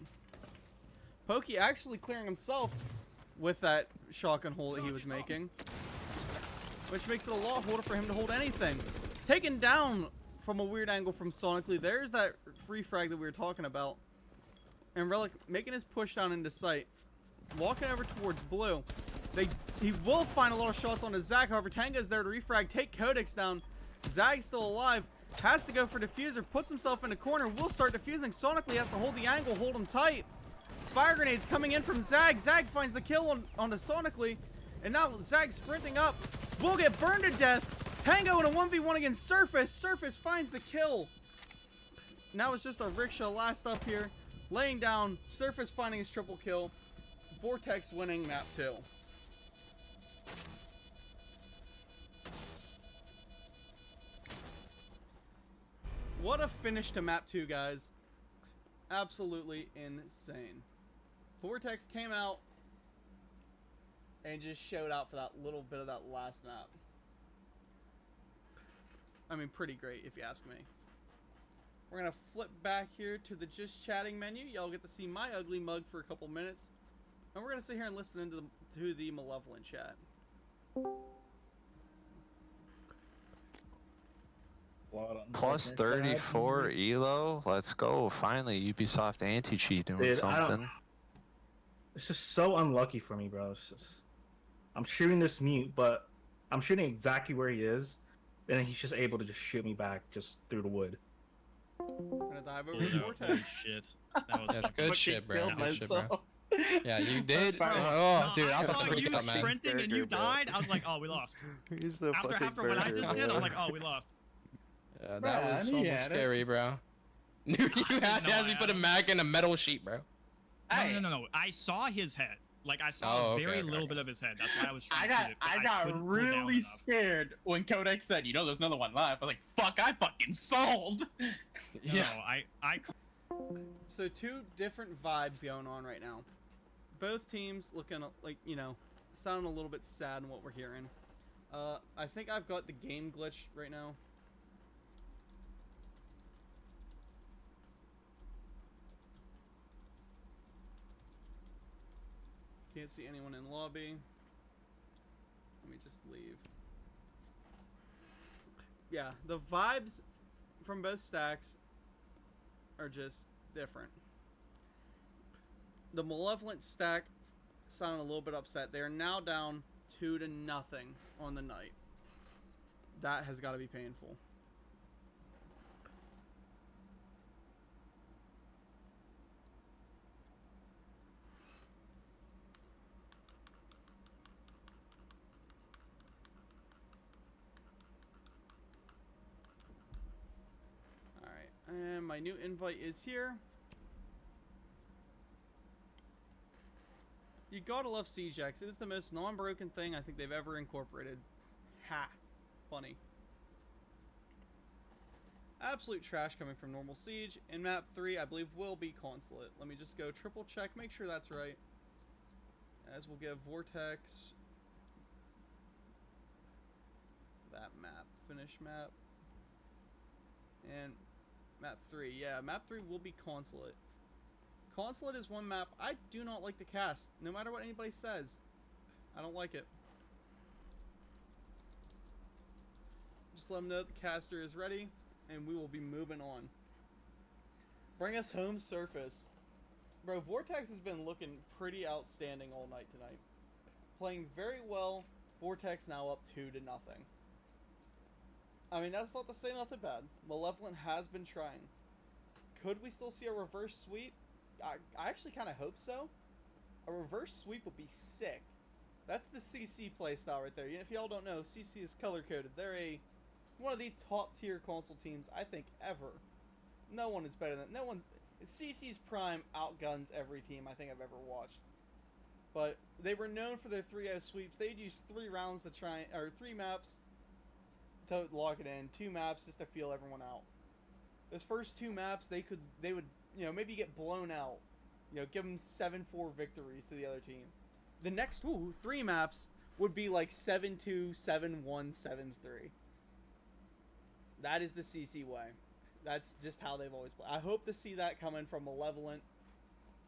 Pokey actually clearing himself with that shotgun hole that he was making. Which makes it a lot harder for him to hold anything. Taken down from a weird angle from Sonically. There's that free frag that we were talking about. And Relic making his push down into sight. Walking over towards Blue. He will find a lot of shots onto Zag. However, Tanga's there to refrag. Take Codex down. Zag's still alive. Has to go for diffuser. Puts himself in a corner. Will start diffusing. Sonically has to hold the angle. Hold him tight. Fire grenades coming in from Zag. Zag finds the kill on the Sonically. And now Zag sprinting up. Will get burned to death. Tango in a 1v1 against Surface. Surface finds the kill. Now it's just a rickshaw last up here. Laying down. Surface finding his triple kill. Vortex winning map 2. What a finish to map 2, guys. Absolutely insane. Vortex came out and just showed out for that little bit of that last map. I mean, pretty great if you ask me. We're going to flip back here to the just chatting menu. Y'all get to see my ugly mug for a couple minutes. And we're going to sit here and listen into to the Malevolent chat. Plus 34 elo. Let's go. Finally, Ubisoft anti-cheat doing Dude, something. It's just so unlucky for me, bro. It's just, I'm shooting this mute, but I'm shooting exactly where he is, and he's just able to just shoot me back just through the wood. I'm gonna dive over Holy to Vortex. shit. That was That's good shit, bro. killed Good shit, bro. myself. Yeah, you did. Bro, Oh, no, dude, I I was about saw to freak you out, man. sprinting and you Burger, bro. died. I was like, oh, we lost. He's the After fucking what I burger, just did, I was bro. like, oh, we lost. Yeah, that Bruh, was I knew you almost had it. scary, bro. Knew you had it as he put a mag in a metal sheet, bro. No. I saw his head. Like I saw Oh, okay, very okay, little okay. bit of his head. That's why I was I trying to got shoot it, but I got couldn't pull down really enough. scared when Kodak said, you know, there's another one live. I was like, fuck, I fucking sold. No, I So two different vibes going on right now. Both teams looking like, you know, sounding a little bit sad in what we're hearing. I think I've got the game glitch right now. Can't see anyone in lobby. Let me just leave. Yeah, the vibes from both stacks are just different. The Malevolent stack sounded a little bit upset. They are now down 2-0 on the night. That has got to be painful. my new invite is here. You gotta love Siege X. It is the most non-broken thing I think they've ever incorporated. Ha. Funny. Absolute trash coming from normal Siege. In map 3, I believe will be Consulate. Let me just go triple check, make sure that's right. As we'll give Vortex that map. Finish map. And map 3. Yeah, map 3 will be Consulate. Consulate is one map I do not like to cast, no matter what anybody says. I don't like it. Just let them know that the caster is ready, and we will be moving on. Bring us home, Surface. Bro, Vortex has been looking pretty outstanding all night tonight. Playing very well. Vortex now up 2-0. I mean, that's not to say nothing bad. Malevolent has been trying. Could we still see a reverse sweep? I actually kind of hope so. A reverse sweep would be sick. That's the CC playstyle right there. If y'all don't know, CC is color-coded. They're one of the top-tier console teams, I think, ever. No one is better than... No one... CC's Prime outguns every team I think I've ever watched. But they were known for their 3-0 sweeps. They'd use 3 rounds to try... Or 3 maps to lock it in. 2 maps just to feel everyone out. Those first 2 maps, they would, you know, maybe get blown out. You know, give them 7-4 victories to the other team. The next 3 maps would be like 7-2, 7-1, 7-3. That is the CC way. That's just how they've always played. I hope to see that coming from Malevolent.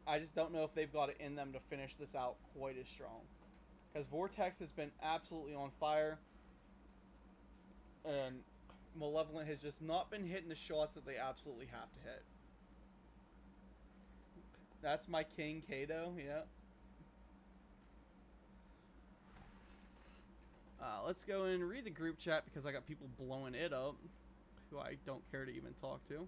I just don't know if they've got it in them to finish this out quite as strong. Because Vortex has been absolutely on fire. And Malevolent has just not been hitting the shots that they absolutely have to hit. That's my King Kato, yeah. Let's go and read the group chat because I got people blowing it up who I don't care to even talk to.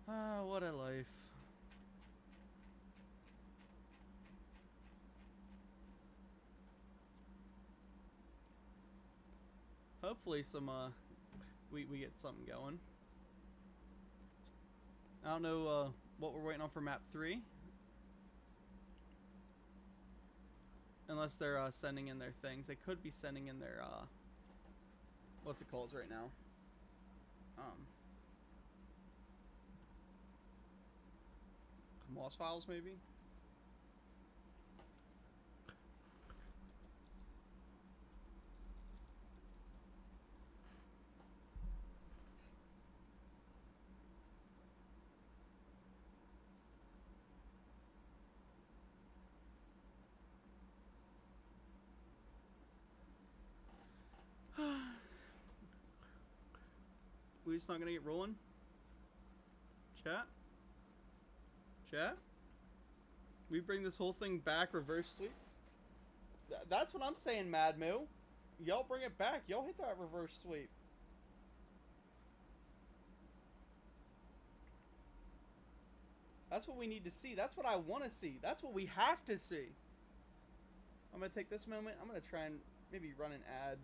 What a life. Hopefully some, we get something going. I don't know, what we're waiting on for map 3. Unless they're, sending in their things. They could be sending in their, what's it called right now? Moss files, maybe? We just not gonna get rolling? Chat? Chat? We bring this whole thing back reverse sweep? That's what I'm saying, Mad Moo. Y'all bring it back. Y'all hit that reverse sweep. That's what we need to see. That's what I want to see. That's what we have to see. I'm gonna take this moment. I'm gonna try and maybe run an ad.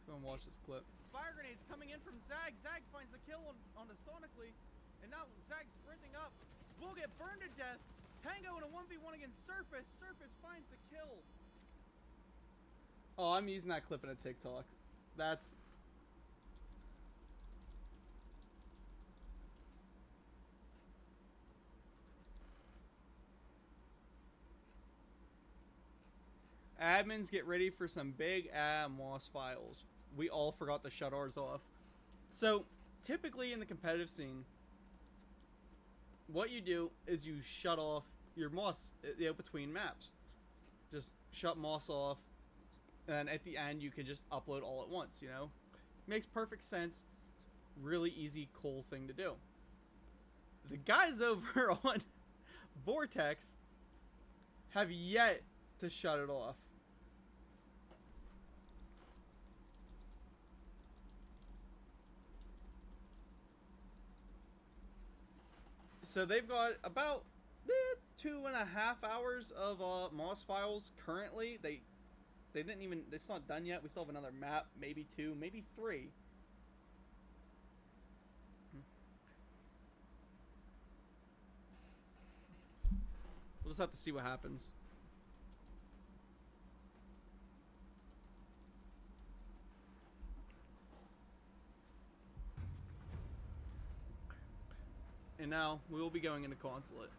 Go and watch this clip. Fire grenades coming in from Zag. Zag finds the kill on the Sonically. And now Zag sprinting up. Will get burned to death. Tango in a 1v1 against Surface. Surface finds the kill. Oh, I'm using that clip in a TikTok. That's... Admins, get ready for some big moss files. We all forgot to shut ours off. So, typically in the competitive scene, what you do is you shut off your moss, you know, between maps. Just shut moss off, and at the end you can just upload all at once, you know? Makes perfect sense. really easy, cool thing to do. The guys over on Vortex have yet to shut it off. So they've got about 2.5 hours of Moss files currently. They didn't even, it's not done yet. We still have another map, maybe 2, maybe 3. We'll just have to see what happens. And now we will be going into Consulate.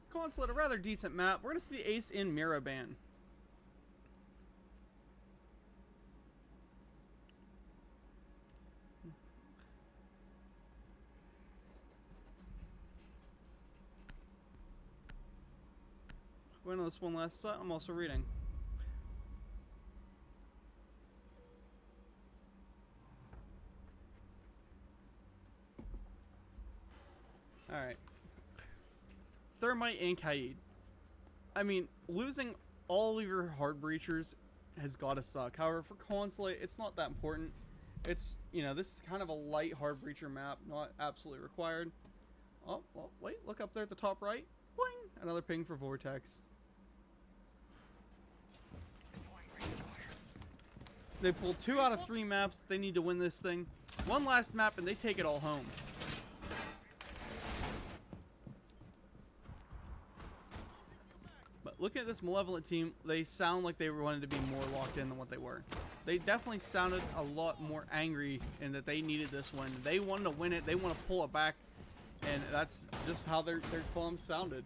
Consulate, a rather decent map. We're gonna see the Ace in Miraban. Went on this one last set. I'm also reading. All right. Thermite and Kaid. I mean, losing all of your hard breachers has got to suck. However, for Consulate, it's not that important. It's, you know, this is kind of a light hard breacher map, not absolutely required. Oh, well, wait, look up there at the top right. Boing! Another ping for Vortex. They pull 2 out of 3 maps. They need to win this thing. One last map, and they take it all home. Looking at this Malevolent team, they sound like they wanted to be more locked in than what they were. They definitely sounded a lot more angry in that they needed this win. They wanted to win it. They want to pull it back. And that's just how their poems sounded.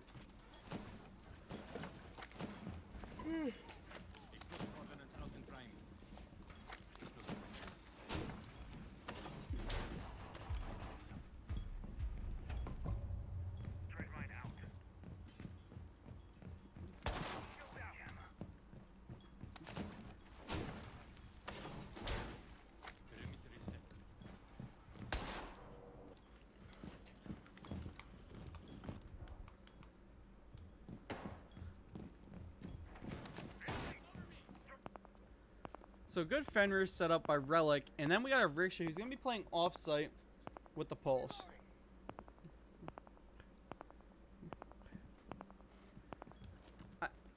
So good Fenris set up by Relic, and then we got a Riksha who's going to be playing off-site with the Pulse.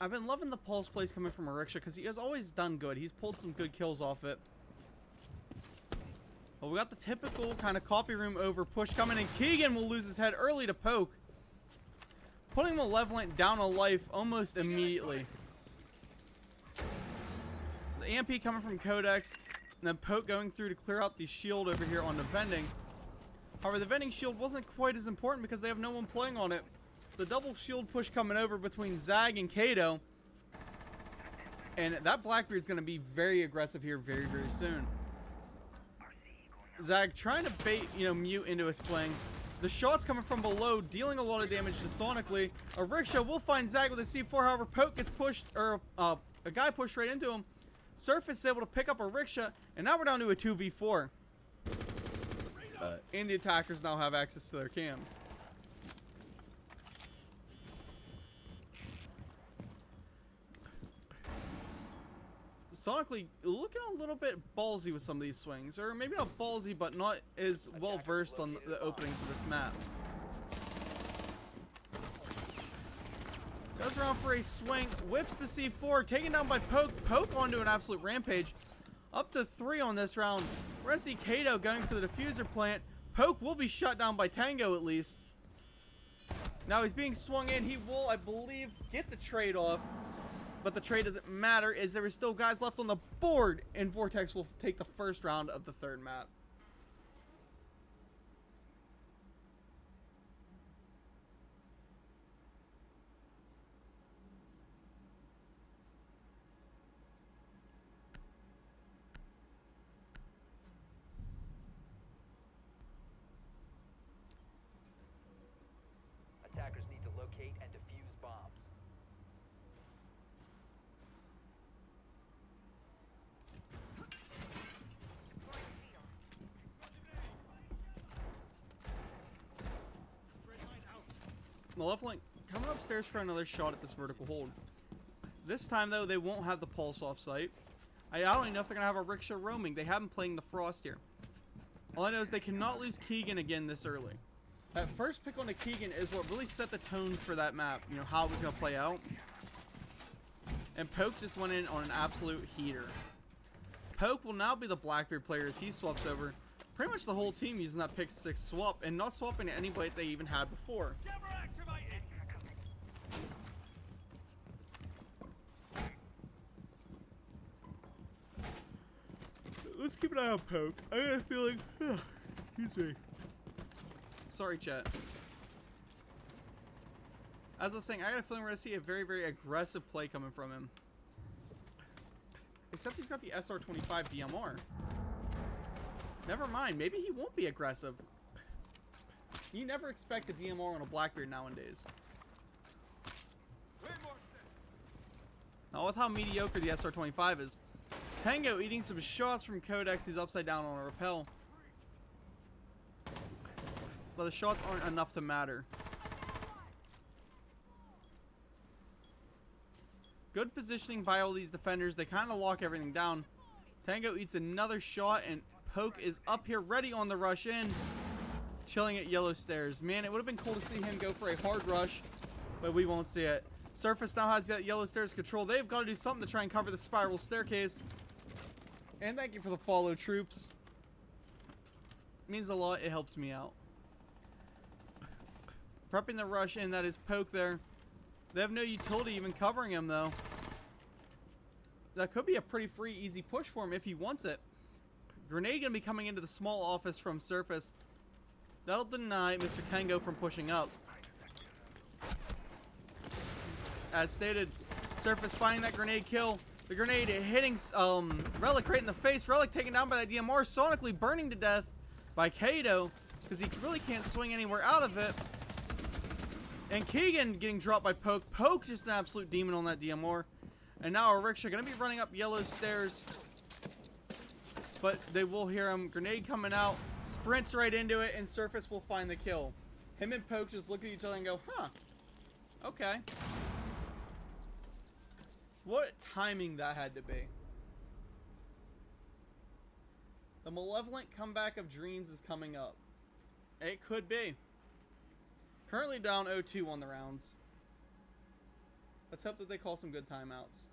I've been loving the Pulse plays coming from a Riksha because he has always done good. He's pulled some good kills off it. But we got the typical kind of copy room over push coming, and Keegan will lose his head early to Poke, putting Malevolent down a life almost immediately. The EMP coming from Codex, and then Poke going through to clear out the shield over here on the vending. However, the vending shield wasn't quite as important because they have no one playing on it. The double shield push coming over between Zag and Kato. And that Blackbeard's going to be very aggressive here very, very soon. Zag trying to bait, Mute into a swing. The shot's coming from below, dealing a lot of damage to Sonically. A Riksha will find Zag with a C4, however, Poke gets pushed, or a guy pushed right into him. Surface is able to pick up a Riksha, and now we're down to a 2v4. And the attackers now have access to their cams. Sonically looking a little bit ballsy with some of these swings, or maybe not ballsy, but not as well versed on the openings of this map. Goes around for a swing, whips the C4, taken down by Poke. Poke onto an absolute rampage. Up to 3 on this round. We're going to see Kato going for the diffuser plant. Poke will be shut down by Tango at least. Now he's being swung in. He will, I believe, get the trade off. But the trade doesn't matter, as there are still guys left on the board, and Vortex will take the first round of the third map. Attackers need to locate and defuse bombs. Malevolent coming upstairs for another shot at this vertical hold. This time, though, they won't have the pulse off site. I don't even know if they're going to have a rickshaw roaming. They haven't playing the Frost here. All I know is they cannot lose Keegan again this early. That first pick on the Keegan is what really set the tone for that map. You know, how it was going to play out. And Poke just went in on an absolute heater. Poke will now be the Blackbeard player as he swaps over pretty much the whole team using that pick 6 swap and not swapping to anybody they even had before. Let's keep an eye on Poke. I got a feeling. Excuse me. Sorry, chat. As I was saying, I got a feeling we're going to see a very, very aggressive play coming from him. Except he's got the SR-25 DMR. Never mind. Maybe he won't be aggressive. You never expect a DMR on a Blackbeard nowadays. Not with how mediocre the SR-25 is. Tango eating some shots from Codex, who's upside down on a rappel. But the shots aren't enough to matter. Good positioning by all these defenders. They kind of lock everything down. Tango eats another shot, and Poke is up here ready on the rush in. Chilling at yellow stairs. Man, it would have been cool to see him go for a hard rush, but we won't see it. Surface now has that yellow stairs control. They've got to do something to try and cover the spiral staircase. And thank you for the follow, troops. It means a lot. It helps me out. Prepping the rush in. That is Poke there. They have no utility even covering him, though. That could be a pretty free, easy push for him if he wants it. Grenade going to be coming into the small office from Surface. That'll deny Mr. Tango from pushing up. As stated, Surface finding that grenade kill. The grenade hitting Relic right in the face. Relic taken down by that DMR, sonically burning to death by Kato, because he really can't swing anywhere out of it. And Keegan getting dropped by Poke. Poke just an absolute demon on that DMR. And now a rickshaw going to be running up yellow stairs. But they will hear him. Grenade coming out. Sprints right into it, and Surface will find the kill. Him and Poke just look at each other and go, huh. Okay. What timing that had to be. The Malevolent comeback of Dreams is coming up. It could be. Currently down 0-2 on the rounds. Let's hope that they call some good timeouts.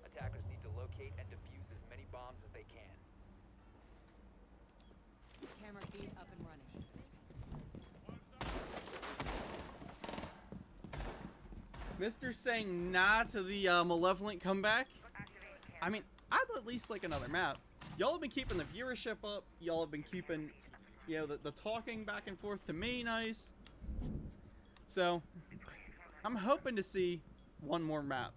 Attackers need to locate and defuse as many bombs as they can. Camera feed up and running. Mr. saying nah to the Malevolent comeback. I mean, I'd at least like another map. Y'all have been keeping the viewership up. Y'all have been keeping, you know, the talking back and forth to me nice. So, I'm hoping to see one more map.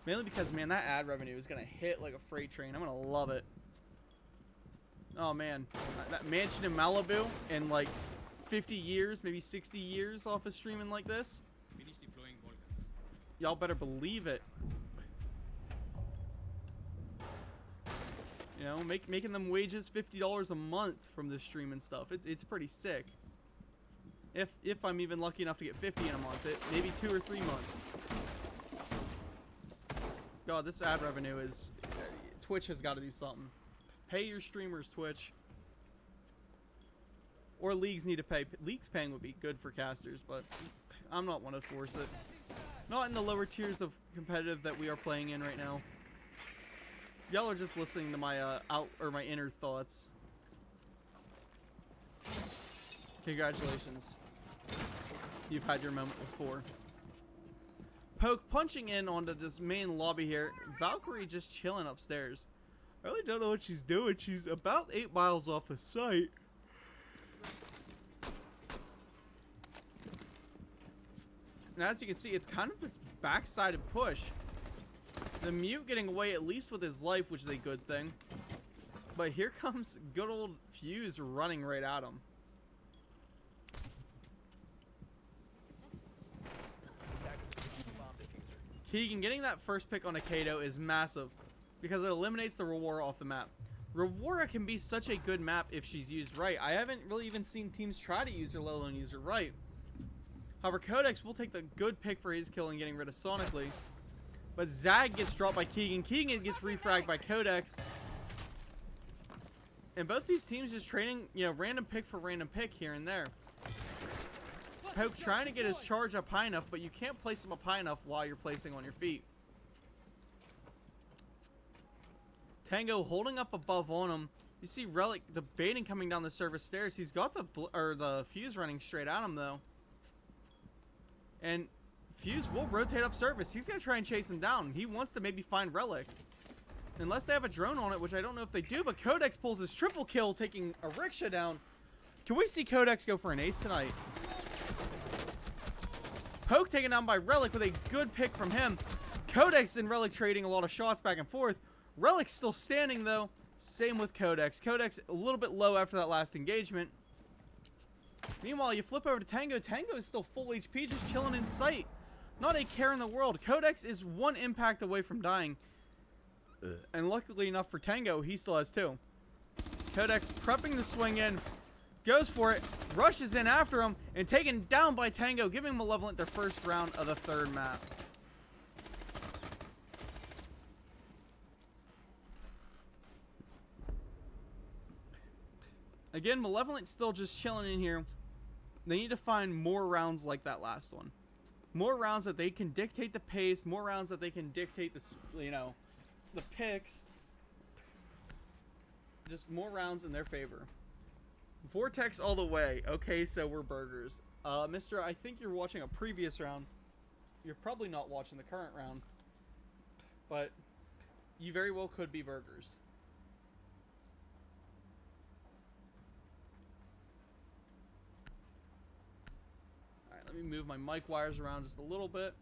Mainly because, man, that ad revenue is going to hit like a freight train. I'm going to love it. Oh, man. That mansion in Malibu in like 50 years, maybe 60 years off of streaming like this. Finish deploying Vortex. Y'all better believe it. You know, making them wages $50 a month from this stream and stuff. It's pretty sick. If I'm even lucky enough to get 50 in a month, maybe 2 or 3 months. God, this ad revenue is... Twitch has got to do something. Pay your streamers, Twitch. Or leagues need to pay. Leagues paying would be good for casters, but I'm not one to force it. Not in the lower tiers of competitive that we are playing in right now. Y'all are just listening to my my inner thoughts. Congratulations. You've had your moment before. Poke punching in onto this main lobby here. Valkyrie just chilling upstairs. I really don't know what she's doing. She's about 8 miles off the site. And as you can see, it's kind of this backsided push. The mute getting away at least with his life, which is a good thing. But here comes good old Fuse running right at him. Keegan getting that first pick on a Kato is massive because it eliminates the Rewara off the map. Rewara can be such a good map if she's used right. I haven't really even seen teams try to use her, let alone use her right. However, Codex will take the good pick for his kill and getting rid of Sonically. But Zag gets dropped by Keegan. Keegan gets refragged by Codex. And both these teams just trading, you know, random pick for random pick here and there. Poke trying to get his charge up high enough, but you can't place him up high enough while you're placing on your feet. Tango holding up above on him. You see Relic debating coming down the service stairs. He's got the Fuse running straight at him though. And Fuse will rotate up service. He's going to try and chase him down. He wants to maybe find Relic. Unless they have a drone on it, which I don't know if they do, but Codex pulls his triple kill, taking a rickshaw down. Can we see Codex go for an ace tonight? Poke taken down by Relic with a good pick from him. Codex and Relic trading a lot of shots back and forth. Relic's still standing though. Same with Codex. Codex a little bit low after that last engagement. Meanwhile, you flip over to Tango. Tango is still full HP, just chilling in sight. Not a care in the world. Codex is one impact away from dying. And luckily enough for Tango, he still has 2. Codex prepping to swing in. Goes for it. Rushes in after him. And taken down by Tango, giving Malevolent their first round of the 3rd map. Again, Malevolent still just chilling in here. They need to find more rounds like that last one. More rounds that they can dictate the pace. More rounds that they can dictate the, you know, the picks. Just more rounds in their favor. Vortex all the way. Okay, so we're burgers. Mister, I think you're watching a previous round. You're probably not watching the current round. But you very well could be burgers. Let me move my mic wires around just a little bit.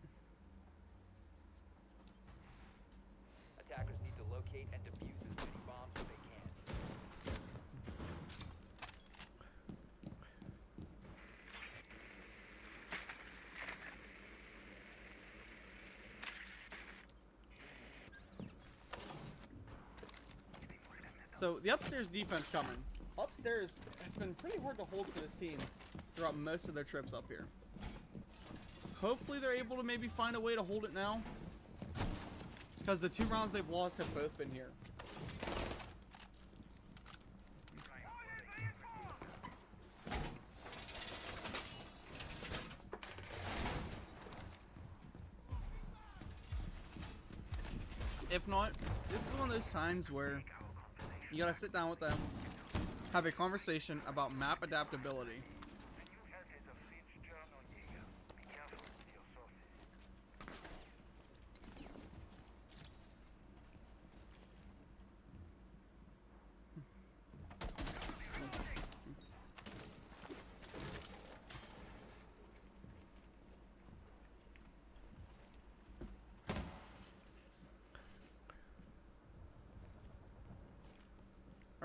Attackers need to locate and defuse as many bombs as they can. So the upstairs defense coming. Upstairs has been pretty hard to hold for this team throughout most of their trips up here. Hopefully they're able to maybe find a way to hold it now. Because the 2 rounds they've lost have both been here. If not, this is one of those times where you gotta sit down with them, have a conversation about map adaptability.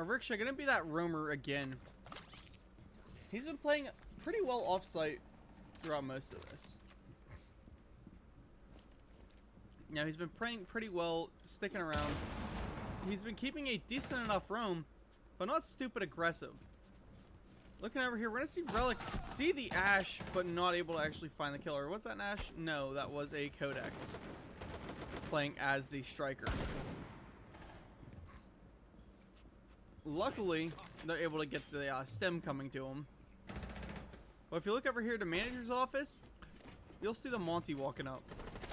Riksha gonna be that roamer again. He's been playing pretty well off-site throughout most of this. Now he's been playing pretty well, sticking around. He's been keeping a decent enough roam, but not stupid aggressive. Looking over here, we're gonna see Relic see the Ash, but not able to actually find the killer. Was that an Ash? No, that was a Codex playing as the striker. Luckily, they're able to get the stem coming to him. But if you look over here to manager's office, you'll see the Monty walking up.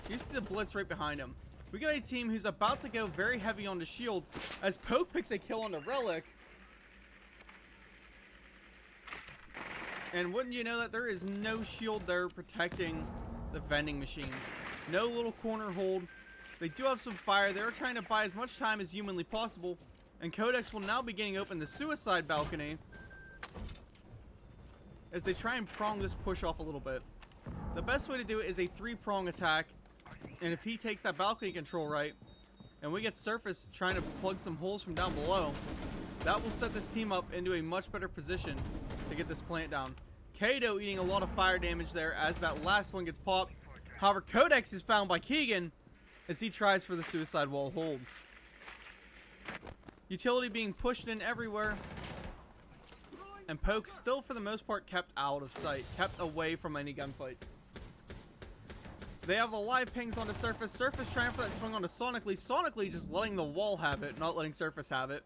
You see the Blitz right behind him. We got a team who's about to go very heavy onto shields as Poke picks a kill on the Relic. And wouldn't you know that there is no shield there protecting the vending machines. No little corner hold. They do have some fire. They're trying to buy as much time as humanly possible. And Codex will now be getting open the suicide balcony as they try and prong this push off a little bit. The best way to do it is a 3-prong attack. And if he takes that balcony control right, and we get Surface trying to plug some holes from down below, that will set this team up into a much better position to get this plant down. Kato eating a lot of fire damage there as that last one gets popped. However, Codex is found by Keegan as he tries for the suicide wall hold. Utility being pushed in everywhere. And Poke still, for the most part, kept out of sight. Kept away from any gunfights. They have the live pings on the Surface. Surface trying for that swing on the Sonically. Sonically just letting the wall have it, not letting Surface have it.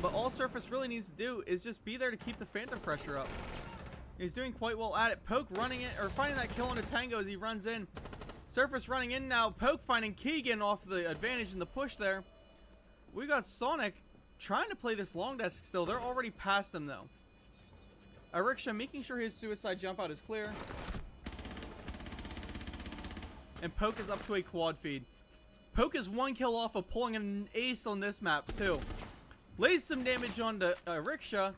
But all Surface really needs to do is just be there to keep the Phantom pressure up. He's doing quite well at it. Poke running it, or finding that kill on a Tango as he runs in. Surface running in now. Poke finding Keegan off the advantage in the push there. We got Sonic trying to play this long desk still. They're already past him though. Ariksha making sure his suicide jump out is clear. And Poke is up to a quad feed. Poke is 1 kill off of pulling an ace on this map too. Lays some damage onto Ariksha.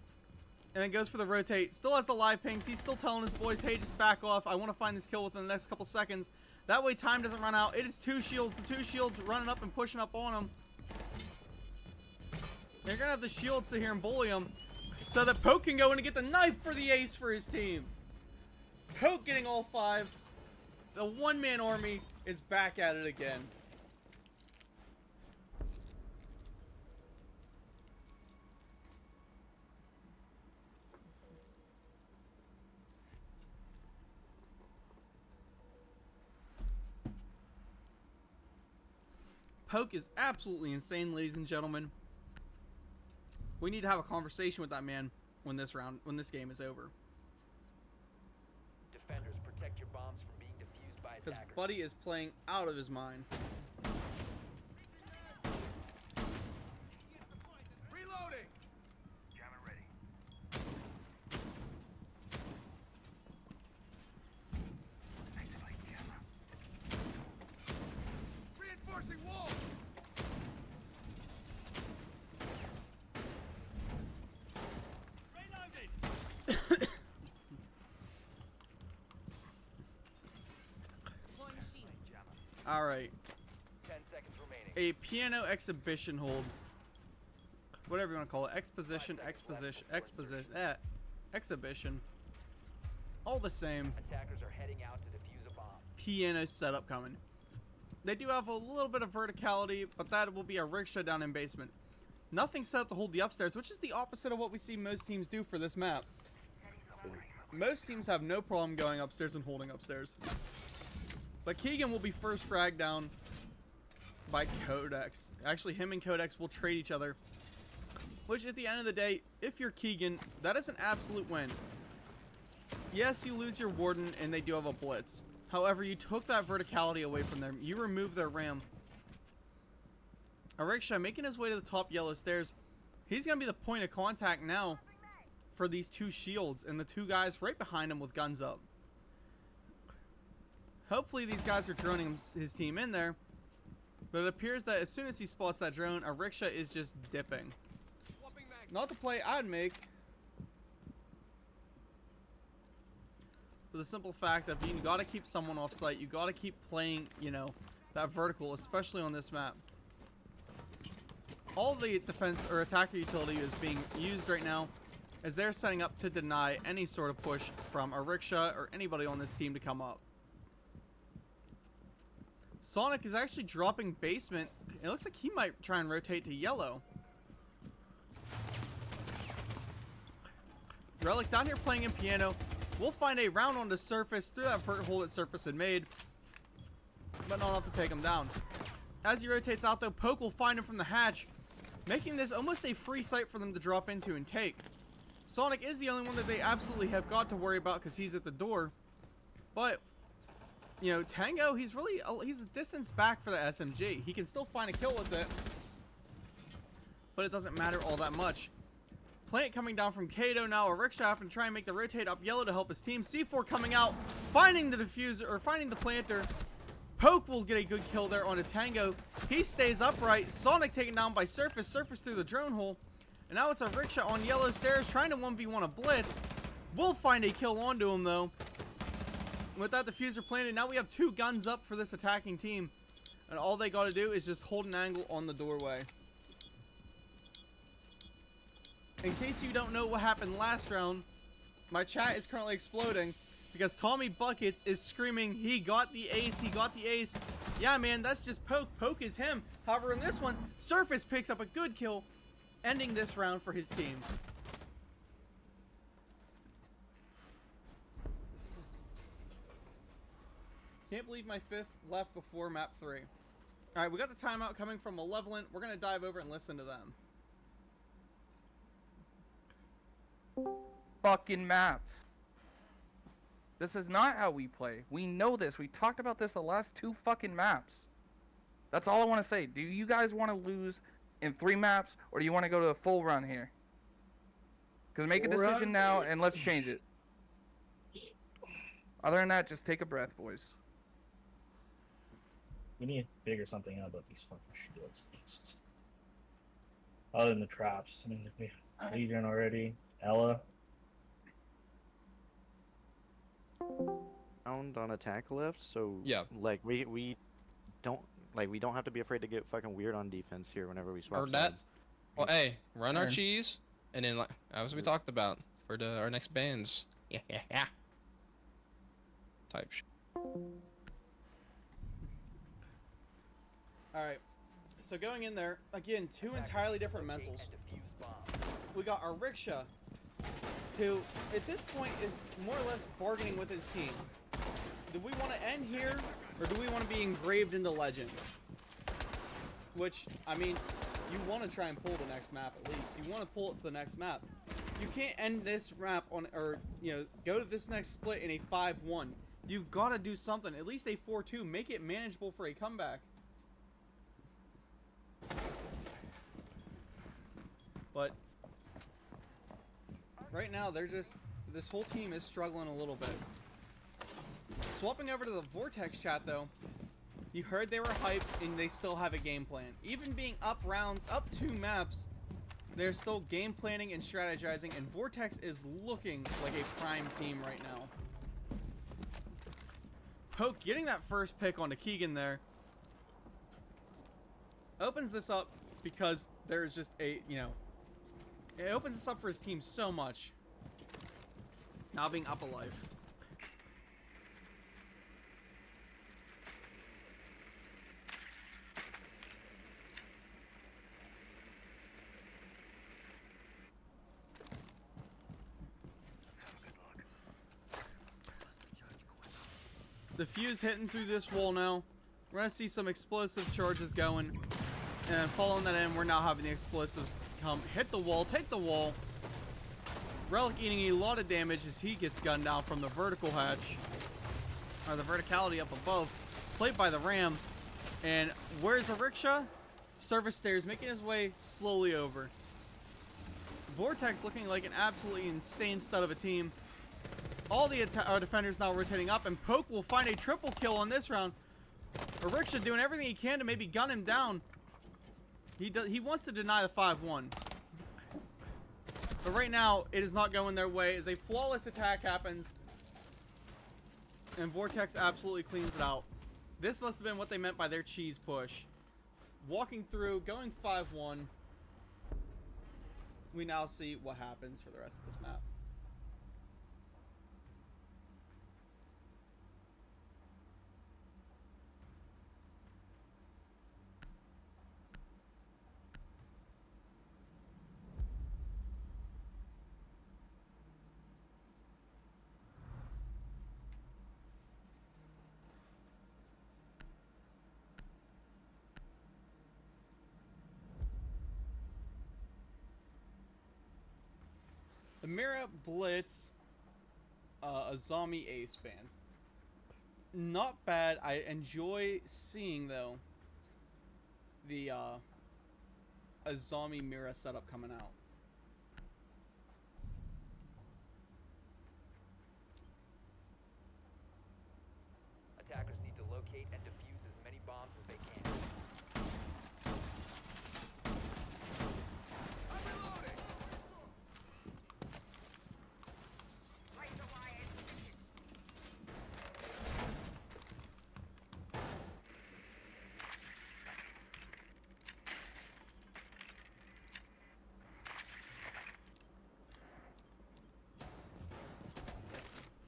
And then goes for the rotate. Still has the live pings. He's still telling his boys, hey, just back off. I want to find this kill within the next couple seconds. That way time doesn't run out. It is 2 shields. The 2 shields running up and pushing up on him. They're going to have the shields sit here and bully him so that Poke can go in and get the knife for the ace for his team. Poke getting all 5. The one-man army is back at it again. Poke is absolutely insane, ladies and gentlemen. We need to have a conversation with that man when this game is over. Defenders, protect your bombs from being defused by Because attackers. Buddy is playing out of his mind. Reloading! Reinforcing wall! Alright. 10 seconds remaining. A piano exhibition hold. Whatever you want to call it. Exposition. Exhibition. All the same. Attackers are heading out to defuse a bomb. Piano setup coming. They do have a little bit of verticality, but that will be a rickshaw down in basement. Nothing set up to hold the upstairs, which is the opposite of what we see most teams do for this map. Most teams have no problem going upstairs and holding upstairs. But Keegan will be first fragged down by Codex. Actually, him and Codex will trade each other. Which, at the end of the day, if you're Keegan, that is an absolute win. Yes, you lose your Warden, and they do have a Blitz. However, you took that verticality away from them. You removed their ram. Ariksha making his way to the top yellow stairs. He's going to be the point of contact now for these 2 shields and the 2 guys right behind him with guns up. Hopefully these guys are droning his team in there. But it appears that as soon as he spots that drone, Ariksha is just dipping. Not the play I'd make. For the simple fact of you got to keep someone off site. You got to keep playing, you know, that vertical, especially on this map. All the defense or attacker utility is being used right now as they're setting up to deny any sort of push from Ariksha or anybody on this team to come up. Sonic is actually dropping basement. It looks like he might try and rotate to yellow. Relic down here playing in piano. We'll find a round on the Surface through that vert hole that Surface had made, but not enough to take him down. As he rotates out though, Poke will find him from the hatch, making this almost a free site for them to drop into and take. Sonic is the only one that they absolutely have got to worry about because he's at the door. But, you know, Tango, he's a distance back for the SMG. He can still find a kill with it, but it doesn't matter all that much. Plant coming down from Kato now. A rickshaw having to try and make the rotate up yellow to help his team. C4 coming out, finding the diffuser, or finding the planter. Poke will get a good kill there on a Tango. He stays upright. Sonic taken down by Surface. Surface through the drone hole. And now it's a rickshaw on yellow stairs trying to 1v1 a Blitz. We'll find a kill onto him though. With that diffuser planted, now we have 2 guns up for this attacking team. And all they got to do is just hold an angle on the doorway. In case you don't know what happened last round, my chat is currently exploding because Tommy Buckets is screaming, he got the ace, he got the ace. Yeah, man, that's just Poke. Poke is him. However, in this one, Surface picks up a good kill, ending this round for his team. Can't believe my 5th left before map 3. Alright, we got the timeout coming from Malevolent. We're going to dive over and listen to them. Fucking maps. This is not how we play. We know this. We talked about this the last 2 fucking maps. That's all I want to say. Do you guys want to lose in 3 maps, or do you want to go to a full run here? Because make a decision now, and let's change it. Other than that, just take a breath, boys. We need to figure something out about these fucking shields. Other than the traps. I mean, we have Legion already. Ella. Round on attack left, so Yeah. like we don't have to be afraid to get fucking weird on defense here whenever we swap Heard that. sides. Well, hey, run our Turn. cheese, and then like as we talked about for our next bands. Yeah. Type shit. Alright, so going in there, again, 2 entirely different mentals. We got our rickshaw, who at this point is more or less bargaining with his team. Do we want to end here, or do we want to be engraved into legend? Which, I mean, you want to try and pull the next map at least. You want to pull it to the next map. You can't end this map on, or, you know, go to this next split in a 5-1. You've got to do something, at least a 4-2. Make it manageable for a comeback. But right now, this whole team is struggling a little bit. Swapping over to the Vortex chat, though, you heard they were hyped, and they still have a game plan. Even being up rounds, up 2 maps, they're still game planning and strategizing, and Vortex is looking like a prime team right now. Poke getting that first pick onto Keegan there opens this up because there's just a, you know, it opens this up for his team so much. Now being up alive. The fuse hitting through this wall now. We're gonna see some explosive charges going. And following that in, we're now having the explosives come hit the wall, take the wall. Relic eating a lot of damage as he gets gunned down from the vertical hatch. Or the verticality up above. Played by the Ram. And where's the rickshaw? Service stairs, making his way slowly over. Vortex looking like an absolutely insane stud of a team. All the our defenders now rotating up, and Poke will find a triple kill on this round. Rickshaw doing everything he can to maybe gun him down. He wants to deny the 5-1. But right now, it is not going their way as a flawless attack happens. And Vortex absolutely cleans it out. This must have been what they meant by their cheese push. Walking through, going 5-1. We now see what happens for the rest of this map. The Mira Blitz, a zombie ace bands. Not bad. I enjoy seeing though the a zombie Mira setup coming out. locate and defuse as many bombs as they can. I'm reloading.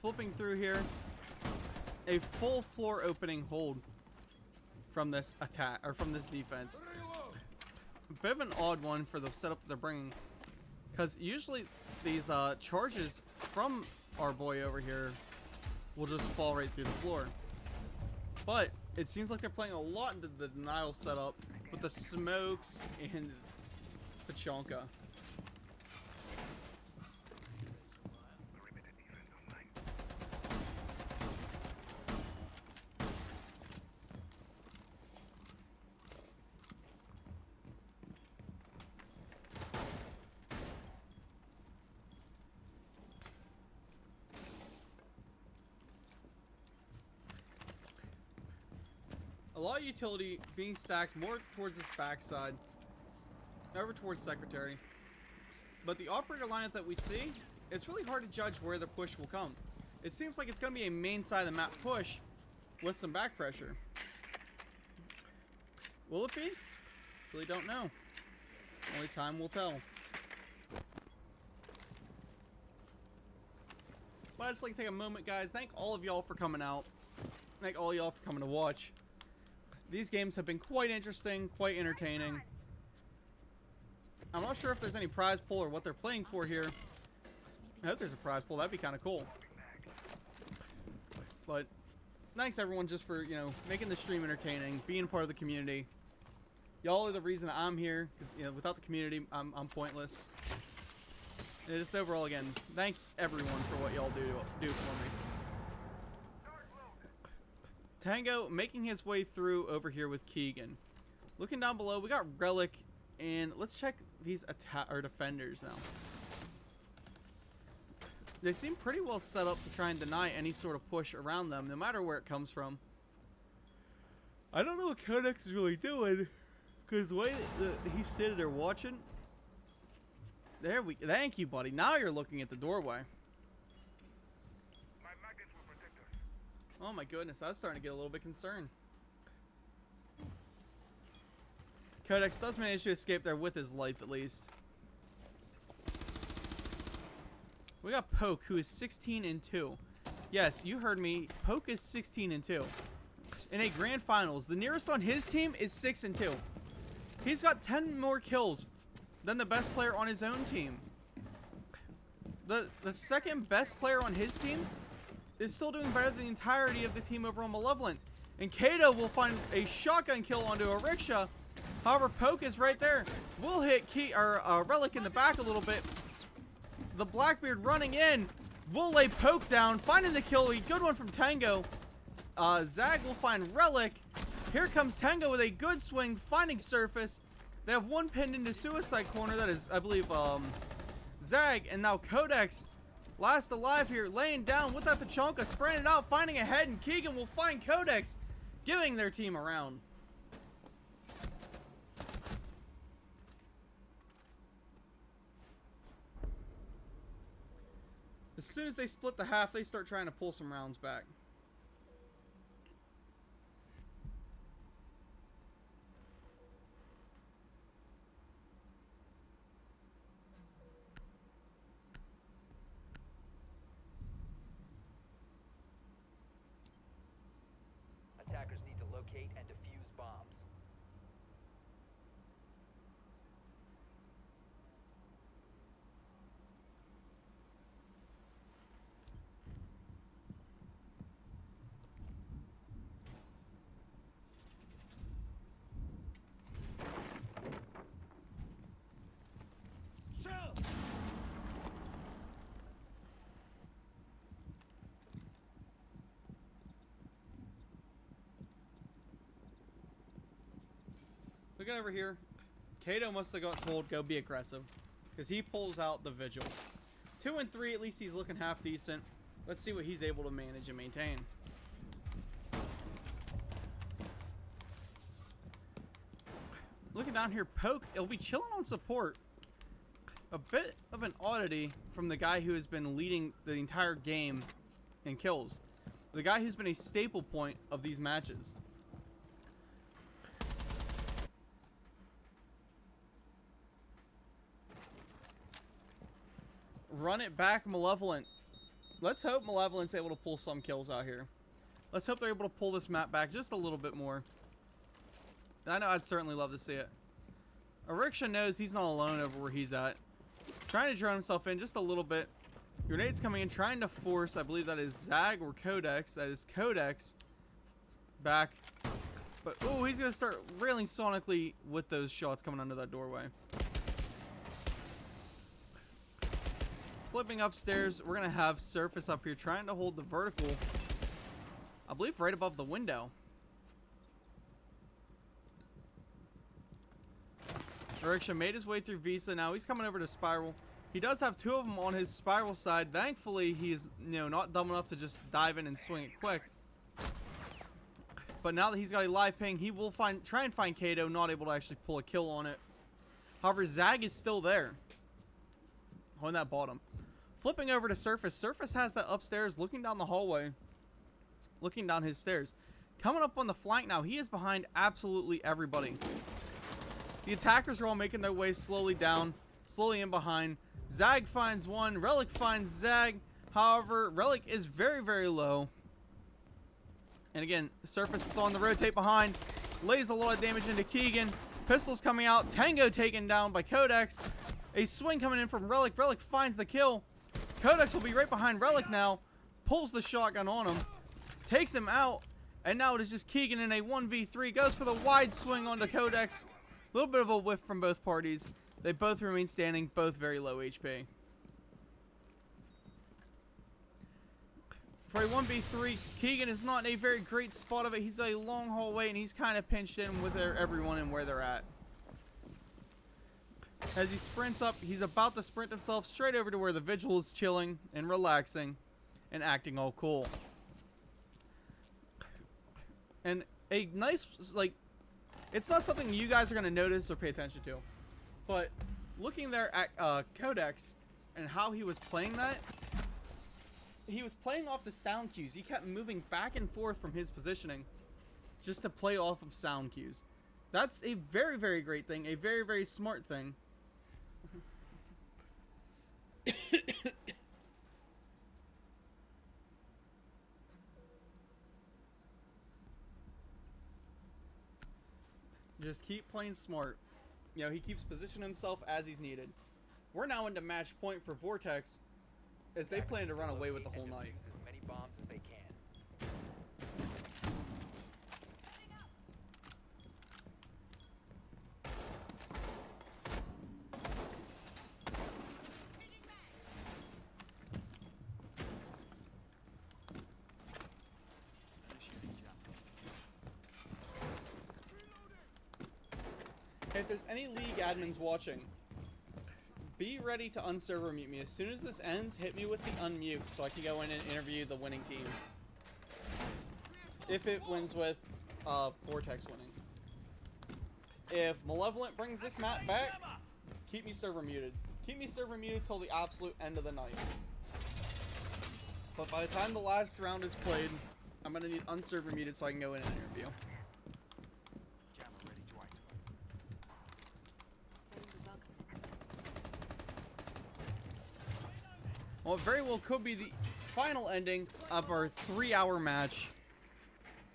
Flipping through here, a full floor opening hold from this attack or from this defense. A bit of an odd one for the setup that they're bringing, because usually these charges from our boy over here will just fall right through the floor. But it seems like they're playing a lot into the denial setup with the smokes and Pachanka. A lot of utility being stacked more towards this backside, over towards Secretary. But the operator lineup that we see, it's really hard to judge where the push will come. It seems like it's going to be a main side of the map push with some back pressure. Will it be? Really don't know. Only time will tell. But I'd just like to take a moment, guys. Thank all of y'all for coming out. Thank all y'all for coming to watch. These games have been quite interesting, quite entertaining. I'm not sure if there's any prize pool or what they're playing for here. I hope there's a prize pool. That'd be kind of cool. But thanks everyone just for, you know, making the stream entertaining, being part of the community. Y'all are the reason I'm here, because, you know, without the community, I'm pointless. And just overall, again, thank everyone for what y'all do for me. Tango making his way through over here with Keegan. Looking down below, we got Relic, and let's check these defenders now. They seem pretty well set up to try and deny any sort of push around them, no matter where it comes from. I don't know what Codex is really doing, because the way that he stated there watching. Thank you, buddy. Now you're looking at the doorway. Oh my goodness, I was starting to get a little bit concerned. Codex does manage to escape there with his life, at least. We got Poke, who is 16-2. Yes, you heard me. Poke is 16-2. In a grand finals, the nearest on his team is 6-2. He's got 10 more kills than the best player on his own team. The second best player on his team is still doing better than the entirety of the team over on Malevolent. And Kato will find a shotgun kill onto a rickshaw. However, Poke is right there. We'll hit Relic in the back a little bit. The Blackbeard running in. We'll lay Poke down, finding the kill. A good one from Tango. Zag will find Relic. Here comes Tango with a good swing, finding Surface. They have one pinned into Suicide Corner. That is, I believe, Zag. And now Codex, last alive here, laying down with that Tachanka, spraying it out, finding a head, and Keegan will find Codex, giving their team a round. As soon as they split the half, they start trying to pull some rounds back. Attackers need to locate and defuse bombs. Look at over here. Kato must have got told, go be aggressive. Because he pulls out the Vigil. 2 and 3, at least he's looking half decent. Let's see what he's able to manage and maintain. Looking down here, Poke, it'll be chilling on support. A bit of an oddity from the guy who has been leading the entire game in kills. The guy who's been a staple point of these matches. Run it back, Malevolent. Let's hope Malevolent's able to pull some kills out here. Let's hope they're able to pull this map back just a little bit more. I know I'd certainly love to see it. Ariksha knows he's not alone over where he's at. Trying to drone himself in just a little bit. Grenades coming in, trying to force, I believe that is Zag or Codex. That is Codex. Back. But, oh, he's going to start railing sonically with those shots coming under that doorway. Flipping upstairs, we're going to have Surface up here trying to hold the vertical. I believe right above the window. Ariksha made his way through Visa. Now he's coming over to Spiral. He does have two of them on his Spiral side. Thankfully, he's not dumb enough to just dive in and swing it quick. But now that he's got a live ping, he will try and find Kato. Not able to actually pull a kill on it. However, Zag is still there on that bottom. Flipping over to Surface. Surface has that upstairs, looking down the hallway, looking down his stairs. Coming up on the flank now. He is behind absolutely everybody. The attackers are all making their way slowly down, slowly in behind. Zag finds one. Relic finds Zag. However, Relic is very, very low. And again, Surface is on the rotate behind. Lays a lot of damage into Keegan. Pistols coming out. Tango taken down by Codex. A swing coming in from Relic. Relic finds the kill. Codex will be right behind Relic now. Pulls the shotgun on him. Takes him out. And now it is just Keegan in a 1v3. Goes for the wide swing onto Codex. A little bit of a whiff from both parties. They both remain standing, both very low HP. For a 1v3, Keegan is not in a very great spot of it. He's a long hallway, and he's kind of pinched in with everyone and where they're at. As he sprints up, he's about to sprint himself straight over to where the Vigil is chilling and relaxing and acting all cool. And a nice, like, it's not something you guys are going to notice or pay attention to. But looking there at Codex and how he was playing that, he was playing off the sound cues. He kept moving back and forth from his positioning just to play off of sound cues. That's a very, very great thing. A very, very smart thing. Just keep playing smart. He keeps positioning himself as he's needed. We're now into match point for Vortex as they plan to run away with the whole night. As many bombs as they can. If there's any league admins watching, be ready to unserver mute me. As soon as this ends, hit me with the unmute so I can go in and interview the winning team. If it wins with Vortex winning. If Malevolent brings this map back, keep me server muted. Keep me server muted till the absolute end of the night. But by the time the last round is played, I'm going to need unserver muted so I can go in and interview. Well, it very well could be the final ending of our 3-hour match.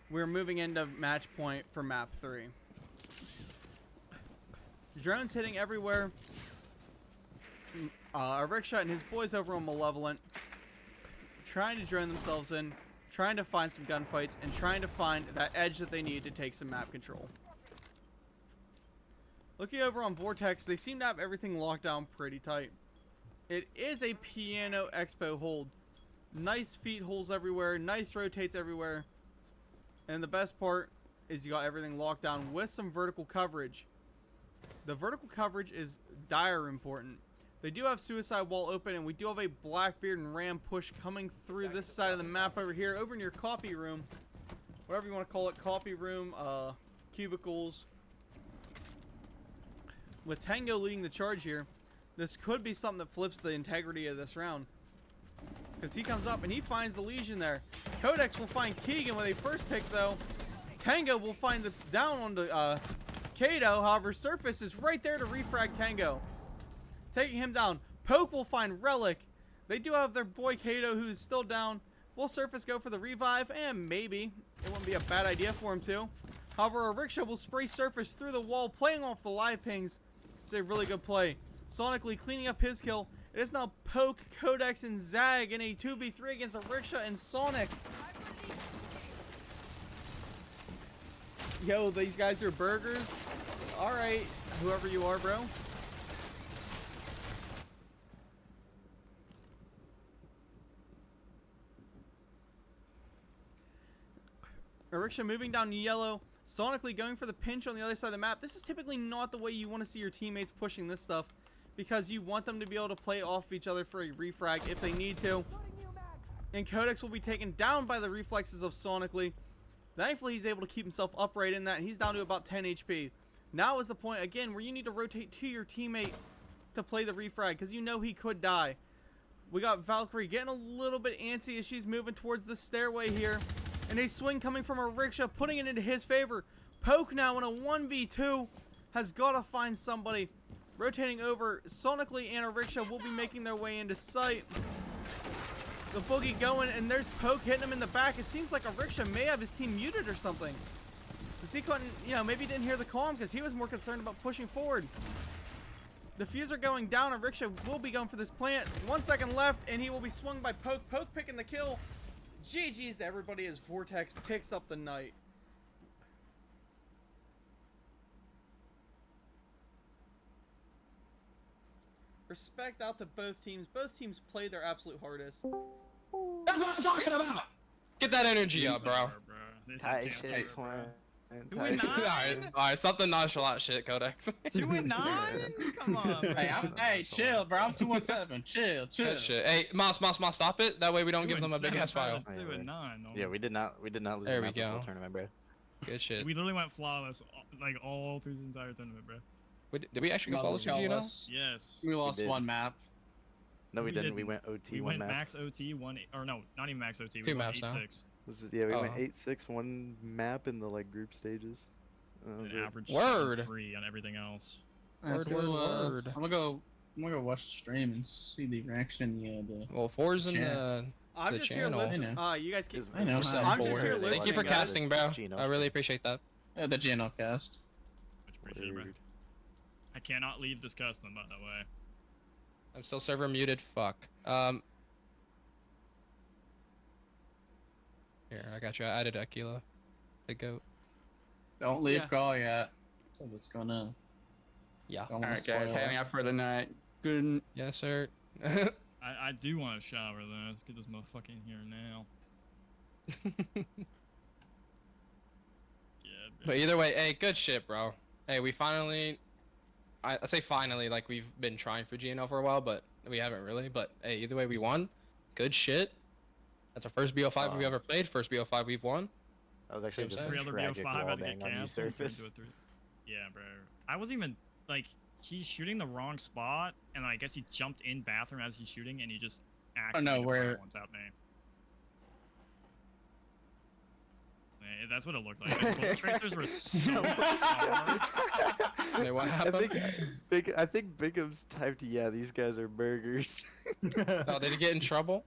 We're moving into match point for map 3. Drones hitting everywhere. Ariksha and his boys over on Malevolent trying to drone themselves in, trying to find some gunfights, and trying to find that edge that they need to take some map control. Looking over on Vortex, they seem to have everything locked down pretty tight. It is a Piano Expo hold. Nice feet holes everywhere, nice rotates everywhere. And the best part is you got everything locked down with some vertical coverage. The vertical coverage is dire important. They do have Suicide Wall open, and we do have a Blackbeard and Ram push coming through this side of the map over here, over in your copy room. Whatever you want to call it, copy room, cubicles. with Tango leading the charge here, this could be something that flips the integrity of this round. Because he comes up and he finds the Legion there. Codex will find Keegan with a first pick though. Tango will find the down on the Kato. However, Surface is right there to refrag Tango, taking him down. Poke will find Relic. They do have their boy Kato who's still down. Will Surface go for the revive? And maybe. It wouldn't be a bad idea for him to. However, a Rickshaw will spray Surface through the wall, playing off the live pings. It's a really good play. Sonically cleaning up his kill. It is now Poke, Codex, and Zag in a 2v3 against a Rickshaw and Sonic. Yo, these guys are burgers. Alright, whoever you are, bro. Rickshaw moving down yellow. Sonically going for the pinch on the other side of the map. This is typically not the way you want to see your teammates pushing this stuff, because you want them to be able to play off each other for a refrag if they need to. And Codex will be taken down by the reflexes of Sonically. Thankfully, he's able to keep himself upright in that, and he's down to about 10 HP. Now is the point, again, where you need to rotate to your teammate to play the refrag, because you know he could die. We got Valkyrie getting a little bit antsy as she's moving towards the stairway here. And a swing coming from a Rickshaw, putting it into his favor. Poke now in a 1v2 has got to find somebody. Rotating over, Sonically and a Rickshaw will be making their way into sight. The boogie going, and there's Poke hitting him in the back. It seems like a Rickshaw may have his team muted or something. Because he couldn't, you know, maybe he didn't hear the call because he was more concerned about pushing forward. Diffuser going down, and Rickshaw will be going for this plant. 1 second left, and he will be swung by Poke. Poke picking the kill. GG's to everybody as Vortex picks up the night. Respect out to both teams. Both teams played their absolute hardest. That's what I'm talking about. Get that energy up, bro. Tight shit, Swan. 2-9? Alright, something nonchalant shit, Codex. 2-9? Come on. Hey, chill, bro. I'm 217. Chill. Good shit. Hey, Moss, stop it. That way we don't give them a big ass file. 2-9. Yeah, we did not lose There we the go. tournament, bro. Good shit. We literally went flawless, like all through the entire tournament, bro. Did we actually go flawless with GNL? Yes. We lost did. one map. No, we didn't. didn't. We went OT We one went map. max OT, or no, not even max OT. We Two went maps now. 8-6. Yeah, we went Oh. 8-6 one map in the like group stages. An average Word. 7-3 on everything else. Word. I'm gonna go watch the stream and see the reaction in the Well, four's in the I'm The just channel. here listening. I you guys keep. I know. I'm just here listening. Thank you for guys. casting, bro. I really appreciate that. the GNL cast. Much appreciated, bro. I cannot leave this custom, by the way. I'm still server muted. Fuck. Here, I got you. I added Aquila. The goat. Don't leave Yeah. call yet. So it's gonna. Yeah. Don't wanna Alright, spoil guys, it. heading out for the night. Good. Yes, sir. I do want to shower though. Let's get this motherfucker in here now. Yeah. But either way, hey, good shit, bro. Hey, we finally. I say finally, like we've been trying for GNL for a while, but we haven't really. But hey, either way, we won. Good shit. That's our first BO5 we've ever played. First BO5 we've won. That was actually Same just same. a Every other tragic BO5 wall had to bang get on you canceled. Turned surface. to a 3. Yeah, bro. I wasn't even like he's shooting the wrong spot, and I guess he jumped in bathroom as he's shooting, and he just accidentally where- one tap me. Yeah, that's what it looked like. The bullet tracers were so far. Hey, what happened? I think Bigum's typed, yeah, these guys are burgers. Oh, did he get in trouble?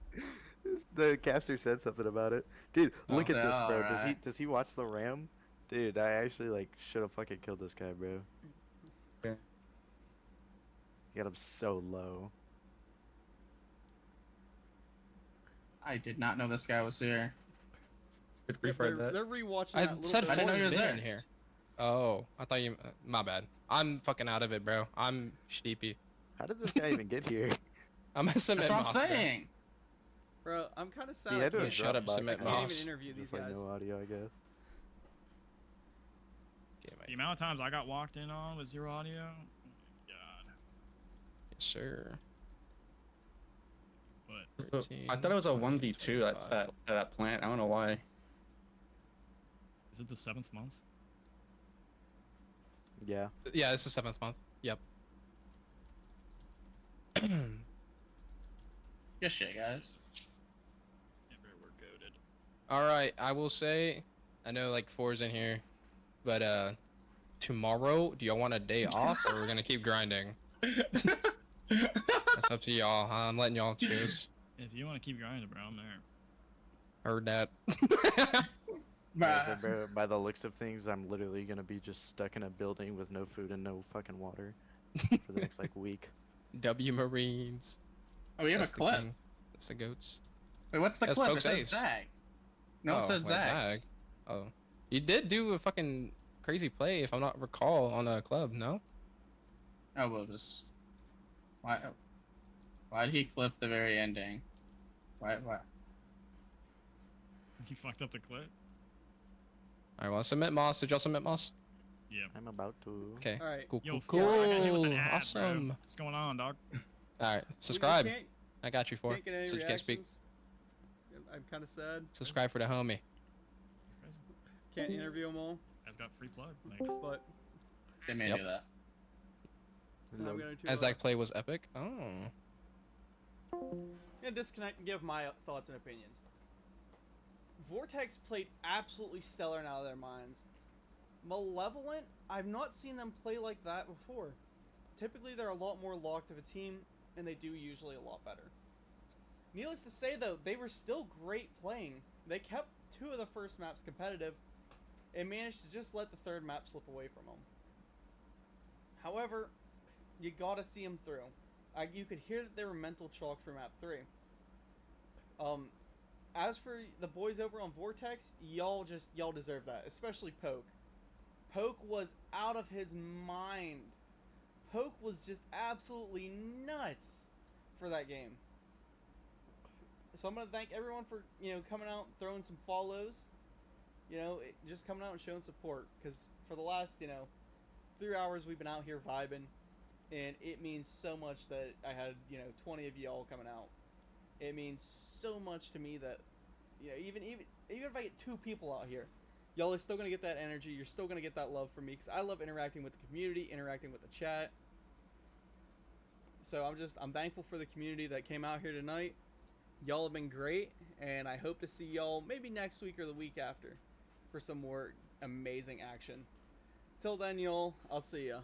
The caster said something about it. Dude, look at this, bro. alright. Does he watch the Ram? Dude, I actually like should have fucking killed this guy, bro. Yeah. Got him so low. I did not know this guy was here. Good They're, refresh that. they're rewatching I that little said bit. I didn't know Ford's he was been there. in here. Oh, I thought you. My bad. I'm fucking out of it, bro. I'm sleepy. How did this guy even get here? I'm a cement That's what I'm moss, bro. saying. Bro, I'm kind of sad. He I had to can't, have shut dropped up, Cement I can't Moss. even interview these There's like guys. no audio, I guess. Okay, The mate. amount of times I got walked in on with zero audio. God. Yes, sir. But So, I thought it was a 1v2 at that plant. I don't know why. is it the 7th month? Yeah. Yeah, it's the 7th month. Yep. Good shit, guys. Yeah, bro, we're goated. All right, I will say, I know like 4's in here, but tomorrow, do y'all want a day off or we're gonna keep grinding? That's up to y'all. I'm letting y'all choose. If you want to keep grinding, bro, I'm there. Heard that. Yeah, so, bro, by the looks of things, I'm literally gonna be just stuck in a building with no food and no fucking water for the next like week. W Marines. Oh, we have That's a the clip. king. That's the goats. Wait, what's the That's clip? It Poke's says ace. Zag. No, it says wait, Zag. Oh, you did do a fucking crazy play, if I'm not recall, on a club. No. Oh, well, just why did he clip the very ending? Why? You fucked up the clip. All right. Well, submit Moss. Did y'all submit Moss? Yeah. I'm about to. Okay. All right. Cool. Yo, Cool. Ford, I got hit with Cool. an ad, bro. Awesome. What's going on, dog? All right. We Subscribe. can't- I got you for. Can't get any So you can't speak. reactions. I'm kind of sad. Subscribe for the homie. That's crazy. Can't interview them all, Guy's got free plug. Like, but They may Yep. do that. now I'm going to As that play was epic. Oh. gonna disconnect and give my thoughts and opinions. Vortex played absolutely stellar and out of their minds. Malevolent, I've not seen them play like that before. Typically, they're a lot more locked of a team, and they do usually a lot better. Needless to say, though, they were still great playing. They kept 2 of the first maps competitive, and managed to just let the 3rd map slip away from them. However, you gotta see them through. You could hear that they were mental chalk for map 3. As for the boys over on Vortex, y'all deserve that, especially Poke. Poke was out of his mind. Poke was just absolutely nuts for that game. So I'm gonna thank everyone for coming out, throwing some follows, just coming out and showing support. Because for the last 3 hours we've been out here vibing, and it means so much that I had 20 of y'all coming out. It means so much to me that even if I get 2 people out here, y'all are still gonna get that energy. You're still gonna get that love from me because I love interacting with the community, interacting with the chat. So I'm thankful for the community that came out here tonight. Y'all have been great, and I hope to see y'all maybe next week or the week after for some more amazing action. Till then, y'all, I'll see ya.